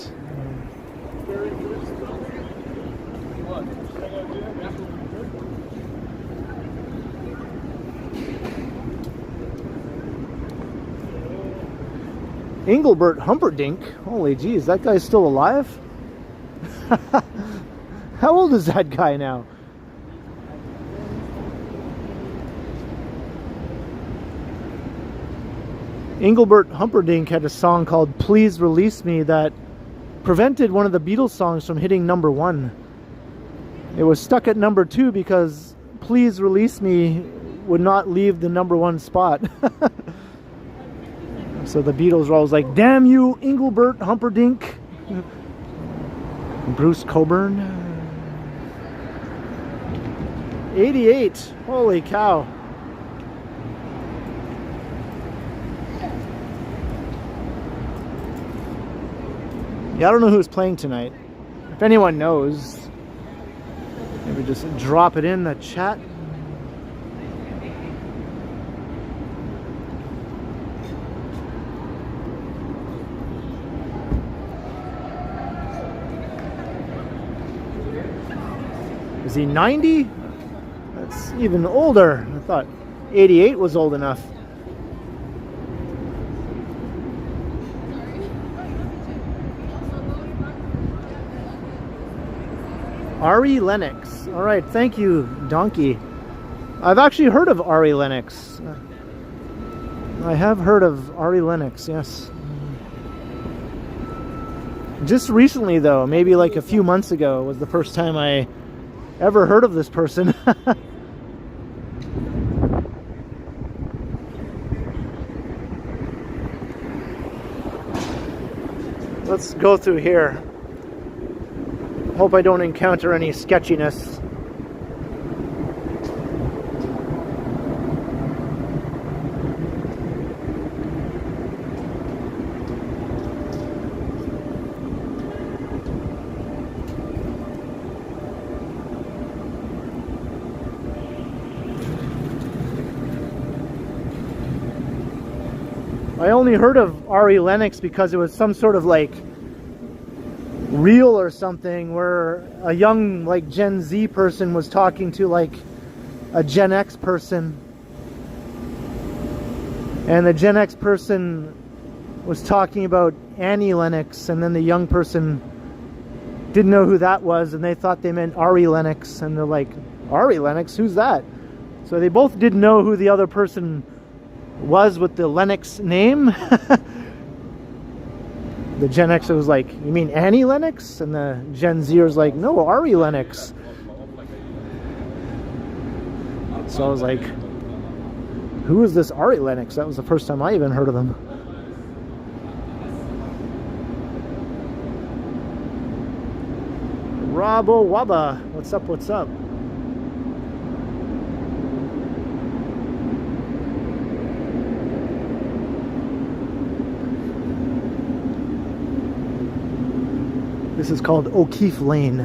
Engelbert Humperdinck. Holy jeez, that guy's still alive? How old is that guy now? Engelbert Humperdinck had a song called Please Release Me that prevented one of the Beatles songs from hitting #1. It was stuck at #2 because Please Release Me would not leave the #1 spot. So the Beatles were always like, damn you, Engelbert Humperdinck. Bruce Coburn. 88. Holy cow. Yeah, I don't know who's playing tonight. If anyone knows, maybe just drop it in the chat. Is he 90? That's even older. I thought 88 was old enough. Ari Lennox. All right, thank you, Donkey. I've actually heard of Ari Lennox. I have heard of Ari Lennox, yes. Just recently, though, maybe like a few months ago, was the first time I ever heard of this person. Let's go through here. Hope I don't encounter any sketchiness. I only heard of Ari Lennox because it was some sort of like reel or something where a young like Gen Z person was talking to like a Gen X person, and the Gen X person was talking about Annie Lennox, and then the young person didn't know who that was and they thought they meant Ari Lennox, and they're like, Ari Lennox, who's that? So they both didn't know who the other person was with the Lennox name. The Gen X was like, you mean Annie Lennox? And the Gen Z was like, no, Ari Lennox. So I was like, who is this Ari Lennox? That was the first time I even heard of them. Robo Waba, what's up, what's up? This is called O'Keefe Lane.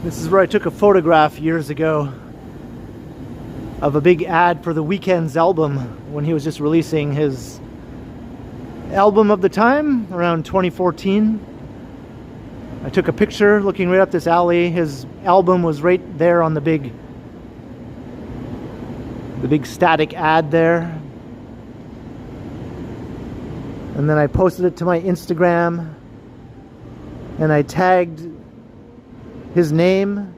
This is where I took a photograph years ago of a big ad for The Weeknd's album when he was just releasing his album of the time, around 2014. I took a picture looking right up this alley. His album was right there on the big static ad there. And then I posted it to my Instagram, and I tagged his name,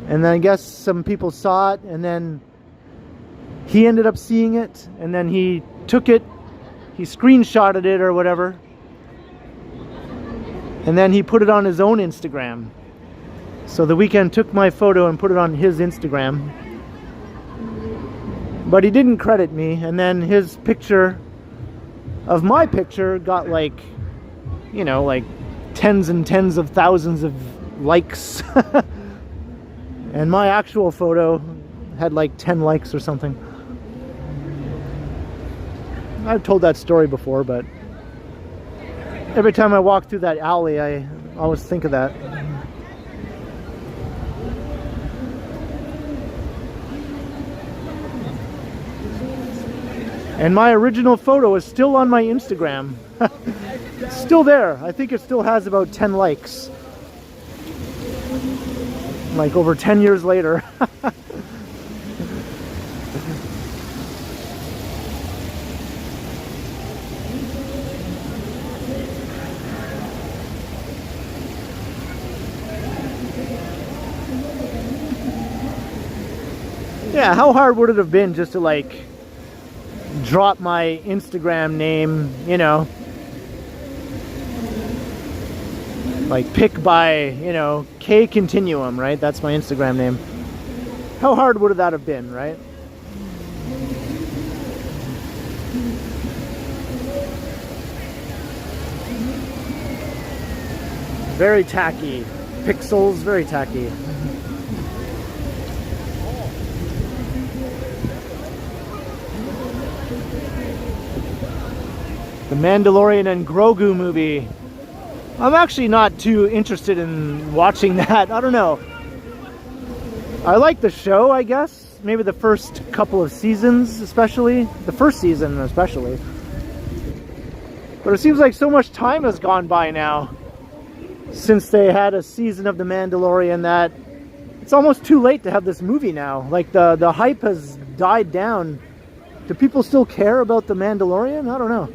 and then I guess some people saw it, and then he ended up seeing it, and then he took it, he screenshotted it or whatever, and then he put it on his own Instagram. So The Weeknd took my photo and put it on his Instagram, but he didn't credit me. And then his picture of my picture got like, you know, like tens and tens of thousands of likes. And my actual photo had like 10 likes or something. I've told that story before, but every time I walk through that alley, I always think of that. And my original photo is still on my Instagram. It's still there. I think it still has about 10 likes. Like over 10 years later. Yeah, how hard would it have been just to like drop my Instagram name, you know, like pick by, you know, Ken Continuum, right? That's my Instagram name. How hard would that have been, right? Very tacky. Pixels, very tacky. The Mandalorian and Grogu movie. I'm actually not too interested in watching that. I don't know. I like the show, I guess. Maybe the first couple of seasons, especially. The first season, especially. But it seems like so much time has gone by now since they had a season of The Mandalorian that it's almost too late to have this movie now. Like the hype has died down. Do people still care about The Mandalorian? I don't know.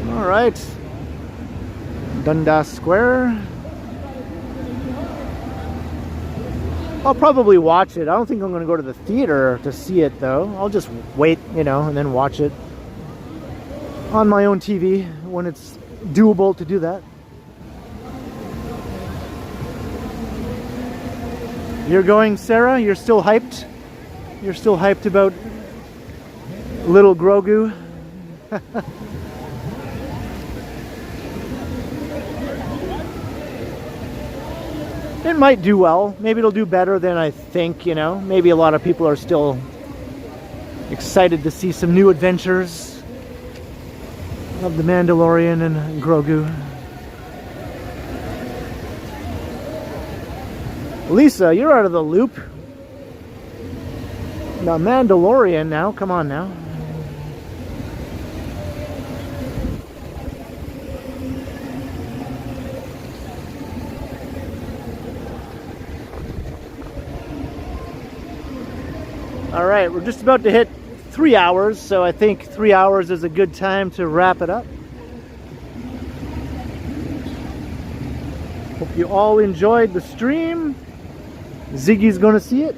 All right, Dundas Square. I'll probably watch it. I don't think I'm going to go to the theater to see it though. I'll just wait, you know, and then watch it on my own TV when it's doable to do that. You're going, Sarah? You're still hyped? You're still hyped about little Grogu? It might do well. Maybe it'll do better than I think, you know. Maybe a lot of people are still excited to see some new adventures of the Mandalorian and Grogu. Lisa, you're out of the loop. The Mandalorian now, come on now. All right, we're just about to hit 3 hours, so I think 3 hours is a good time to wrap it up. Hope you all enjoyed the stream. Ziggy's gonna see it.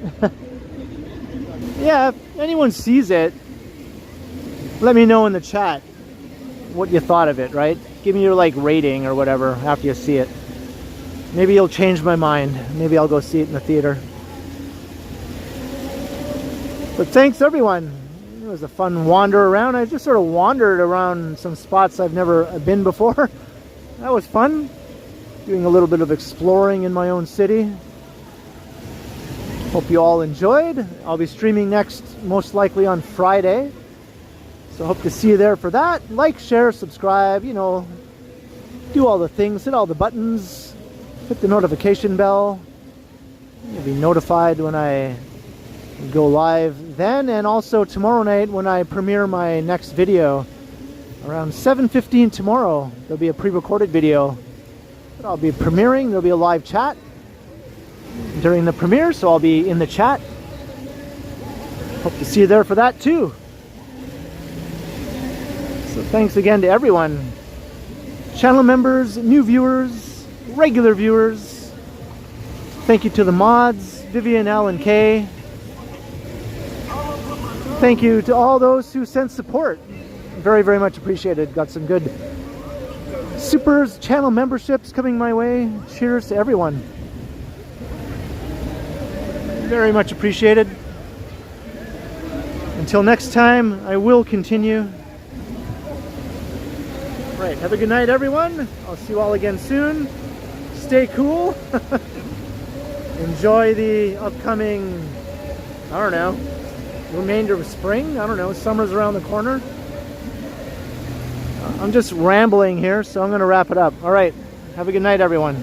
Yeah, if anyone sees it, let me know in the chat what you thought of it, right? Give me your like rating or whatever after you see it. Maybe you'll change my mind. Maybe I'll go see it in the theater. But thanks everyone. It was a fun wander around. I just sort of wandered around some spots I've never been before. That was fun. Doing a little bit of exploring in my own city. Hope you all enjoyed. I'll be streaming next, most likely on Friday. So I hope to see you there for that. Like, share, subscribe, you know, do all the things, hit all the buttons, hit the notification bell. You'll be notified when I go live then, and also tomorrow night when I premiere my next video. Around 7:15 tomorrow, there'll be a pre-recorded video that I'll be premiering. There'll be a live chat during the premiere, so I'll be in the chat. Hope to see you there for that too. So thanks again to everyone. Channel members, new viewers, regular viewers. Thank you to the mods, Vivian, Alan K. Thank you to all those who sent support. Very, very much appreciated. Got some good supers, channel memberships coming my way. Cheers to everyone. Very much appreciated. Until next time, I will continue. Right, have a good night, everyone. I'll see you all again soon. Stay cool. Enjoy the upcoming, I don't know, remainder of spring. I don't know, summer's around the corner. I'm just rambling here, so I'm going to wrap it up. All right, have a good night, everyone.